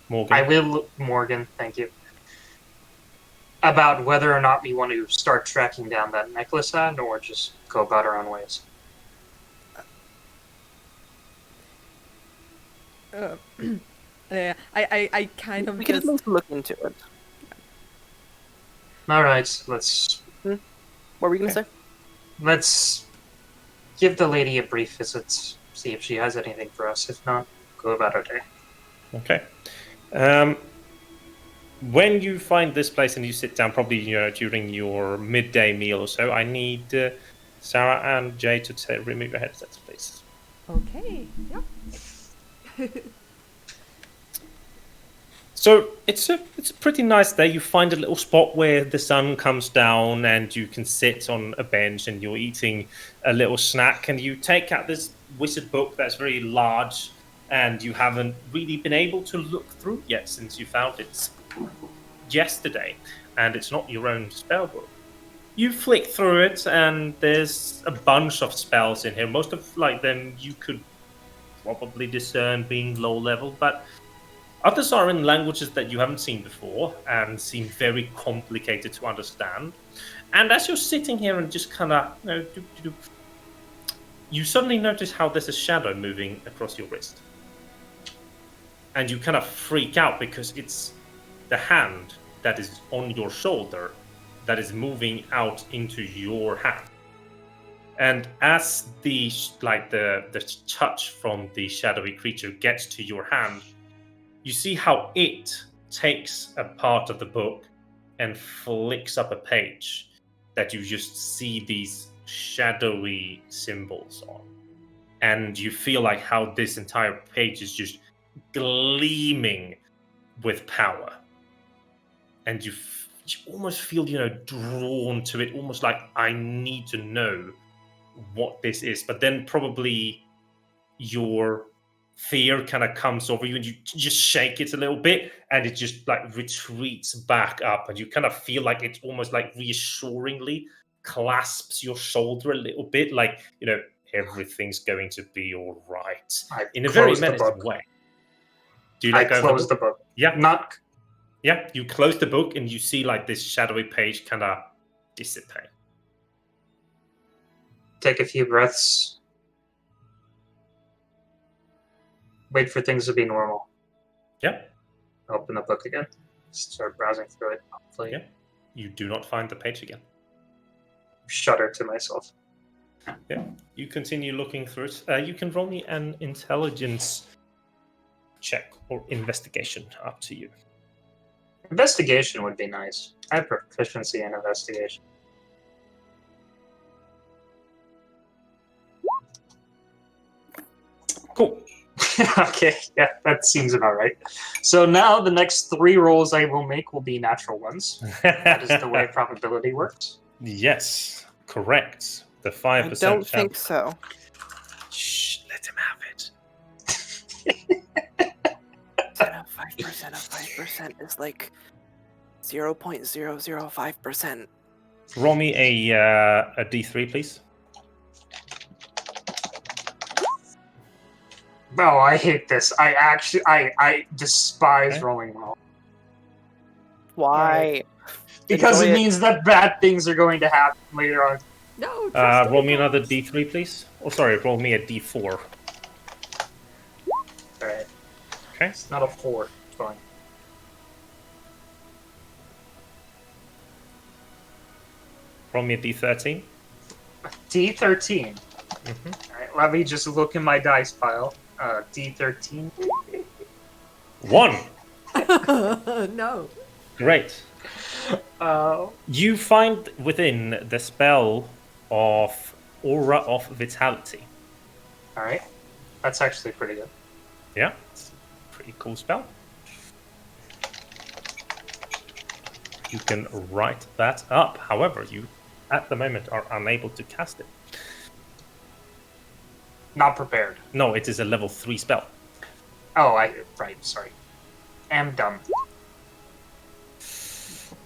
Morgan, thank you. About whether or not we want to start tracking down that necklace or just go about our own ways. I kind of We could at least look into it. Alright, let's... What were we going to say? Let's give the lady a brief visit, see if she has anything for us. If not, go about our day. Okay. When you find this place and you sit down, probably during your midday meal or so, I need Sarah and Jay to remove your headsets, please. Okay, yeah. So it's a pretty nice day. You find a little spot where the sun comes down and you can sit on a bench and you're eating a little snack and you take out this wizard book that's very large and you haven't really been able to look through yet since you found it yesterday, and it's not your own spell book. You flick through it and there's a bunch of spells in here. Most of them you could probably discern being low level, but others are in languages that you haven't seen before and seem very complicated to understand. And as you're sitting here and just kind of, you suddenly notice how there's a shadow moving across your wrist. And you kind of freak out because it's the hand that is on your shoulder that is moving out into your hand. And as the touch from the shadowy creature gets to your hand, you see how it takes a part of the book and flicks up a page that you just see these shadowy symbols on. And you feel like how this entire page is just gleaming with power. And you almost feel, drawn to it, almost like, I need to know what this is. But then probably your fear kind of comes over you and you just shake it a little bit and it just retreats back up and you kind of feel like it's almost reassuringly clasps your shoulder a little bit, everything's going to be all right in a very menacing way. Do you close the book? Yeah, you close the book and you see this shadowy page kind of dissipate. Take a few breaths. Wait for things to be normal. Yeah. Open the book again. Start browsing through it. Hopefully. Yeah. You do not find the page again. Shudder to myself. Yeah, you continue looking through it. You can roll me an intelligence check or investigation, up to you. Investigation would be nice. I have proficiency in investigation. Cool. Okay, yeah, that seems about right. So now the next 3 rolls I will make will be natural ones. That is the way probability works. Yes, correct. The 5% I don't chance. think so. Shh, let him have it. 5% of 5% is like 0.005%. Roll me a d3, please. Oh, I hate this. I despise Okay. rolling well. Why? Because Enjoy it it. means that bad things are going to happen later on. No, trust Roll the me another gods. d3, please. Oh, sorry, roll me a d4. Alright. Okay. It's not a 4. It's fine. Roll me a d13. D13. Alright, let me just look in my dice pile. D13. 1. No. Great. You find within the spell of Aura of Vitality. Alright. That's actually pretty good. Yeah, it's a pretty cool spell. You can write that up. However, you at the moment are unable to cast it. Not prepared. No, it is a level 3 spell. Oh, right, sorry. Am dumb.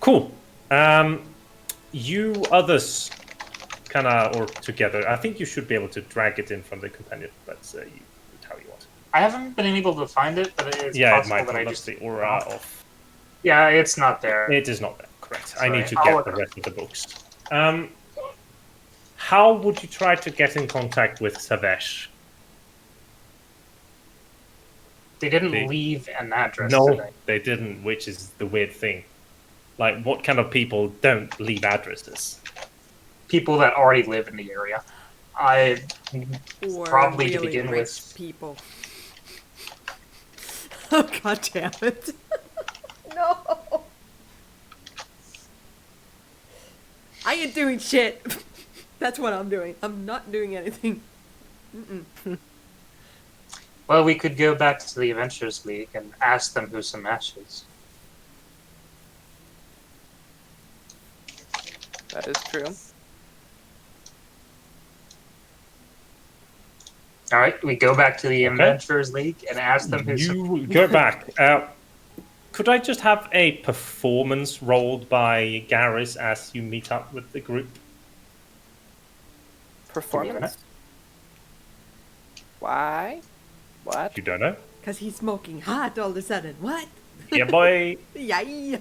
Cool. You others or together, I think you should be able to drag it in from the companion, but you do how you want. I haven't been able to find it, but it's Yeah, it possible might that be I just just... the aura of... Yeah, it's not there. It is not there, correct. I Sorry, need to I'll get look the it up. rest of the books. How would you try to get in contact with Savesh? They didn't leave an address No, today. they didn't, which is the weird thing. Like, what kind of people don't leave addresses? People that already live in the area. Or Probably really to begin rich with. people. Oh, god damn it. No. I ain't doing shit. That's what I'm doing. I'm not doing anything. Well, we could go back to the Adventures League and ask them who Smash is. That is true. Alright, we go back to the Adventurers League and ask them who You go back. Could I just have a performance rolled by Garris as you meet up with the group? Performance? Why? What? You don't know? Because he's smoking hot all of a sudden. What? Yeah, boy. Yay.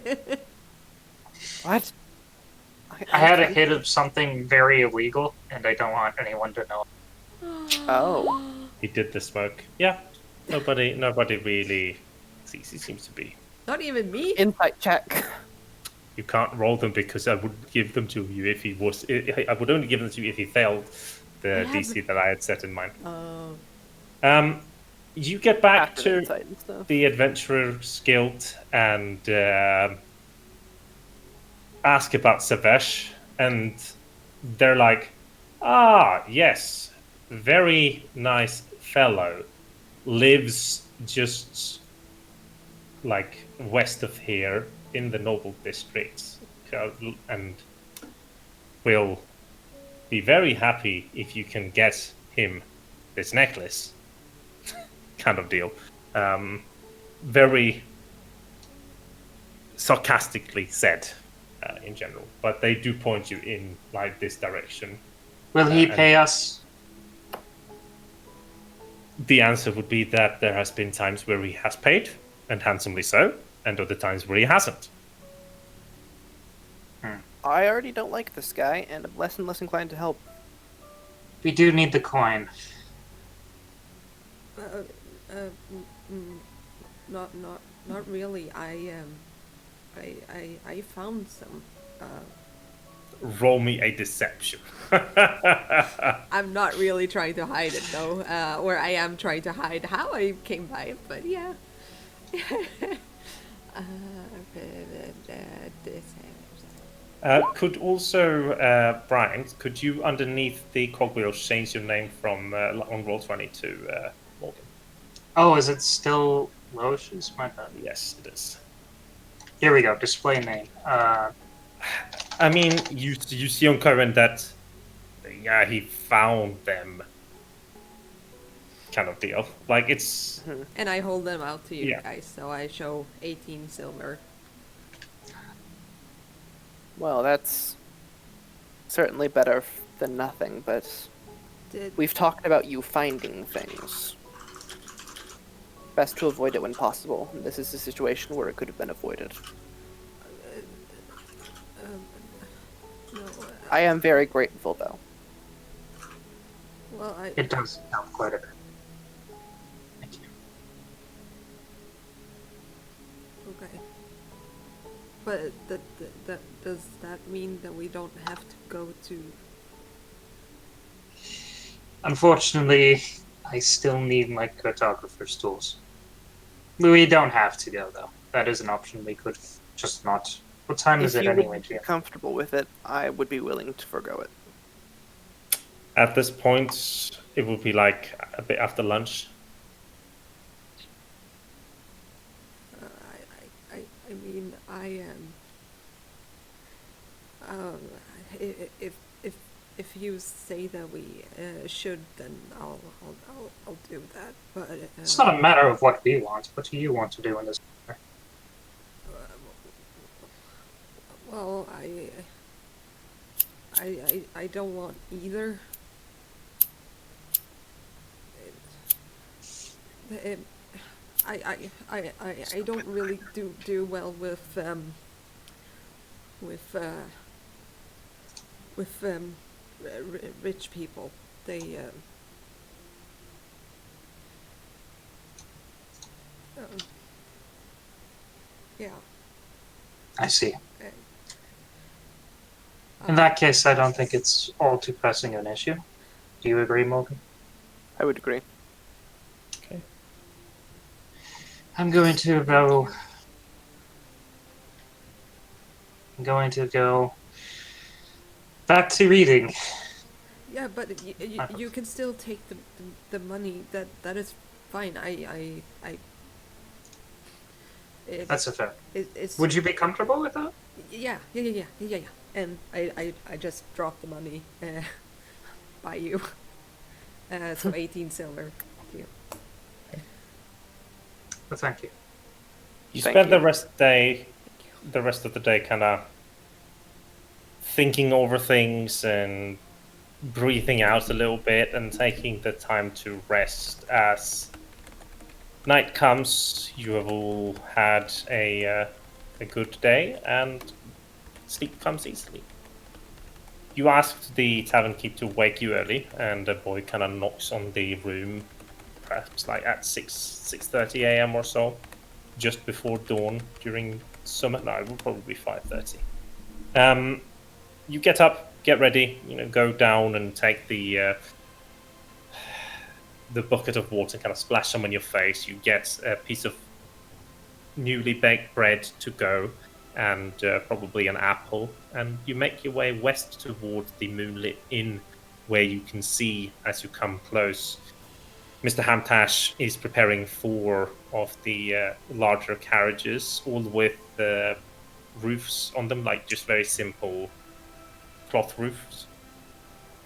What? I had a hit of something very illegal, and I don't want anyone to know. Oh. He did the smoke. Yeah. Nobody really seems to be. Not even me? Insight check. You can't roll them because I would give them to you if he was. I would only give them to you if he failed the DC that I had set in mind. Oh. You get back After to insight and stuff. the Adventurers Guild and ask about Savesh, and they're like, "Ah, yes, very nice fellow. Lives just like west of here in the Noble Districts, and will be very happy if you can get him this necklace." Kind of deal. Very sarcastically said in general, but they do point you in like this direction. Will he pay us? The answer would be that there has been times where he has paid, and handsomely so, and other times where he hasn't. I already don't like this guy, and I'm less and less inclined to help. We do need the coin. Not really. I found some. roll me a deception. I'm not really trying to hide it though, or I am trying to hide how I came by it, but yeah. uh, Could also, Brian, could you underneath the cogwheels change your name from on Roll20 to Morgan? Oh, is it still Roche's? My bad. Yes, it is. Here we go. Display name. I mean, you see on Kowèn that, yeah, he found them, kind of deal. Like, it's... And I hold them out to you Yeah. guys, so I show 18 silver. Well, that's certainly better than nothing, but we've talked about you finding things. Best to avoid it when possible. This is a situation where it could have been avoided. No, I am very grateful, though. well, It does help quite a bit. Thank you. okay. But does that mean that we don't have to go to... Unfortunately, I still need my cartographer's tools. We don't have to go, though. That is an option. We could just not. What time is If it you anyway, would be Jim? comfortable with it, I would be willing to forgo it. At this point, it would be like a bit after lunch. I mean, I if you say that we should, then I'll do that. But It's not a matter of what we want. What do you want to do in this matter? well, I don't want either. I don't really do well with rich people. They yeah. I see. uh, In that case, I don't think it's all too pressing an issue. Do you agree, Morgan? I would agree. Okay. I'm going to go. I'm going to go back to reading. Yeah, but you can still take the money. That is fine. That's a fair. It's Would you be comfortable with that? yeah. And I just dropped the money by you. So 18 silver. Thank you. But thank you. You Thank spend you. the rest of the day kind of thinking over things and breathing out a little bit and taking the time to rest. As night comes, you have all had a good day and sleep comes easily. You asked the tavern keep to wake you early, and a boy kind of knocks on the room, perhaps like at 6:30 a.m. or so, just before dawn during summer. No, it will probably be 5:30. You get up, get ready, go down and take the bucket of water, kind of splash some on your face. You get a piece of newly baked bread to go, and probably an apple, and you make your way west towards the moonlit inn, where you can see, as you come close, Mr. Hamtash is preparing 4 of the larger carriages, all with roofs on them, like just very simple cloth roofs.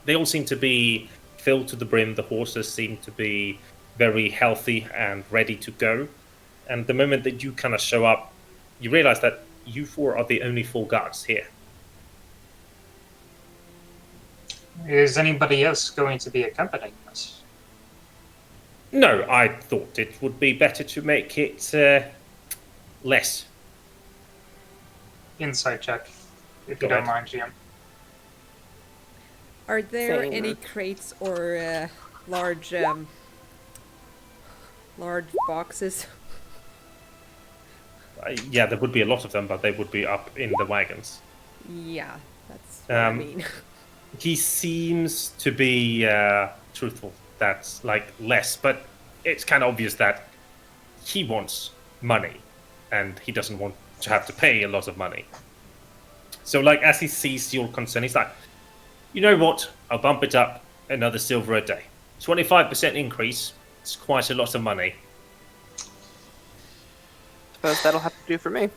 They all seem to be filled to the brim. The horses seem to be very healthy and ready to go. And the moment that you kind of show up, you realize that you 4 are the only 4 guards here. Is anybody else going to be accompanying us? No, I thought it would be better to make it less. Insight check, if Go you don't ahead. mind, GM. Are there Same. any crates or large boxes? Yeah, there would be a lot of them, but they would be up in the wagons. Yeah, that's That's what I mean. He seems to be truthful. That's like less, but it's kind of obvious that he wants money, and he doesn't want to have to pay a lot of money. So, like, as he sees your concern, he's like, you know what? I'll bump it up another silver a day. 25% increase. It's quite a lot of money. Suppose that'll have to do for me.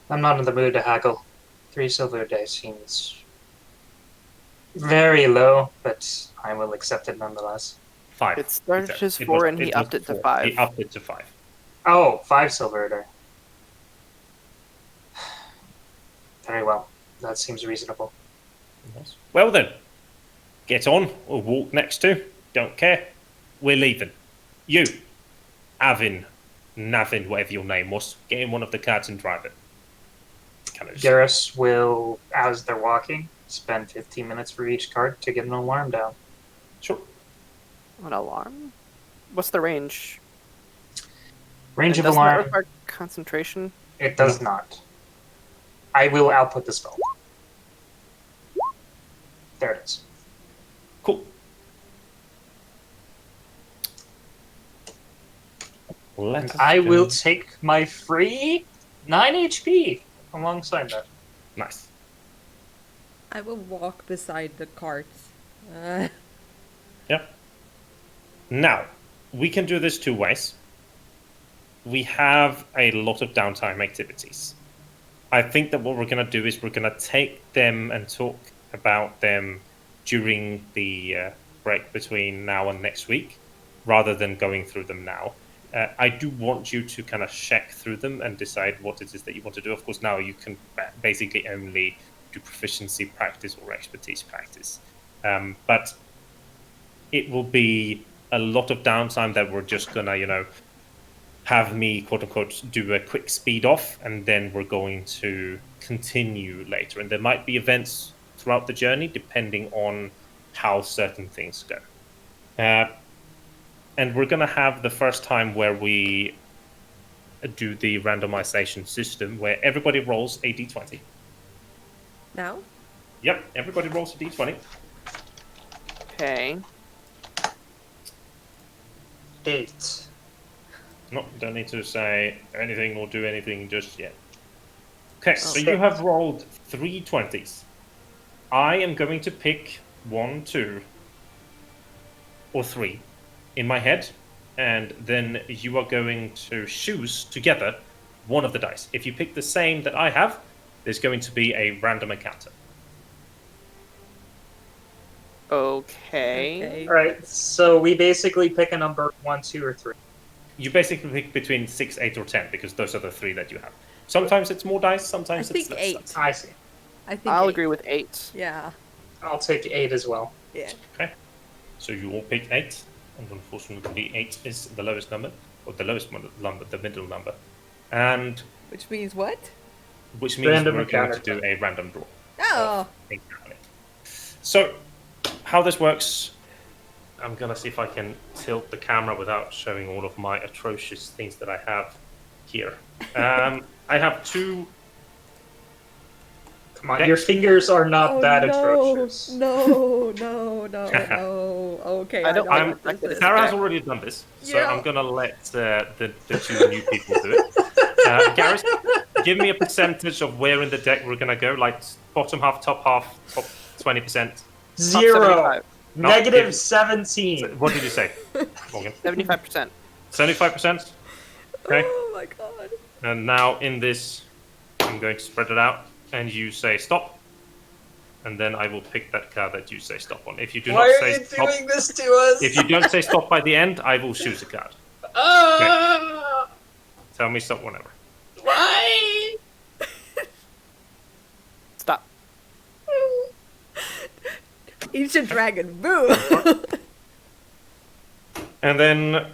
I'm not in the mood to haggle. 3 silver a day seems very low, but I will accept it nonetheless. 5. It started as 4 and he upped it to 5. He upped it to 5. Oh, 5 silver a day. Very well. That seems reasonable. Well then, get on or walk next to. Don't care. We're leaving. You, Navin, whatever your name was, get in one of the carts and drive it. Garris will, as they're walking, spend 15 minutes for each cart to get an alarm down. Sure. An alarm? What's the range? Range of Doesn't that alarm. require concentration? It does not. I will output the spell. There it is. Cool. And I will take my free 9 HP alongside that. Nice. I will walk beside the cart. Yep. Now, we can do this 2 ways. We have a lot of downtime activities. I think that what we're going to do is we're going to take them and talk about them during the break between now and next week, rather than going through them now. I do want you to kind of check through them and decide what it is that you want to do. Of course, now you can basically only do proficiency practice or expertise practice. But it will be a lot of downtime that we're just going to, have me, quote-unquote, do a quick speed off, and then we're going to continue later. And there might be events throughout the journey, depending on how certain things go. And we're going to have the first time where we do the randomization system, where everybody rolls a d20. Now? Yep, everybody rolls a d20. Okay. 8. No, don't need to say anything or do anything just yet. Okay, so Six. you have rolled 3 20s. I am going to pick 1, 2, or 3 in my head, and then you are going to choose together one of the dice. If you pick the same that I have, there's going to be a random encounter. Okay. Alright, so we basically pick a number 1, 2, or 3. You basically pick between 6, 8, or 10, because those are the 3 that you have. Sometimes it's more dice, sometimes I it's think less 8. dice. I see. I think I'll 8. agree with 8. Yeah. I'll take 8 as well. Yeah. Okay, so you all pick 8, and unfortunately 8 is the lowest number, or the lowest number, the middle number, and Which means what? which means Random we're going to encounter. do a random draw. Oh! Encounter. So, how this works, I'm going to see if I can tilt the camera without showing all of my atrocious things that I have here. I have 2. Come on, your fingers are not that atrocious. No. Okay, I don't- know I'm- what this is. Sarah has already done this, so Yeah. I'm going to let the 2 new people do it. Garris, give me a percentage of where in the deck we're going to go, like bottom half, top 20%. 0. 75. No, Negative give- 17. What did you say, Morgan? 75%. 75%? Okay. Oh my god. And now in this, I'm going to spread it out, and you say stop, and then I will pick that card that you say stop on. If you do Why not are say you stop, doing this to us? if you don't say stop by the end, I will choose a card. Ah! Tell me stop whenever. Why? Stop. Ancient dragon, boo! And then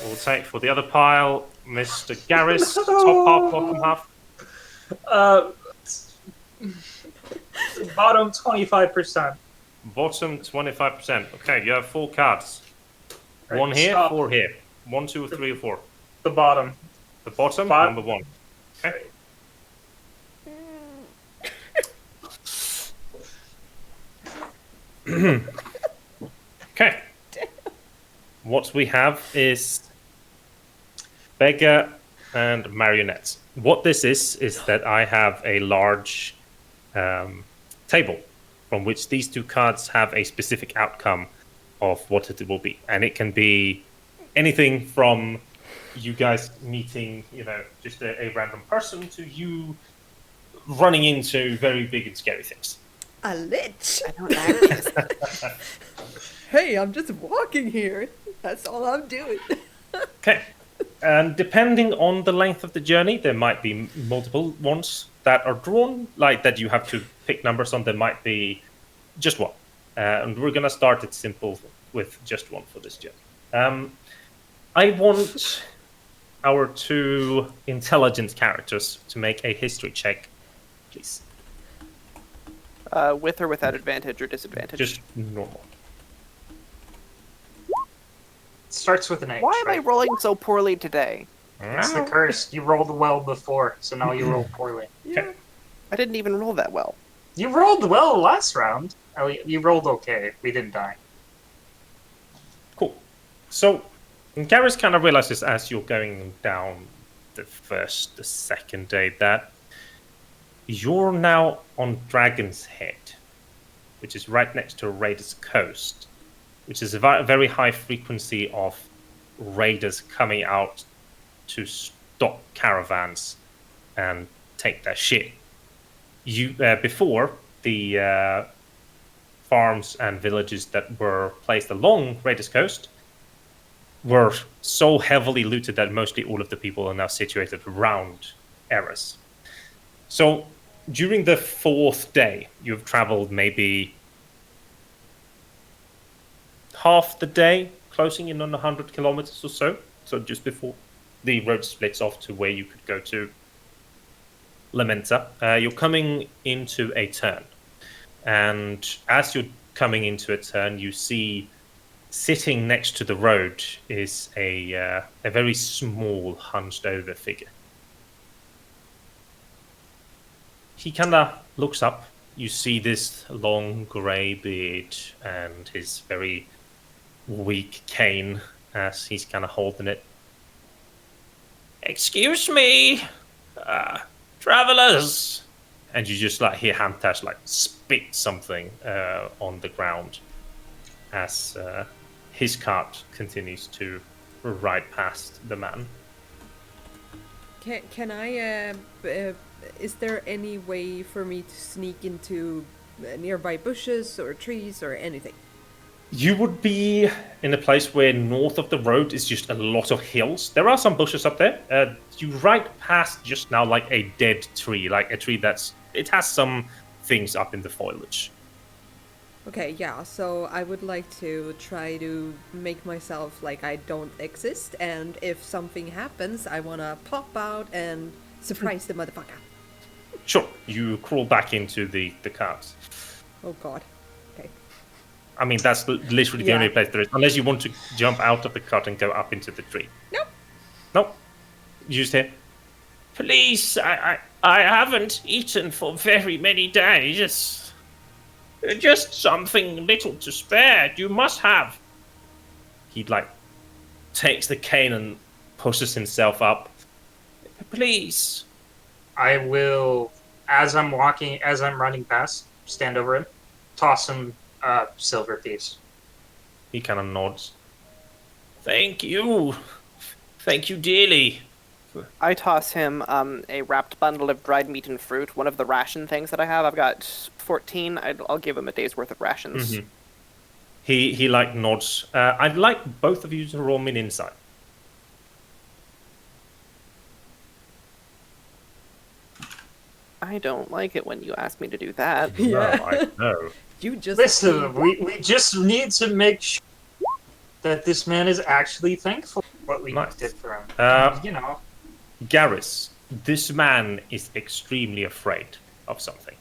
we'll take for the other pile, Mr. Garris, top half, bottom half. Bottom 25%. Bottom 25%. Okay, you have 4 cards. Right, 1 here, stop. 4 here. 1, 2, 3, or 4. The bottom. The bottom, Bot- number 1. Okay. Okay. What we have is beggar and marionettes. What this is that I have a large table from which these two cards have a specific outcome of what it will be. And it can be anything from you guys meeting, just a random person to you running into very big and scary things. A lich. I don't know. Hey, I'm just walking here. That's all I'm doing. Okay. And depending on the length of the journey, there might be multiple ones that are drawn, like that you have to pick numbers on. There might be just one. And we're going to start it simple with just one for this journey. I want our two intelligent characters to make a history check, please. With or without advantage or disadvantage? Just normal. Starts with an H. Why am I right? rolling so poorly today? It's the curse. You rolled well before, so now you roll poorly. Okay. I didn't even roll that well. You rolled well last round. Oh, you rolled okay. We didn't die. Cool. So, Garris kind of realizes as you're going down the second day that you're now on Dragon's Head, which is right next to Raider's Coast, which is a very high frequency of raiders coming out to stop caravans and take their shit. Before, the farms and villages that were placed along Raider's Coast were so heavily looted that mostly all of the people are now situated around Eris. So during the fourth day, you've traveled maybe half the day, closing in on 100 kilometers or so. So just before the road splits off to where you could go to Lamenta, you're coming into a turn. And as you're coming into a turn, you see sitting next to the road is a very small, hunched-over figure. He kind of looks up. You see this long grey beard and his very weak cane as he's kind of holding it. Excuse me, travelers. And you just hear Hamtash spit something on the ground as his cart continues to ride past the man. Can I? Is there any way for me to sneak into nearby bushes or trees or anything? You would be in a place where north of the road is just a lot of hills. There are some bushes up there. You ride past just now a dead tree, a tree it has some things up in the foliage. Okay, yeah, so I would like to try to make myself like I don't exist, and if something happens, I want to pop out and surprise the motherfucker. Sure, you crawl back into the cart. Oh god. Okay. I mean, that's literally the only place there is, unless you want to jump out of the cart and go up into the tree. Nope. Nope. You just hear, please, I haven't eaten for very many days. Just something little to spare. You must have. He takes the cane and pushes himself up. Please. I will, as I'm running past, stand over him, toss him a silver piece. He kind of nods. Thank you. Thank you dearly. I toss him a wrapped bundle of dried meat and fruit, one of the ration things that I have. I've got 14. I'll give him a day's worth of rations. Mm-hmm. He nods. I'd like both of you to roll me an insight. I don't like it when you ask me to do that. No, I know. You just Listen, we just need to make sure that this man is actually thankful for what we did for him. Garris, this man is extremely afraid of something.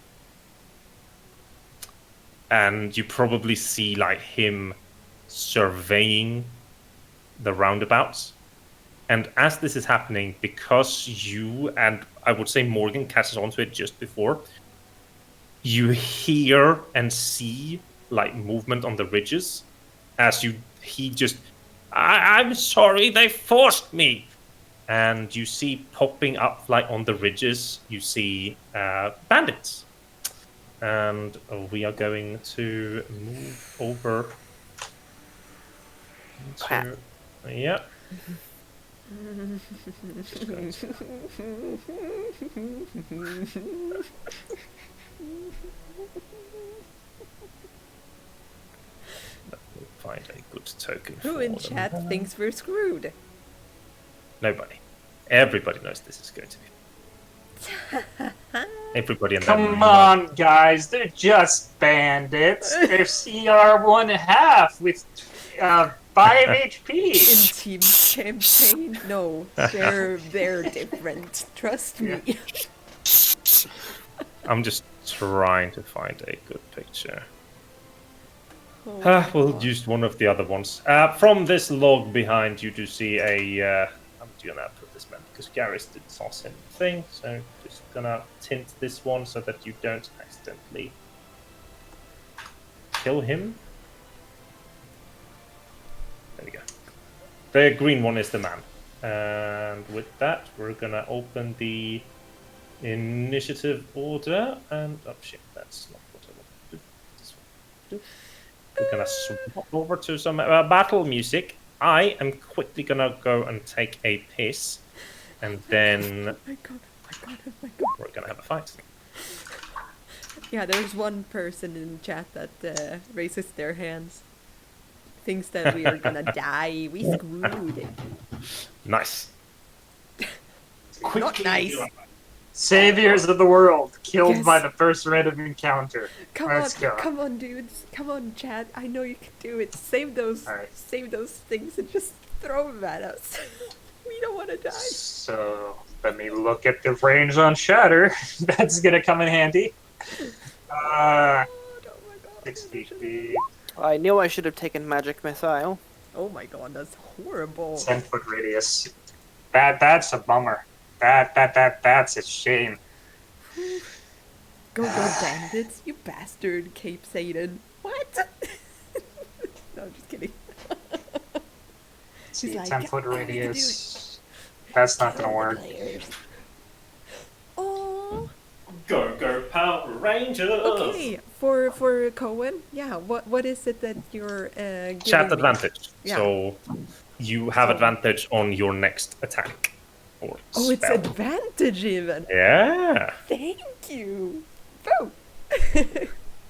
And you probably see him surveying the roundabouts. And as this is happening, because you and I would say Morgan catches onto it just before, you hear and see like movement on the ridges as he just, I'm sorry, they forced me. And you see popping up like on the ridges, you see bandits. And we are going to move over into, yeah. Just going to find a good token. Who in chat thinks we're screwed? Nobody. Everybody knows this is going to be. Everybody in there. Come on, guys. They're just bandits. They're CR 1.5 with 5 HP. In team campaign? No, they're different. Trust me. I'm just trying to find a good picture. Oh, We'll use one of the other ones. From this log behind you do see a... I'm gonna put this man because Garris did toss him the thing, so just gonna tint this one so that you don't accidentally kill him. There we go. The green one is the man. And with that, we're gonna open the initiative order. And oh shit, that's not what I want to do. This one. We're gonna swap over to some battle music. I am quickly gonna go and take a piss, and then oh my god. we're gonna have a fight. Yeah, there's one person in chat that raises their hands. Thinks that we are gonna die. We screwed it. Nice. Not nice. Saviors of the world, killed Yes. by the first random encounter. Come Let's on, go. come on, dudes. Come on, chat. I know you can do it. Save those, Alright. save those things and just throw them at us. We don't want to die. So, let me look at the range on Shatter. That's gonna come in handy. Oh my god. 60 feet, I knew I should have taken magic missile. Oh my god, that's horrible. 10-foot radius. That's a bummer. That's a shame. Go bandits, you bastard, Cape Satan. What? No, I'm just kidding. See, like, 10-foot "I need to do radius. That's not gonna work. Oh. Go Power Rangers! Okay, for Kowèn, yeah. What is it that you're giving Chat me? advantage. Yeah. So you have advantage on your next attack or Oh, it's spell. advantage even. Yeah. Thank you. Boo.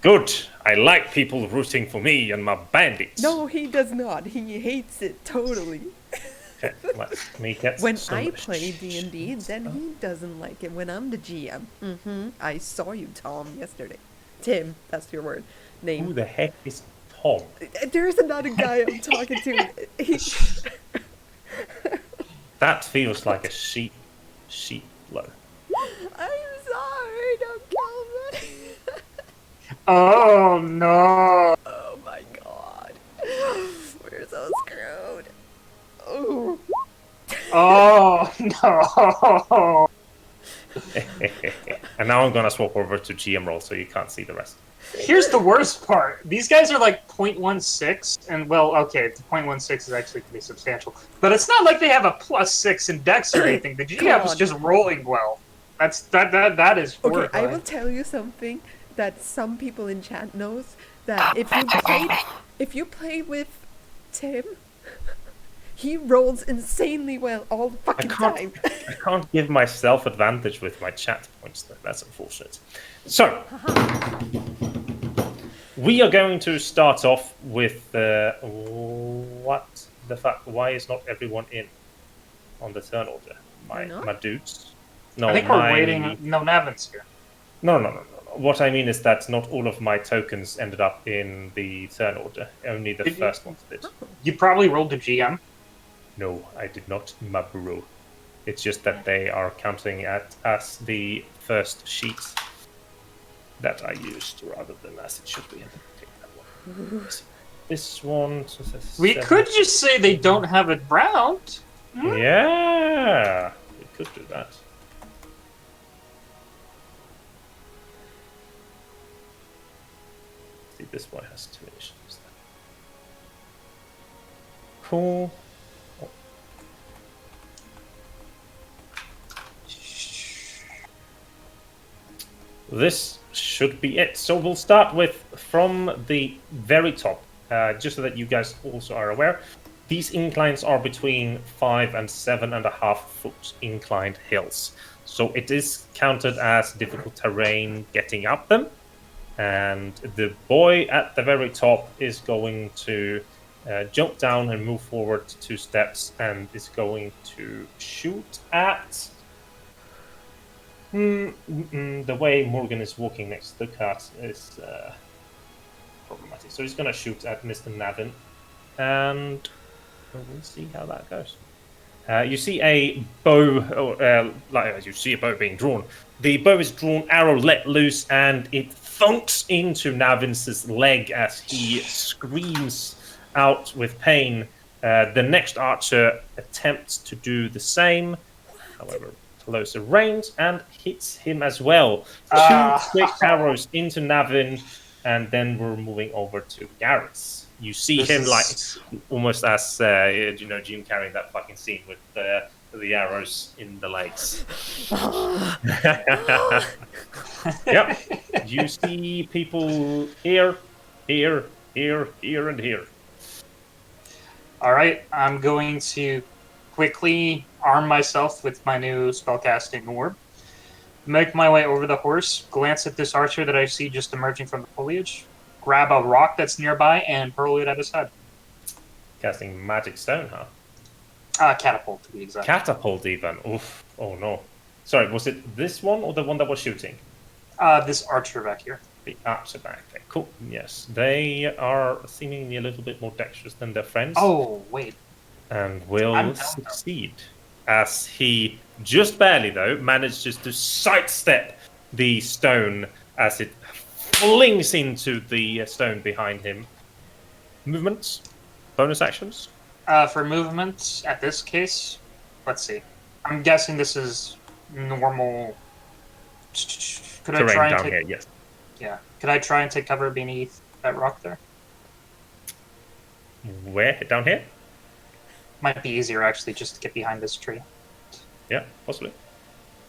Good. I like people rooting for me and my bandits. No, he does not. He hates it totally. Okay, let me get When some I play D&D, then he doesn't like it when I'm the GM. I saw you, Tom, yesterday. Tim, that's your word. Who Name. the heck is Tom? There's another guy I'm talking to. That feels like a sheep blow. I'm sorry, don't kill me. Oh no! Oh my god. We're so screwed. Oh. Oh no! And now I'm gonna swap over to GM roll so you can't see the rest. Here's the worst part. These guys are like 0.16, and well, okay, 0.16 is actually pretty substantial. But it's not like they have a +6 in Dex or anything. The GM's on. just rolling well. That is Okay, I horrifying. will tell you something that some people in chat knows that if you play with Tim, he rolls insanely well all the fucking time. I can't give myself advantage with my chat points though. That's unfortunate. So we are going to start off with what the fuck? Why is not everyone in on the turn order? Why not? My dudes. No, I think we're waiting. No, Navin's here. No. What I mean is that not all of my tokens ended up in the turn order. Only the Did you? first ones did. You probably rolled a GM. No, I did not, my bro. It's just that they are counting as the first sheet that I used rather than as it should be. Take that one. This one. We could just say they don't have it round. Yeah, we could do that. See, this boy has 2 initiatives. Cool. Oh. This should be it. So we'll start with from the very top, just so that you guys also are aware. These inclines are between 5 and 7.5 foot inclined hills. So it is counted as difficult terrain getting up them. And the boy at the very top is going to jump down and move forward 2 steps and is going to shoot at the way Morgan is walking next to the cat is problematic. So he's going to shoot at Mr. Navin, and we'll see how that goes. You see a bow, you see a bow being drawn. The bow is drawn, arrow let loose, and it thunks into Navin's leg as he screams out with pain. The next archer attempts to do the same, however, closer range, and hits him as well. 2 quick arrows into Navin, and then we're moving over to Garris. You see him almost as Jim carrying that fucking scene with the arrows in the legs. Yep. You see people here, and here. All right, I'm going to quickly arm myself with my new spellcasting orb, make my way over the horse, glance at this archer that I see just emerging from the foliage, grab a rock that's nearby, and hurl it at his head. Casting magic stone, huh? Catapult, to be exact. Catapult, even. Oof. Oh, no. Sorry, was it this one or the one that was shooting? This archer back here. The archer back there. Cool. Yes. They are seemingly a little bit more dexterous than their friends. Oh, wait. And will succeed. As he, just barely though, manages to sidestep the stone as it flings into the stone behind him. Movements? Bonus actions? For movement, at this case, let's see. I'm guessing this is normal. Could Terrain I try and down take? here, yes. Yeah. Could I try and take cover beneath that rock there? Where? Down here? Might be easier actually, just to get behind this tree. Yeah, possibly.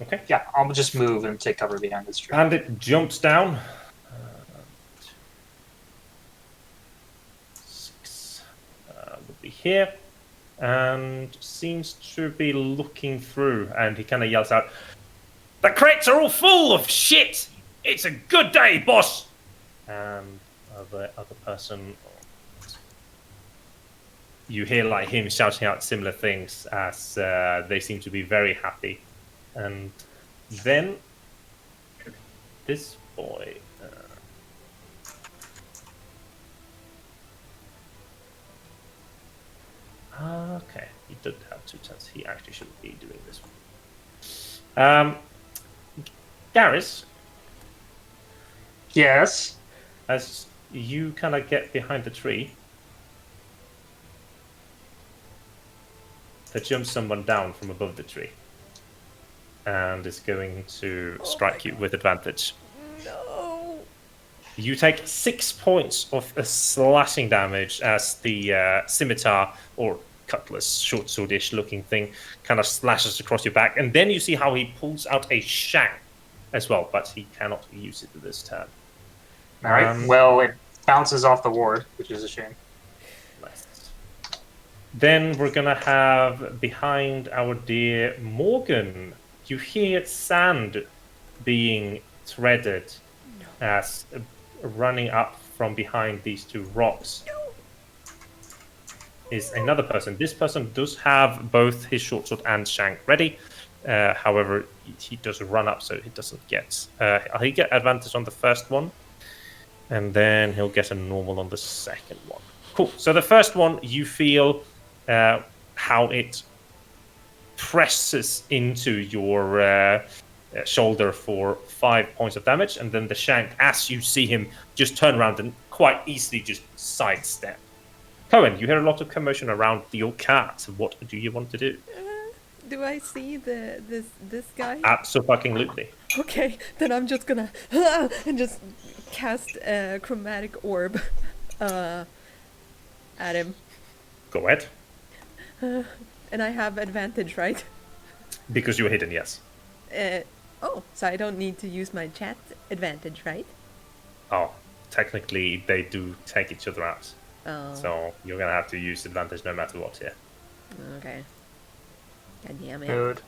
Okay. Yeah, I'll just move and take cover behind this tree. And it jumps down. 6 would be here. And seems to be looking through. And he kind of yells out, "The crates are all full of shit! It's a good day, boss!" And the other person, you hear like him shouting out similar things as they seem to be very happy. And then this boy, okay, he did have 2 turns. He actually should be doing this one. Garris, Yes. as you kind of get behind the tree, there jumps someone down from above the tree and is going to strike you with advantage. No. You take 6 points of slashing damage as the scimitar or cutlass, short swordish looking thing, kind of slashes across your back, and then you see how he pulls out a shank as well, but he cannot use it this turn. All right. Well, it bounces off the ward, which is a shame. Nice. Then we're gonna have behind our dear Morgan. You hear sand being threaded as running up from behind these 2 rocks is another person. This person does have both his short sword and shank ready. However, he does run up, so he doesn't get. He'll get advantage on the first one, and then he'll get a normal on the second one. Cool. So the first one, you feel how it presses into your shoulder for 5 points of damage, and then the shank, as you see him just turn around and quite easily just sidestep. Kowèn, you hear a lot of commotion around your cat. What do you want to do? Do I see this guy? Absolutely. Okay, then I'm just gonna and just cast a chromatic orb at him. Go ahead. And I have advantage, right? Because you're hidden, yes. So I don't need to use my chat advantage, right? Oh, technically they do take each other out. Oh. So you're gonna have to use advantage no matter what here. Okay. God damn it. Good.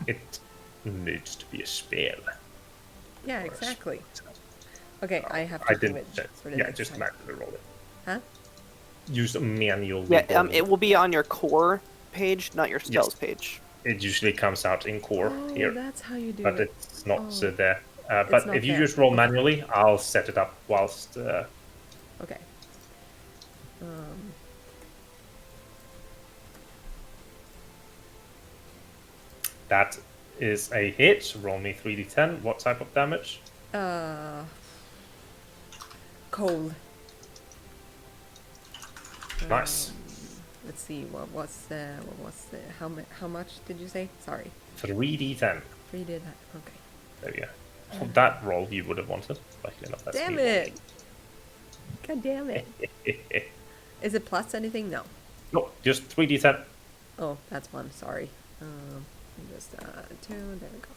It needs to be a spell. Yeah, exactly. Okay, I have I to do didn't. it for the Yeah, next just time. manually roll it. Huh? Use a manual. Yeah, it will be on your core page, not your spells page. It usually comes out in core Oh, here, that's how you do but it. it's not Oh. there. It's But not if you there. just roll Okay. manually, I'll set it up whilst. Okay. That is a hit. Roll me 3d10. What type of damage? Cold. Nice. Let's see. What was the? How much did you say? Sorry. 3d10. 3 did that. Okay. There we go. For that roll, you would have wanted. Luckily enough, that's Damn me it! God damn it! rolling. Is it plus anything? No. No, just 3d10. Oh, that's one. Sorry. Just 2. There we go.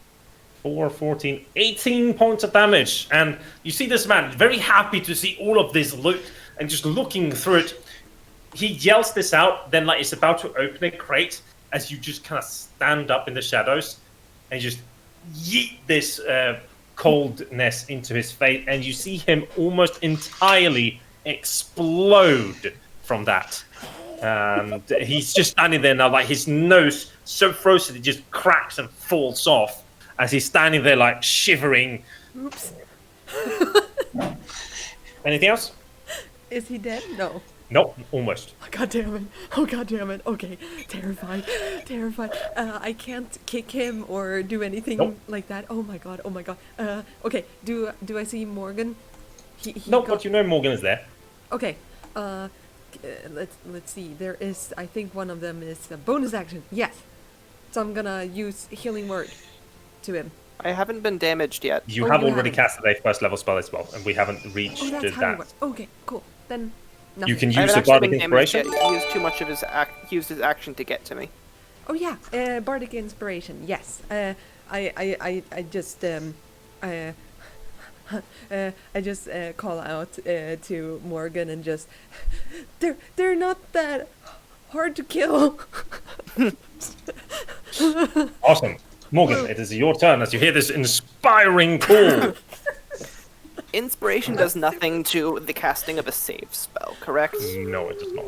4, 14, 18 points of damage. And you see this man very happy to see all of this loot and just looking through it. He yells this out, then like is about to open a crate as you just kind of stand up in the shadows and just yeet this coldness into his face, and you see him almost entirely explode from that. And he's just standing there now, like his nose so frozen it just cracks and falls off as he's standing there like shivering. Oops. Anything else? Is he dead? No. Nope, almost. Oh, God damn it. Oh, God damn it. Okay. Terrified. Terrified. I can't kick him or do anything like that. Oh my God. Oh my God. Okay. Do I see Morgan? No, but you know Morgan is there. Okay. Let's see. There is, I think one of them is a bonus action. Yes. So I'm gonna use healing word to him. I haven't been damaged yet. You Oh, have you already haven't. casted a first level spell as well, and we haven't reached Oh, that's how that. it works. Okay, cool. Then nothing. You can I use haven't the actually bardic been damaged inspiration. yet. He used too much of his used his action to get to me. Oh yeah, bardic inspiration. Yes. I just I just call out to Morgan and just they're not that hard to kill. Awesome. Morgan, it is your turn as you hear this inspiring call. Inspiration does nothing to the casting of a save spell, correct? No, it does not.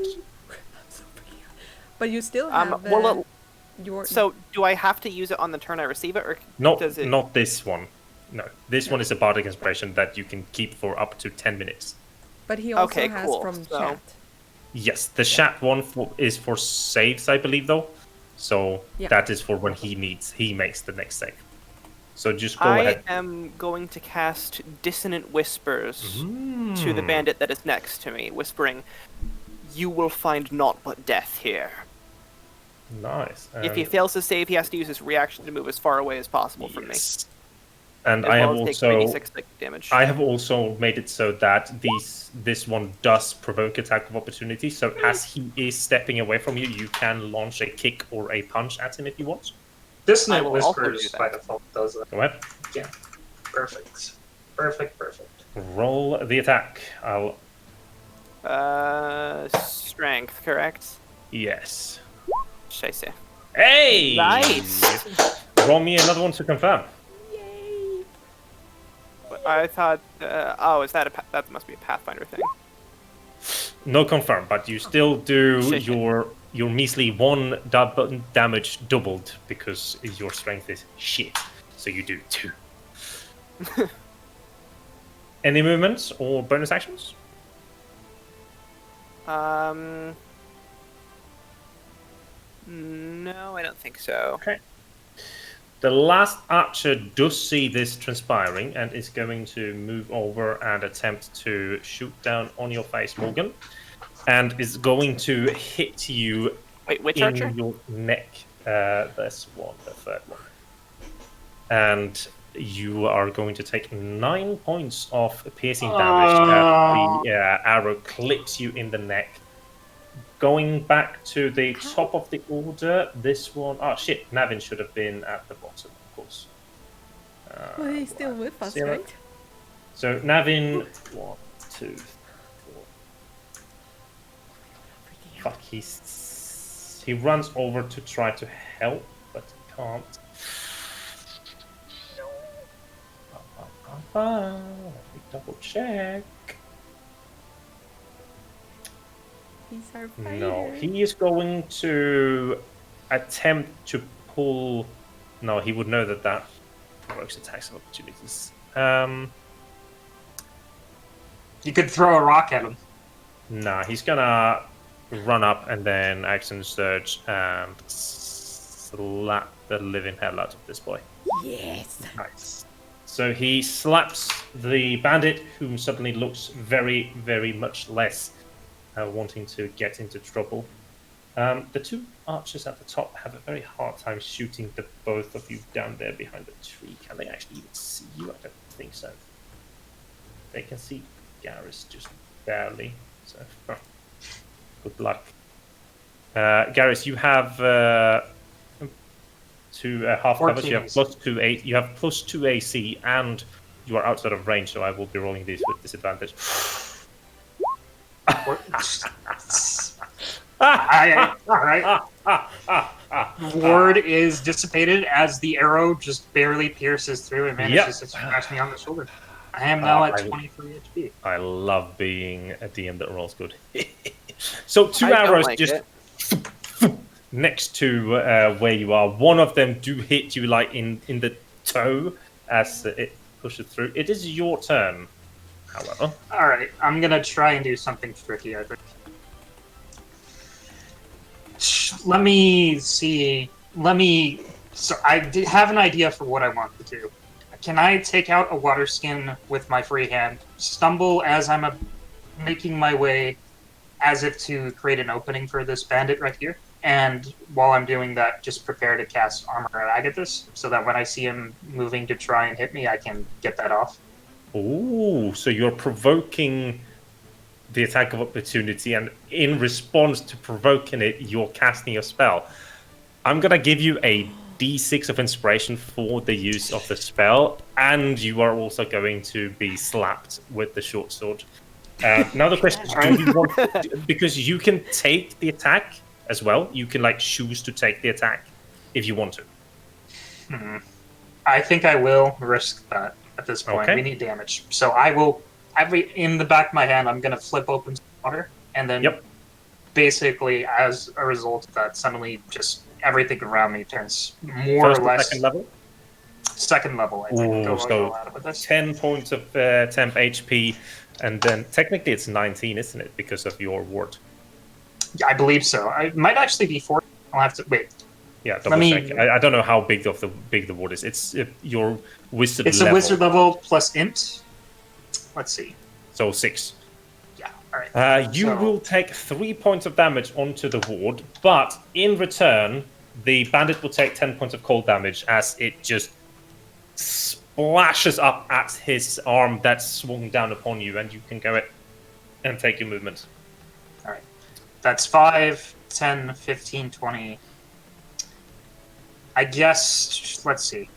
But you still have your. So do I have to use it on the turn I receive it, or Not, does it? not this one. No, this one is a bardic inspiration that you can keep for up to 10 minutes. But he also Okay, has cool. from So- chat. Yes, the chat one is for saves, I believe, though. So Yeah. that is for when he makes the next save. So just go I ahead. am going to cast Dissonant Whispers to the bandit that is next to me, whispering, "You will find naught but death here." Nice. If he fails to save, he has to use his reaction to move as far away as possible from me. Yes. And As I have well as take also 3d6 psychic damage. I have also made it so that this one does provoke attack of opportunity. So as he is stepping away from you, you can launch a kick or a punch at him if you want. Dissonant I will also Whispers do that. by default does that. Go ahead. Yeah. Perfect. Perfect. Roll the attack. I'll Strength, correct? yes. Scheiße. Hey! Nice! Roll me another one to confirm. Yay! I thought, is that that must be a Pathfinder thing. No confirm, but you still do Shit. your measly 1 damage doubled because your strength is shit. So you do 2. Any movements or bonus actions? No, I don't think so. Okay. The last archer does see this transpiring and is going to move over and attempt to shoot down on your face, Morgan. and is going to hit you Wait, which in archer? your neck. This one, the third one. And you are going to take 9 points of piercing damage as the arrow clips you in the neck. Going back to the top of the order, this one... Oh, shit. Navin should have been at the bottom, of course. Well, he's still with us, 0. right? So, Navin... 1, 2, 4... Fuck, he runs over to try to help, but can't. Let me double check. He's our fighter. No, he is going to attempt to pull. No, he would know that works attacks of opportunities. You could throw a rock at him. Nah, he's gonna run up and then action surge and slap the living hell out of this boy. Yes. Nice. So he slaps the bandit, who suddenly looks very, very much less wanting to get into trouble. The two archers at the top have a very hard time shooting the both of you down there behind the tree. Can they actually even see you? I don't think so. They can see Garris just barely. So, good luck. Garris, you have half coverage. You have +2 8. You have +2 AC, and you are outside of range. So I will be rolling these with disadvantage. Alright. Ward is dissipated as the arrow just barely pierces through and manages to scratch me on the shoulder. I am now at 23 HP. I love being a DM that rolls good. So two arrows just next to where you are. One of them do hit you like in the toe as it pushes through. It is your turn, however. Alright, I'm gonna try and do something tricky, I think. Let me see. So I did have an idea for what I want to do. Can I take out a water skin with my free hand, stumble as I'm making my way as if to create an opening for this bandit right here? And while I'm doing that, just prepare to cast Armor of Agathis, so that when I see him moving to try and hit me, I can get that off. Ooh, so you're provoking the attack of opportunity, and in response to provoking it, you're casting your spell. I'm going to give you a D6 of inspiration for the use of the spell, and you are also going to be slapped with the short sword. Now the question is, do you want, because you can take the attack as well, you can like choose to take the attack if you want to. I think I will risk that at this point. Okay. We need damage. So I will, in the back of my hand, I'm going to flip open some water, and then basically, as a result of that, suddenly just everything around me turns more or less... Second level? Second level, I think. Ooh, so 10 points of temp HP, and then technically it's 19, isn't it, because of your ward? Yeah, I believe so. It might actually be 4. I'll have to... Wait. Yeah, double check. I don't know how big the ward is. It's your wizard level. It's a wizard level plus int. Let's see. So 6. Yeah, alright. You will take 3 points of damage onto the ward, but in return, the bandit will take 10 points of cold damage as it just splashes up at his arm that's swung down upon you, and you can go it and take your movement. Alright. That's 5, 10, 15, 20. I guess, let's see.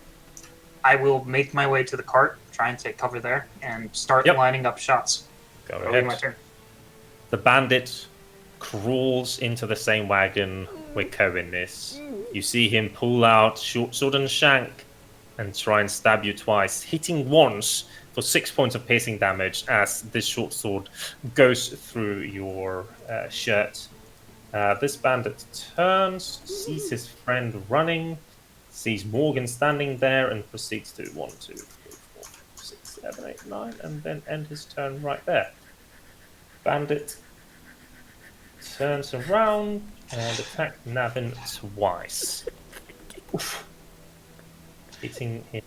I will make my way to the cart, try and take cover there, and start lining up shots. Go ahead. My turn. The bandit crawls into the same wagon where Kowèn is. You see him pull out short sword and shank and try and stab you twice, hitting once for 6 points of piercing damage as this short sword goes through your shirt. This bandit turns, sees his friend running, sees Morgan standing there, and proceeds to 1, 2, 3, 4, 6, 7, 8, 9, and then end his turn right there. Bandit turns around and attacks Navin twice. Oof. Hitting him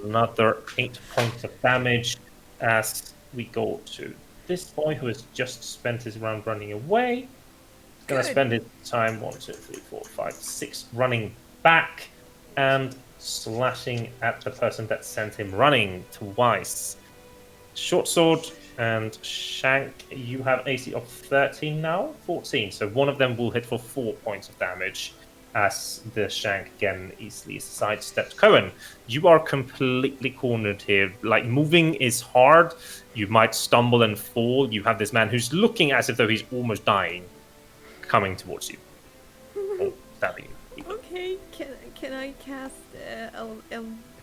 another 8 points of damage as we go to this boy who has just spent his round running away. He's going to spend his time 1, 2, 3, 4, 5, 6 running back and slashing at the person that sent him running twice. Short sword and shank, you have AC of 13 now? 14. So one of them will hit for 4 points of damage as the shank again easily sidestepped. Kowèn, you are completely cornered here. Like, moving is hard. You might stumble and fall. You have this man who's looking as if though he's almost dying coming towards you. Or stabbing you. Okay, can I cast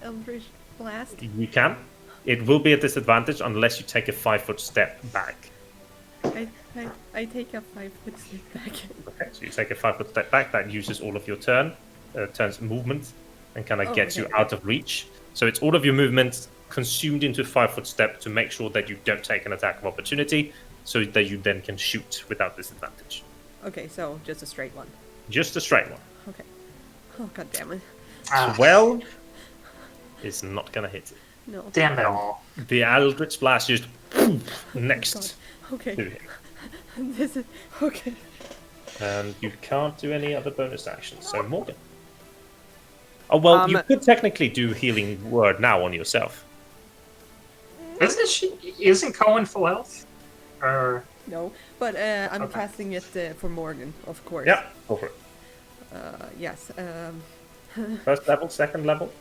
Eldritch Blast? You can. It will be a disadvantage unless you take a 5-foot step back. I take a 5-foot step back. Okay, so you take a 5-foot step back. That uses all of your turn's movement and kind of gets you out of reach. So it's all of your movement consumed into a 5-foot step to make sure that you don't take an attack of opportunity, so that you then can shoot without disadvantage. Okay, so just a straight one. Just a straight one. Okay. Oh, god damn it. 12 is not going to hit it. No. Damn it all. The Eldritch Blast just next Okay. to him. This is okay. And you can't do any other bonus actions. So Morgan. Oh well, you could technically do healing word now on yourself. Isn't Kowèn full health? Or No, but I'm casting it for Morgan, of course. Yeah, go for it. Yes. First level, second level.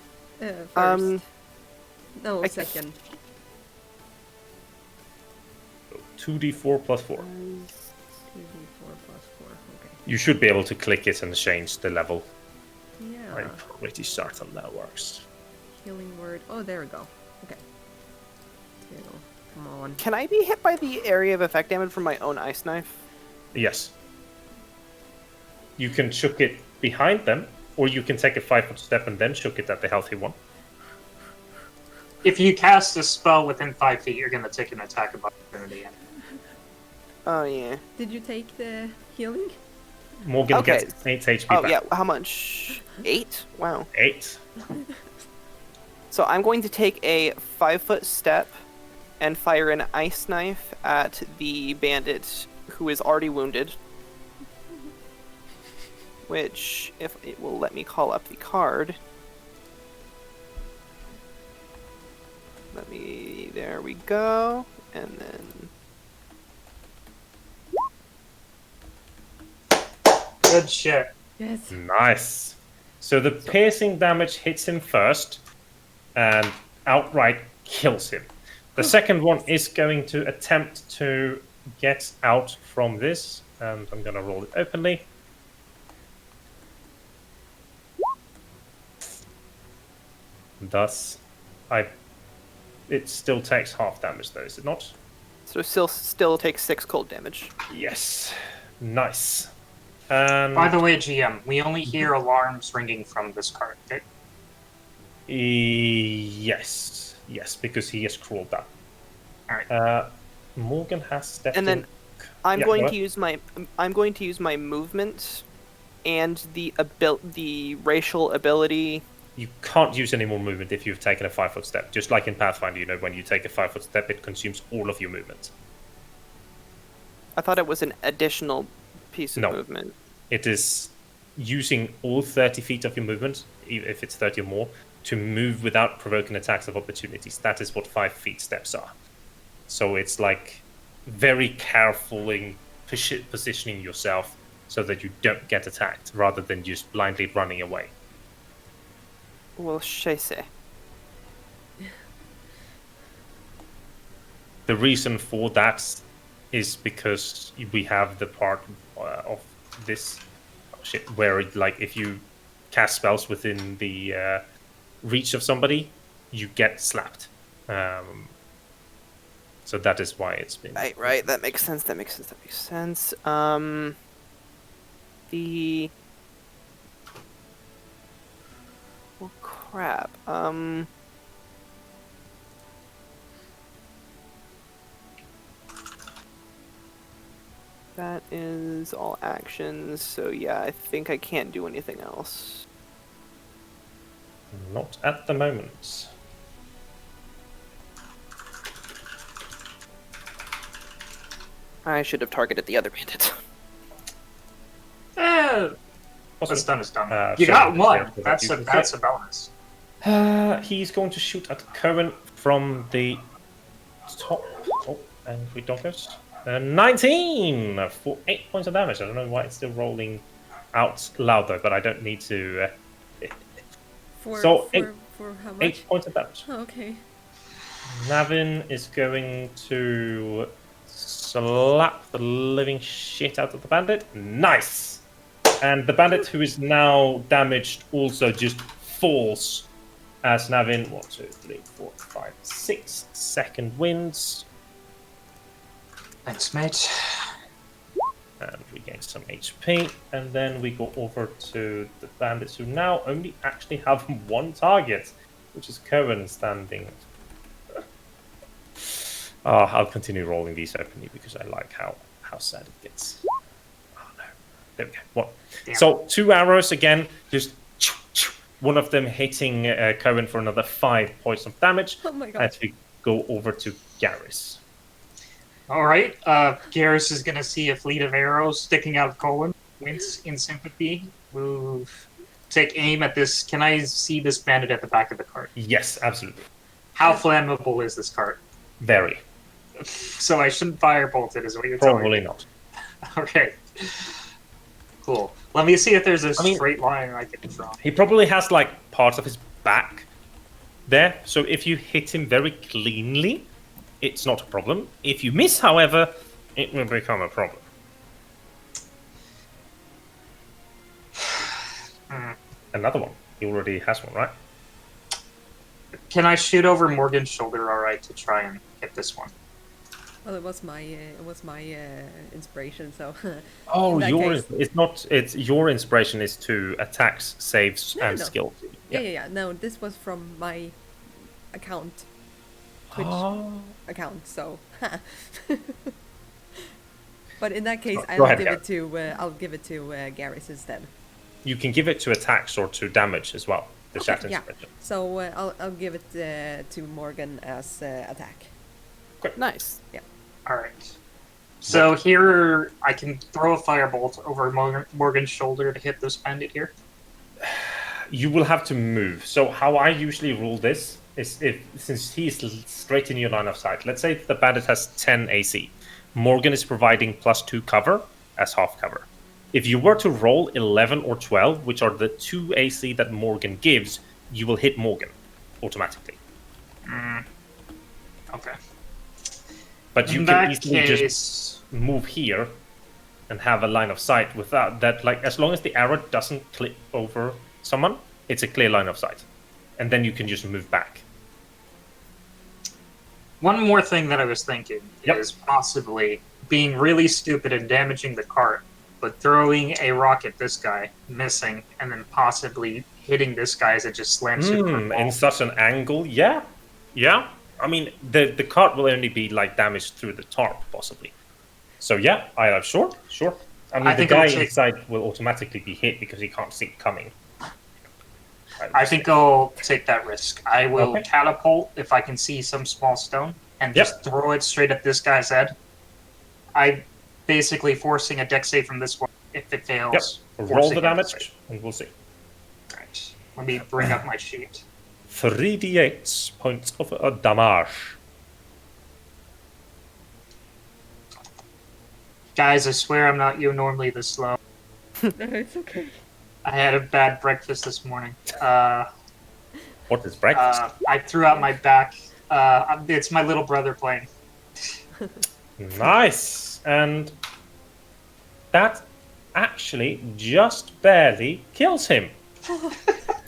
First. No, second. 2d4 plus 4. 2d4 plus 4. Okay. You should be able to click it and change the level. Yeah. I'm pretty certain that works. Healing word. Oh, there we go. Okay. Come on. Can I be hit by the area of effect damage from my own ice knife? Yes. You can chuck it behind them, or you can take a 5-foot step and then chuck it at the healthy one. if you cast a spell within 5 feet, you're going to take an attack of opportunity. Oh, yeah. Did you take the healing? Morgan gets 8 HP back. Oh, yeah. How much? 8? Wow. 8. So I'm going to take a 5-foot step and fire an ice knife at the bandit who is already wounded. Which, if it will let me call up the card. There we go. And then... Good shit. Yes. Nice. So the piercing damage hits him first and outright kills him. The second one is going to attempt to get out from this, and I'm going to roll it openly. Thus, it still takes half damage though, is it not? So still takes 6 cold damage. Yes. Nice. And By the way, GM, we only hear alarms ringing from this card. Okay? Yes, because he has crawled down. Alright. Morgan has stepped And then in. I'm Yeah, going go to use my movement and the racial ability. You can't use any more movement if you've taken a 5-foot step. Just like in Pathfinder, when you take a 5-foot step, it consumes all of your movement. I thought it was an additional piece of movement. It is using all 30 feet of your movement, if it's 30 or more, to move without provoking attacks of opportunities. That is what 5-feet steps are. So it's like very careful in positioning yourself so that you don't get attacked, rather than just blindly running away. Well, say. The reason for that is because we have the part of this where if you cast spells within the reach of somebody, you get slapped. So that is why it's been... Right. That makes sense. Well, crap. That is all actions, so yeah, I think I can't do anything else. Not at the moment. I should have targeted the other bandit. What's done is done. You Sure, got one. yeah, That's a bonus. He's going to shoot at Kowèn from the top. Oh, and we don't miss. 19 for 8 points of damage. I don't know why it's still rolling out loud though, but I don't need to. For how much? 8 points of damage. Oh, okay. Navin is going to slap the living shit out of the bandit. Nice! And the bandit who is now damaged also just falls as Navin, 1, 2, 3, 4, 5, 6 second wins. Thanks, mate. And we gain some HP. And then we go over to the bandits who now only actually have one target, which is Kowèn standing. I'll continue rolling these openly because I like how sad it gets. Oh no. There we go. One. Damn. So 2 arrows again, just one of them hitting Kowèn for another 5 points of damage. Oh my god. As we go over to Garris. All right. Garris is going to see a fleet of arrows sticking out of Kowèn. Wince in sympathy. Move. Take aim at this. Can I see this bandit at the back of the cart? Yes, absolutely. How flammable is this cart? Very. So I shouldn't firebolt it, is what you're telling Probably me. not. Okay. Cool. Let me see if there's a I mean- straight line I can draw. He probably has like parts of his back there. So if you hit him very cleanly, it's not a problem. If you miss, however, it will become a problem. Another one. He already has one, right? Can I shoot over Morgan's shoulder, all right, to try and hit this one? Well, it was my inspiration. So. Oh, In that yours. case- It's not. It's your inspiration is to attacks, saves, No, and no. skill. Yeah. No, this was from my account. Twitch Oh. account. So. But in that case, Go I'll ahead, give it to Garris instead. You can give it to attacks or to damage as well. The Okay, chat yeah. inspiration. So I'll give it to Morgan as attack. Nice. All right. So here I can throw a firebolt over Morgan's shoulder to hit this bandit here. You will have to move. So how I usually rule this is since he's straight in your line of sight. Let's say the bandit has 10 AC. Morgan is providing +2 cover as half cover. If you were to roll 11 or 12, which are the 2 AC that Morgan gives, you will hit Morgan automatically. Okay. But you In can that easily case, just move here and have a line of sight without that. Like as long as the arrow doesn't clip over someone, it's a clear line of sight, and then you can just move back. one more thing that I was thinking Yep. is possibly being really stupid and damaging the cart, but throwing a rock at this guy, missing, and then possibly hitting this guy as it just slams through the In wall. such an angle, yeah. I mean, the cart will only be like damaged through the tarp, possibly. So yeah, sure. I mean, I the think guy I'll take- inside will automatically be hit because he can't see it coming. I think I'll take that risk. I will Okay. catapult if I can see some small stone and Yep. just throw it straight at this guy's head. I basically forcing a deck save from this one. If it fails, Roll forcing the a dex damage, save. and we'll see. Right. Let me bring up my sheet. 3d8 points of damage. Guys, I swear I'm not you normally this slow. It's okay. I had a bad breakfast this morning. What is breakfast? I threw out my back. It's my little brother playing. Nice. And that actually just barely kills him.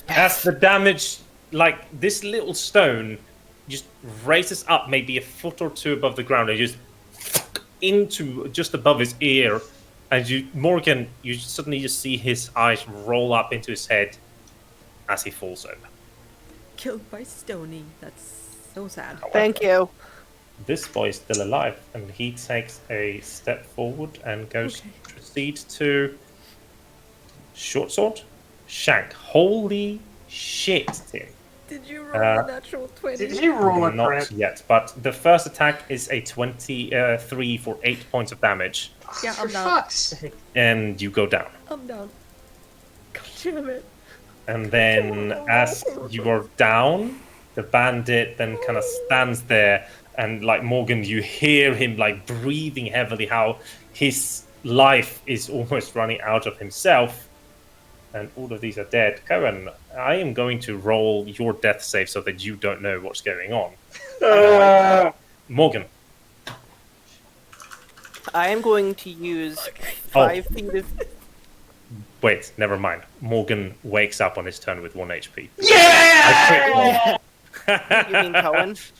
As the damage, like this little stone, just raises up maybe a foot or two above the ground and just into just above his ear. And Morgan, you suddenly just see his eyes roll up into his head as he falls over. Killed by Stony. That's so sad. Thank you. This boy is still alive, and he takes a step forward and goes Okay. proceed to short sword, shank. Holy shit, Tim! Did you roll a natural 20? Did you roll a Not crit? yet, but the first attack is a 23 for 8 points of damage, Yeah, For I'm down. fuck's sake. and you go down. I'm down. God damn it. And then, as you are down, the bandit then kind of stands there, and like Morgan, you hear him like breathing heavily, how his life is almost running out of himself, and all of these are dead. Kowèn, I am going to roll your death save so that you don't know what's going on. Morgan. I am going to use 5 feet of. Wait, never mind. Morgan wakes up on his turn with 1 HP. Yeah! You mean Kowèn?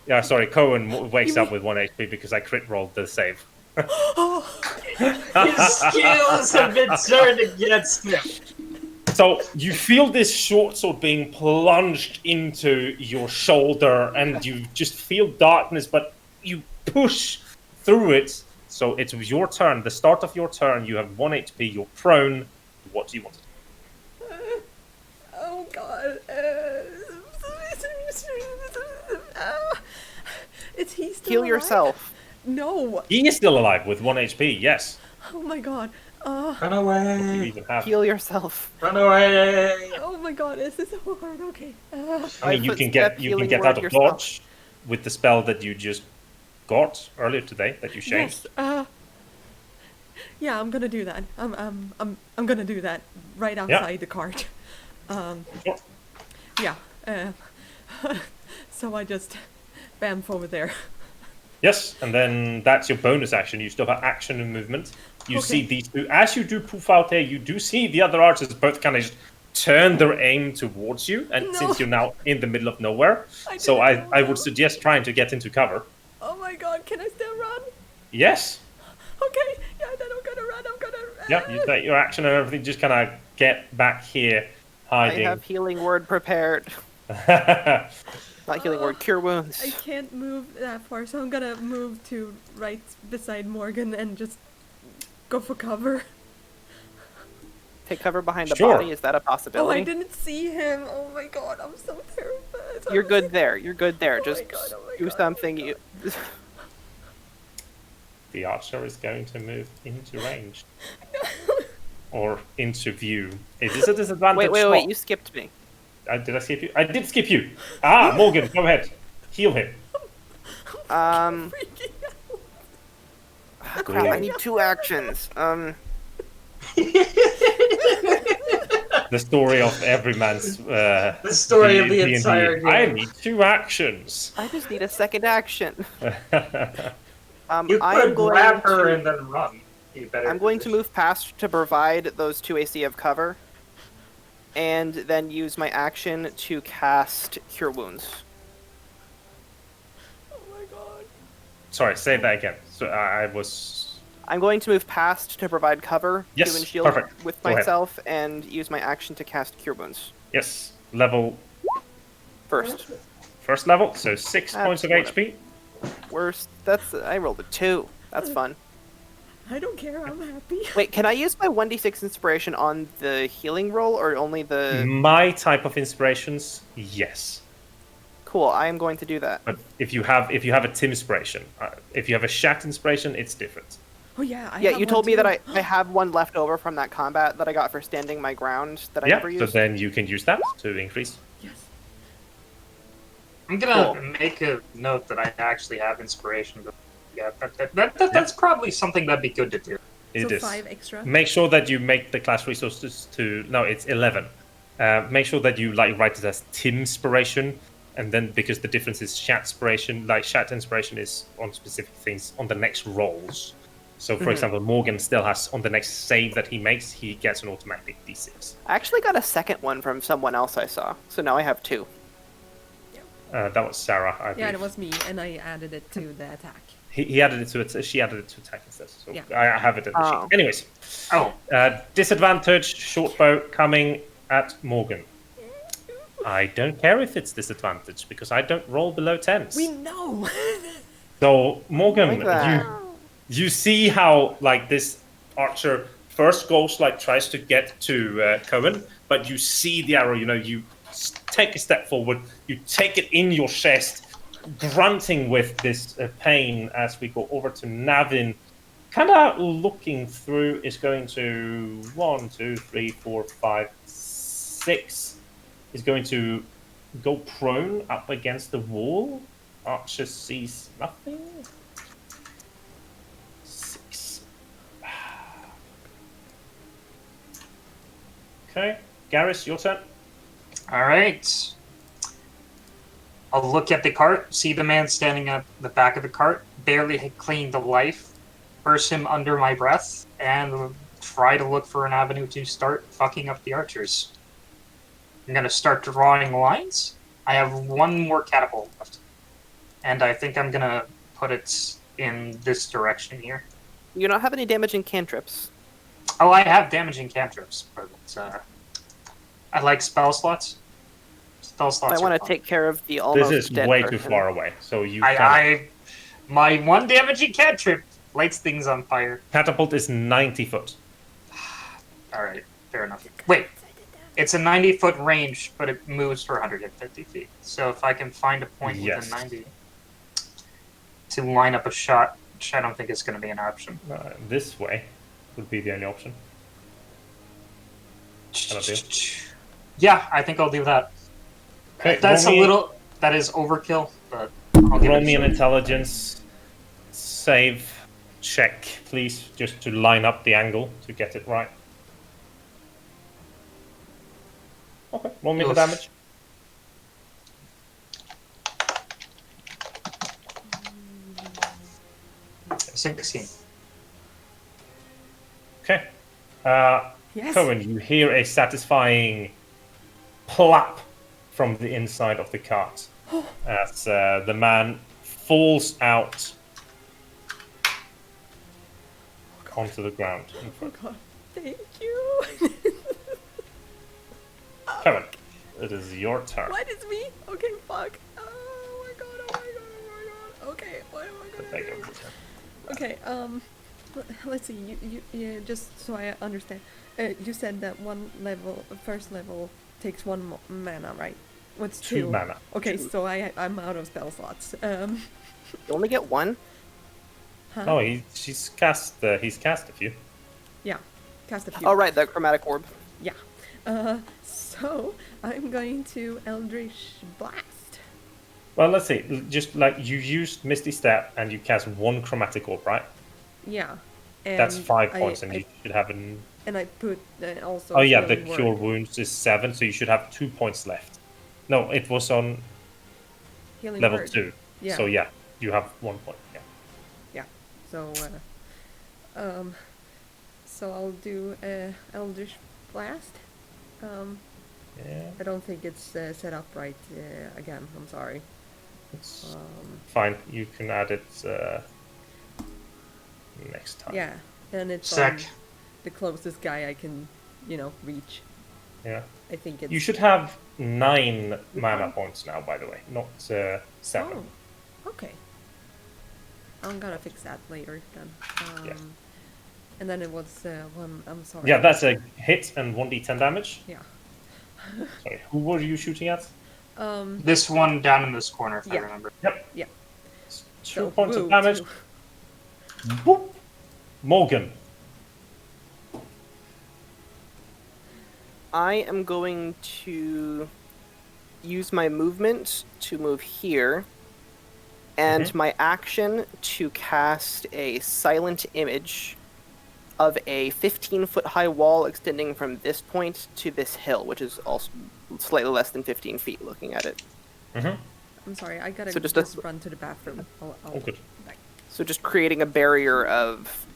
Yeah, sorry, Kowèn wakes up with 1 HP because I crit rolled the save. His skills have been turned against him. So you feel this short sword being plunged into your shoulder, and you just feel darkness, but you push through it. So it's your turn. The start of your turn, you have 1 HP, you're prone. What do you want to do? Oh god. Is he still Heal alive? yourself. No. He is still alive with 1 HP, yes. Oh my god. Run You away! even have. Heal yourself. Run away! Oh my god, is this so hard? Okay. I mean, you Five can foot get step, you can healing get word out of yourself. dodge with the spell that you just got earlier today that you changed. Yes. Yeah, I'm gonna do that. I'm gonna do that right outside the cart. Sure. Yeah. So I just bamf over there. Yes, and then that's your bonus action. You still have action and movement. You Okay. see these two. As you do poof out here, you do see the other archers both kind of just turn their aim towards you. And No. since you're now in the middle of nowhere, I so didn't know I that. would suggest trying to get into cover. Oh my god, can I still run? Yes. Okay, yeah, then I'm gonna run. Yeah, you take your action and everything. Just kind of get back here, I hiding. have healing word prepared. Not healing word, cure wounds. I can't move that far, so I'm gonna move to right beside Morgan and just go for cover. Take cover behind the Sure. body. Is that a Oh, possibility? I didn't see him. Oh my god, I'm so terrified. You're good there. You're good there. Oh my Just God, oh my do God, oh my something. You. The archer is going to move into range. Or into view. Is this a disadvantage? Wait! spot? You skipped me. Did I skip you? I did skip you. Ah, Morgan, go ahead. Heal him. Freaking out. Ah, crap! I need 2 actions. The story of every man's. The story of the D&D. entire game. I need 2 actions. I just need a second action. You I am could going grab her to. and then run. You better I'm going to position. move past to provide those 2 AC of cover, and then use my action to cast Cure Wounds. Oh my god. Sorry, say that again. So I was. I'm going to move past to provide cover Yes, to and shield perfect. with Go ahead. myself, and use my action to cast Cure Wounds Yes, level. first. First level, so 6 That's points of one of- HP. Worst. I rolled a 2. That's fun. I don't care, I'm happy. Wait, can I use my 1d6 inspiration on the healing roll, or only the? My type of inspirations, yes. Cool. I am going to do that. But if you have a Tim inspiration, if you have a Shat inspiration, it's different. Oh yeah, I Yeah, have you one told me too. that I have one left over from that combat that I got for standing my ground that I Yeah, never so used. then you can use that to increase. Yes. I'm gonna Cool. make a note that I actually have inspiration. Yeah, that's probably something that'd be good to do. It So is. 5 extra. Make sure that you make the class resources to. No, it's 11. Make sure that you write it as Tim inspiration, and then because the difference is Shat inspiration, Shat inspiration is on specific things on the next rolls. So, for example, Morgan still has on the next save that he makes, he gets an automatic D6. I actually got a second one from someone else I saw, so now I have 2. That was Sarah, I believe. Yeah, it was me, and I added it to the attack. He added it to it. She added it to attack instead. So Yeah. I have it in the Oh. sheet. Anyways, Oh, disadvantage short bow coming at Morgan. I don't care if it's disadvantage because I don't roll below 10s. We know. So Morgan, Like that. you see how this archer first goes tries to get to Kowèn, but you see the arrow. You take a step forward. You take it in your chest, grunting with this pain as we go over to Navin. Kind of looking through is going to 1, 2, 3, 4, 5, 6. Is going to go prone up against the wall. Archer sees nothing. 6. Okay, Garris, your turn. All right. I'll look at the cart, see the man standing at the back of the cart, barely clinging to life, burst him under my breath, and try to look for an avenue to start fucking up the archers. I'm going to start drawing lines. I have one more catapult left, and I think I'm going to put it in this direction here. You don't have any damaging cantrips. Oh, I have damaging cantrips, but I like spell slots. Spell slots. I want to take care of the almost This is dead way person. too far away, so you. My one damaging cantrip lights things on fire. Catapult is 90 foot. All right, fair enough. Wait, it's a 90-foot range, but it moves for 150 feet. So if I can find a point within 90 to line up a shot, which I don't think is going to be an option. This way would be the only option. Yeah, I think I'll do that. Okay, That's a little. That is overkill, but I'll give roll it me a an shot. intelligence save check, please, just to line up the angle to get it right. Okay, roll me the Oof. damage. It's 16. Okay. Yes. Kowèn, you hear a satisfying plop from the inside of the cart as the man falls out onto the ground in Oh front. god, thank you. Kowèn, it is your turn. What is me? Okay, fuck. Oh my god, oh my god, oh my god. Okay, what am I gonna There you do? go. Okay, let's see. You just so I understand. You said that first level takes one mana, right? What's 2 two? mana. Okay, so I'm out of spell slots. You only get one? Huh? Oh, he's cast a few. Yeah, cast a few. Oh, right, the chromatic orb. Yeah. So I'm going to Eldritch Blast. Well, let's see. Just like you used Misty Step and you cast 1 chromatic orb, right? Yeah. And That's 5 points, and I you should have an. and I put also. Oh yeah, the healing cure word. wounds is 7, so you should have 2 points left. No, it was on Healing level word. 2. Yeah. So yeah, you have 1 point. Yeah. Yeah. So so I'll do Eldritch Blast. Yeah, I don't think it's set up right again. I'm sorry. it's fine. You can add it next time. Yeah, and it's Sec. the closest guy I can, reach. Yeah. I think it's. You should have 9 mana points now, by the way, not 7. Oh, okay. I'm gonna fix that later then. Yeah. And then it was one. I'm sorry. Yeah, that's a hit and 1d10 damage. Yeah. Sorry, who were you shooting at? This one down in this corner, if I Yeah. remember. Yep. Yeah. 2 So, points of woo, damage. 2. Boop. Morgan. I am going to use my movement to move here, and my action to cast a silent image of a 15-foot high wall extending from this point to this hill, which is also slightly less than 15 feet looking at it. I'm sorry. I gotta So just, just run to the bathroom. I'll Oh, good. be back. So just creating a barrier of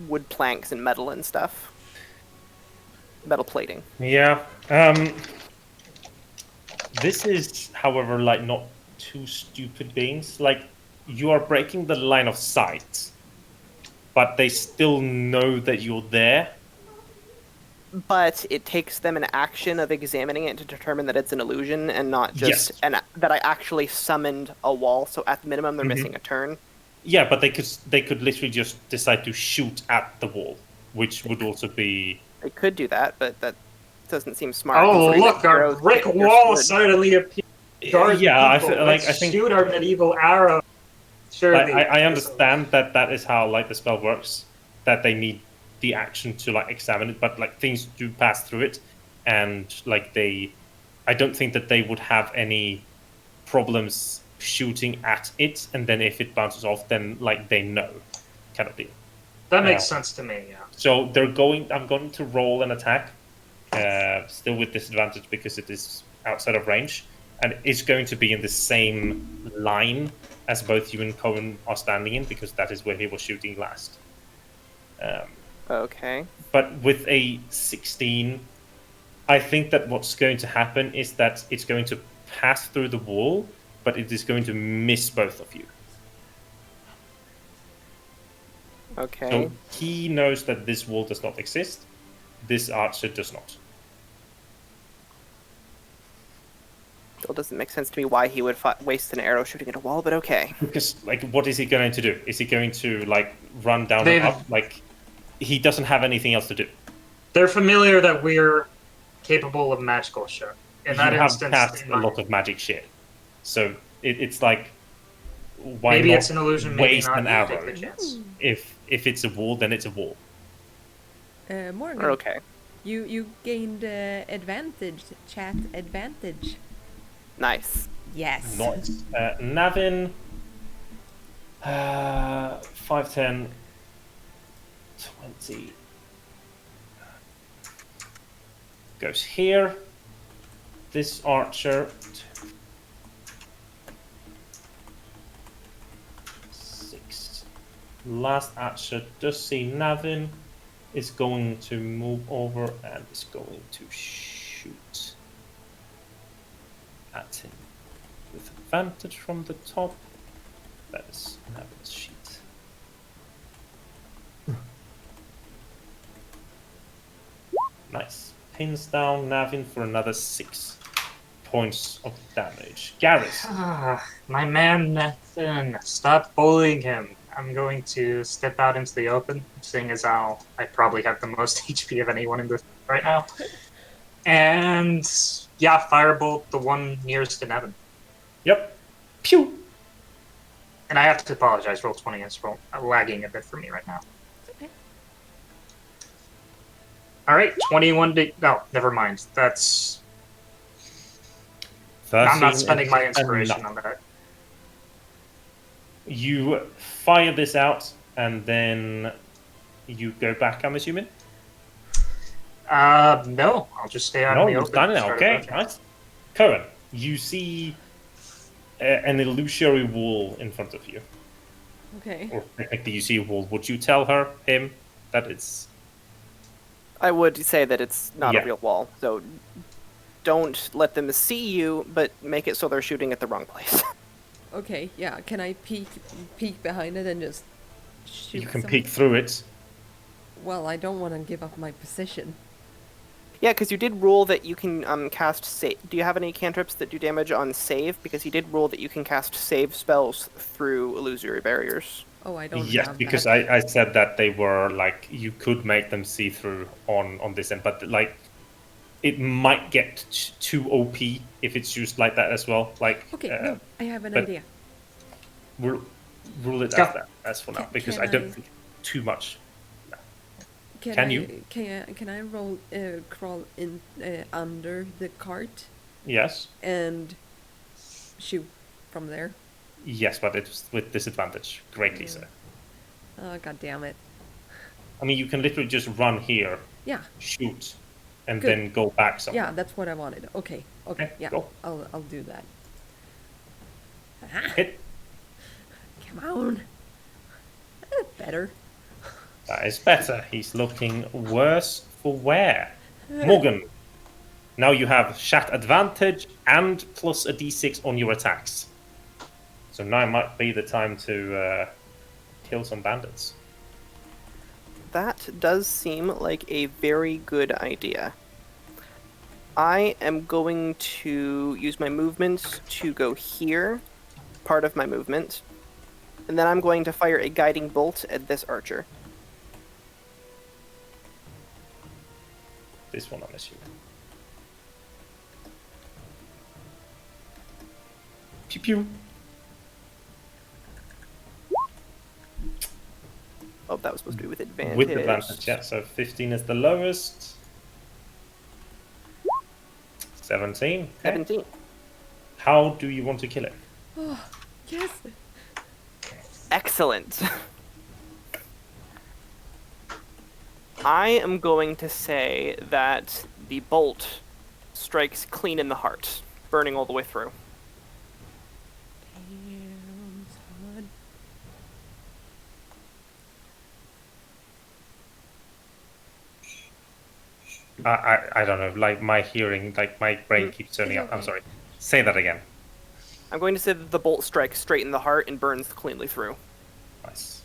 wood planks and metal and stuff. Metal plating. Yeah. This is, however, like not 2 stupid beings. Like you are breaking the line of sight, but they still know that you're there. But it takes them an action of examining it to determine that it's an illusion and not just Yes. that I actually summoned a wall. So at the minimum, they're missing a turn. Yeah, but they could literally just decide to shoot at the wall, which would also be. They could do that, but that doesn't seem smart. Oh, considering look, that our arrows brick hit your wall sword. suddenly appeared. Yeah, I feel like Let's I think shoot our medieval arrow. Surely. I understand that is how like the spell works. That they need the action to like examine it, but like things do pass through it, and like I don't think that they would have any problems shooting at it, and then if it bounces off, then like they know, kind of deal. That makes sense to me. Yeah. So I'm going to roll an attack, still with disadvantage because it is outside of range, and it's going to be in the same line as both you and Kowèn are standing in, because that is where he was shooting last. Okay. But with a 16, I think that what's going to happen is that it's going to pass through the wall, but it is going to miss both of you. Okay. So he knows that this wall does not exist. This archer does not. Still doesn't make sense to me why he would waste an arrow shooting at a wall, but okay. Because, like, what is he going to do? Is he going to, like, run down and up? Like, he doesn't have anything else to do. They're familiar that we're capable of magical shit. In that you have instance, cast a lot of magic shit. So it's like, why maybe not it's an illusion, maybe waste not. an You arrow? take the chance. If it's a wall, then it's a wall. Morgan, Okay. you gained chat advantage. Nice. Yes. Nice. Navin, 5, 10, 20. Goes here. This archer. 6. Last archer does see Navin. Is going to move over and is going to shoot at him with advantage from the top. That is Navin's sheet. Nice. Pins down Navin for another 6 points of damage. Garris. My man Nathan, stop bullying him. I'm going to step out into the open, seeing as how I probably have the most HP of anyone in this right now. And yeah, firebolt the one nearest to Navin. Yep. Pew! And I have to apologize, roll 20 is lagging a bit for me right now. Okay. Alright, 21 to... No, never mind. That's... 13 I'm not spending my is inspiration enough. on that. You fire this out, and then you go back, I'm assuming? No. I'll just stay out in No, the you're open. standing there. Start Okay, approaching. nice. Kowèn, you see an illusory wall in front of you. Okay. Or technically you see a wall. Would you tell him that it's... I would say that it's not Yeah. a real wall, so don't let them see you, but make it so they're shooting at the wrong place. Okay. Yeah. Can I peek behind it and just shoot? You can some- peek through it. Well, I don't want to give up my position. Yeah, because you did rule that you can cast save. Do you have any cantrips that do damage on save? Because you did rule that you can cast save spells through illusory barriers. Oh, I don't Yes, have because that. I said that they were like, you could make them see through on this end, but like it might get too OP if it's used like that as well. Like, Okay, no, I have an but- idea. rule it Go. as that as for now, Can- because can I don't I- think too much. Can you? Can I roll crawl in under the cart Yes, and shoot from there? yes, but it's with disadvantage, greatly so. Oh, god damn it! I mean, you can literally just run here, Yeah, shoot, and Good. then go back somewhere. yeah, that's what I wanted. Okay, Okay, yeah, go. I'll do that. Ah, Hit. come on, better. That is better. He's looking worse for wear. Morgan, now you have shat advantage and plus a d6 on your attacks. So now might be the time to kill some bandits. That does seem like a very good idea. I am going to use my movement to go here, part of my movement, and then I'm going to fire a guiding bolt at this archer. This one, I'm assuming. Pew pew. Oh, that was supposed to be with advantage. With advantage, yeah. So 15 is the lowest. 17. Okay. 17. How do you want to kill it? Oh, yes. Excellent. I am going to say that the bolt strikes clean in the heart, burning all the way through. Damn, son. I don't know, like my hearing, like my brain keeps turning up. I'm sorry. Say that again. I'm going to say that the bolt strikes straight in the heart and burns cleanly through. Nice.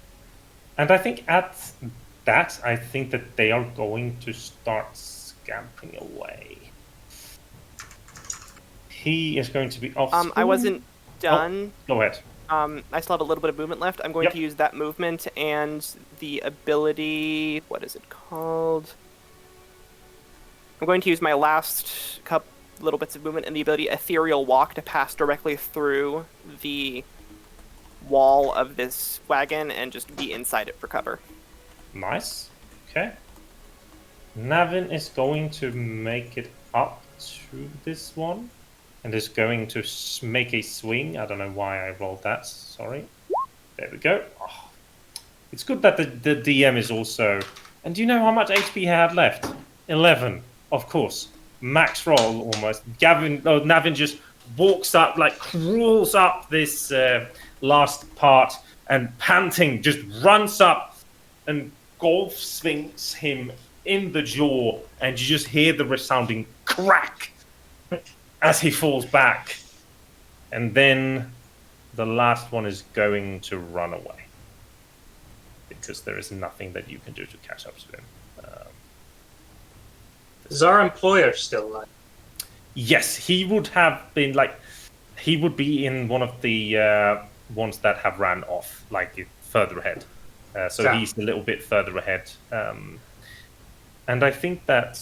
And I think at that, I think that they are going to start scampering away. He is going to be off. I wasn't done. Oh, go ahead. I still have a little bit of movement left. I'm going Yep. to use that movement and the ability. What is it called? I'm going to use my last couple little bits of movement and the ability Ethereal Walk to pass directly through the wall of this wagon and just be inside it for cover. Nice. Okay. Navin is going to make it up to this one and is going to make a swing. I don't know why I rolled that. Sorry. There we go. Oh. It's good that the DM is also... And do you know how much HP he had left? 11. Of course. Max roll almost. Navin just walks up, like crawls up this last part and panting just runs up and golf swings him in the jaw, and you just hear the resounding crack as he falls back. And then the last one is going to run away because there is nothing that you can do to catch up to him. Is our employer still alive? Yes, he would have been he would be in one of the ones that have ran off, like further ahead. So Yeah. he's a little bit further ahead. And I think that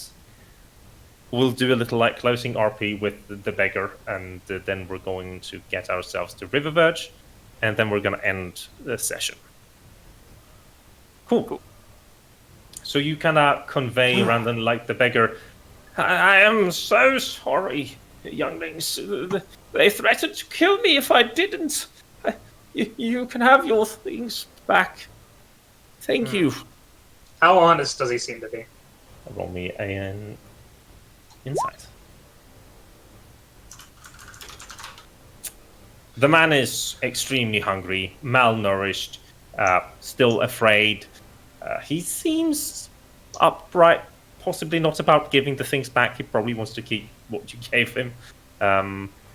we'll do a little like closing RP with the beggar, and then we're going to get ourselves to River Verge, and then we're going to end the session. Cool. So you kind of convey around and like the beggar, I am so sorry, younglings. They threatened to kill me if I didn't. You can have your things back. Thank you. How honest does he seem to be? Roll me an insight. The man is extremely hungry, malnourished, still afraid. He seems upright, possibly not about giving the things back. He probably wants to keep what you gave him.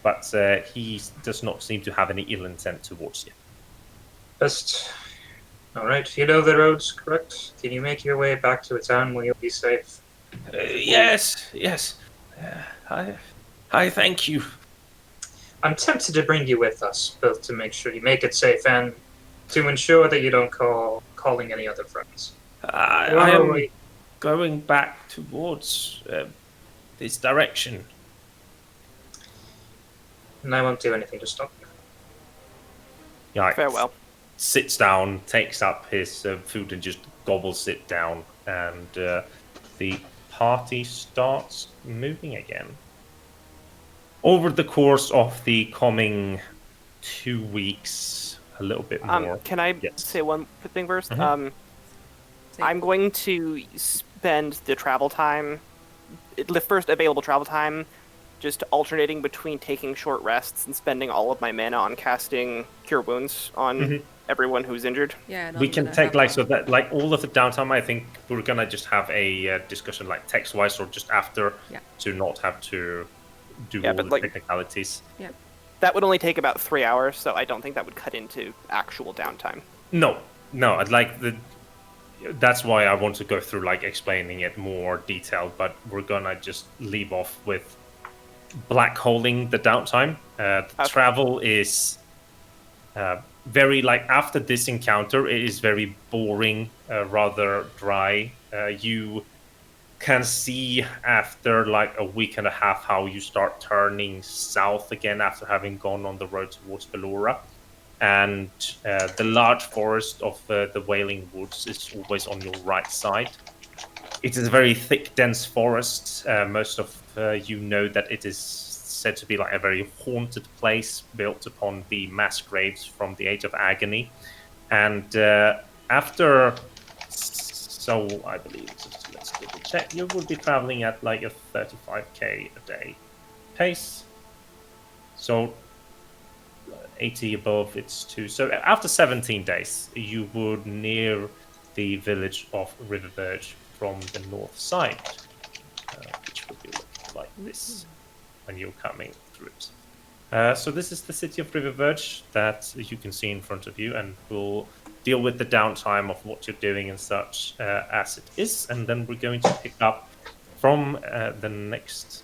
But he does not seem to have any ill intent towards you. Best. All right. You know the roads, correct? Can you make your way back to a town where you'll be safe? Yes. I thank you. I'm tempted to bring you with us, both to make sure you make it safe and to ensure that you don't calling any other friends. I am going back towards this direction. And I won't do anything to stop you. Yeah, Farewell. sits down, takes up his food and just gobbles it down, and the party starts moving again. Over the course of the coming 2 weeks, a little bit more. Can I Yes. say one quick thing first? Mhm. I'm going to spend the travel time, the first available travel time, just alternating between taking short rests and spending all of my mana on casting Cure Wounds on everyone who's injured. Yeah, and We I'm can gonna take have like a- so that like all of the downtime. I think we're gonna just have a discussion like text wise or just after Yeah. to not have to do Yeah, all but, the like- technicalities. That would only take about 3 hours, so I don't think that would cut into actual downtime. No, I'd like the. That's why I want to go through like explaining it more detailed. But we're gonna just leave off with black holing the downtime. The Okay. travel is very like after this encounter, it is very boring, rather dry. You can see after like a week and a half how you start turning south again after having gone on the road towards Valoar. And the large forest of the Wailing Woods is always on your right side. It is a very thick, dense forest. Most of you know that it is said to be like a very haunted place built upon the mass graves from the Age of Agony. And after, so I believe, let's double check, you would be traveling at like a 35k a day pace. So 80 above, it's 2. So after 17 days, you would near the village of Riververge from the north side, which would be looking like this when you're coming through it. So this is the city of Riververge that you can see in front of you, and we'll deal with the downtime of what you're doing and such as it is, and then we're going to pick up from the next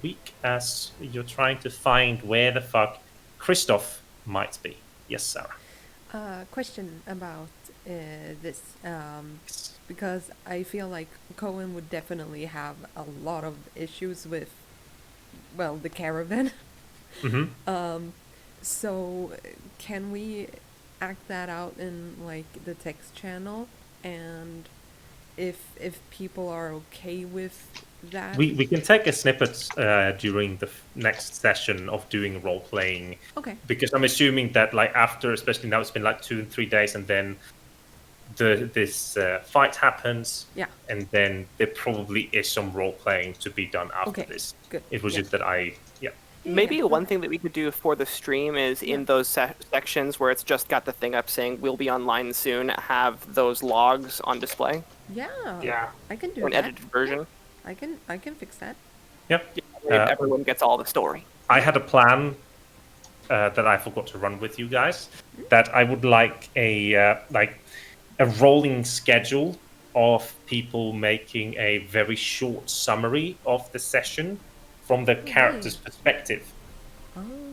week as you're trying to find where the fuck Christoph might be. Yes, Sarah. Question about this, because I feel like Kowèn would definitely have a lot of issues with, well, the caravan. Mm-hmm. So can we act that out in like the text channel, and if people are okay with that? We can take a snippet during the next session of doing role playing. Okay. Because I'm assuming that like after, especially now, it's been like 2 and 3 days, and then this fight happens. Yeah. And then there probably is some role playing to be done after Okay, this. good. It was just that Maybe Yeah, one thing that we could do for the stream is in those sections where it's just got the thing up saying we'll be online soon, have those logs on display. Yeah. I can do Or an that. edited version. I can fix that. Yep. Everyone gets all the story. I had a plan that I forgot to run with you guys. That I would like a rolling schedule of people making a very short summary of the session from the character's perspective,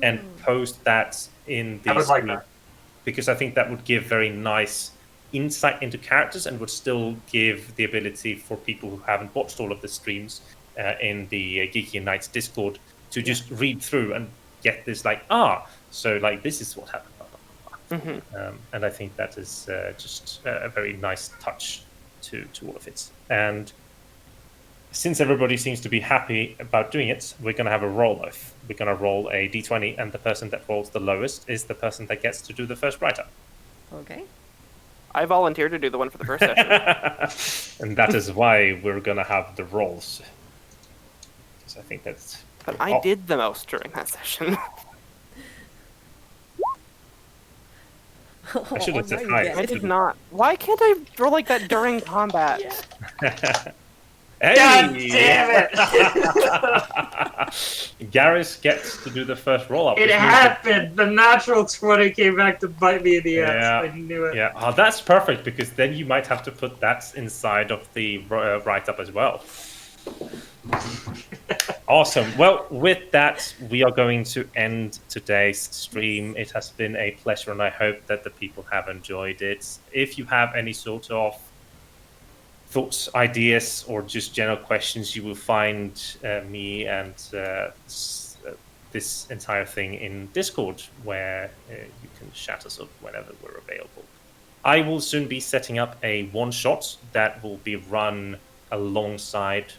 and post that in the I would like stream, that. because I think that would give very nice insight into characters and would still give the ability for people who haven't watched all of the streams in the Geekier Knights Discord to just read through and get this so like this is what happened. Blah, blah, blah. And I think that is just a very nice touch to all of it. And since everybody seems to be happy about doing it, we're going to have a roll-off. We're going to roll a d20, and the person that rolls the lowest is the person that gets to do the first write-up. Okay. I volunteered to do the one for the first session. And that is why we're going to have the rolls. Because I think that's... But I did the most during that session. I should have Oh, said now hi. you get I it. did not. Why can't I roll like that during combat? Hey! God damn it! Garris gets to do the first roll-up. It happened! The natural 20 came back to bite me in the ass. I knew it. Yeah, that's perfect, because then you might have to put that inside of the write-up as well. Awesome. Well, with that, we are going to end today's stream. It has been a pleasure, and I hope that the people have enjoyed it. If you have any sort of thoughts, ideas, or just general questions, you will find me and this entire thing in Discord, where you can chat us up whenever we're available. I will soon be setting up a one-shot that will be run alongside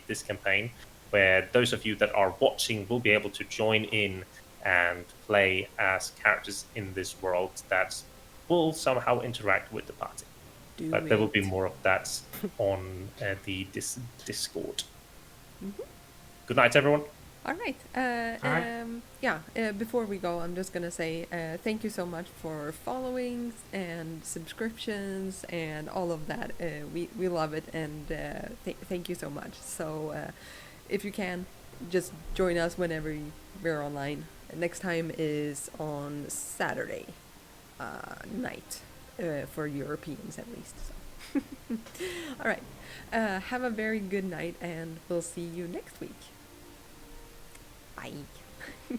this campaign, where those of you that are watching will be able to join in and play as characters in this world that will somehow interact with the party. But there will be more of that on the Discord. Good night, everyone. All right. Before we go, I'm just gonna say thank you so much for followings and subscriptions and all of that. We love it, and thank you so much. So if you can, just join us whenever we're online. Next time is on Saturday night for Europeans, at least. So. All right. Have a very good night, and we'll see you next week. Bye.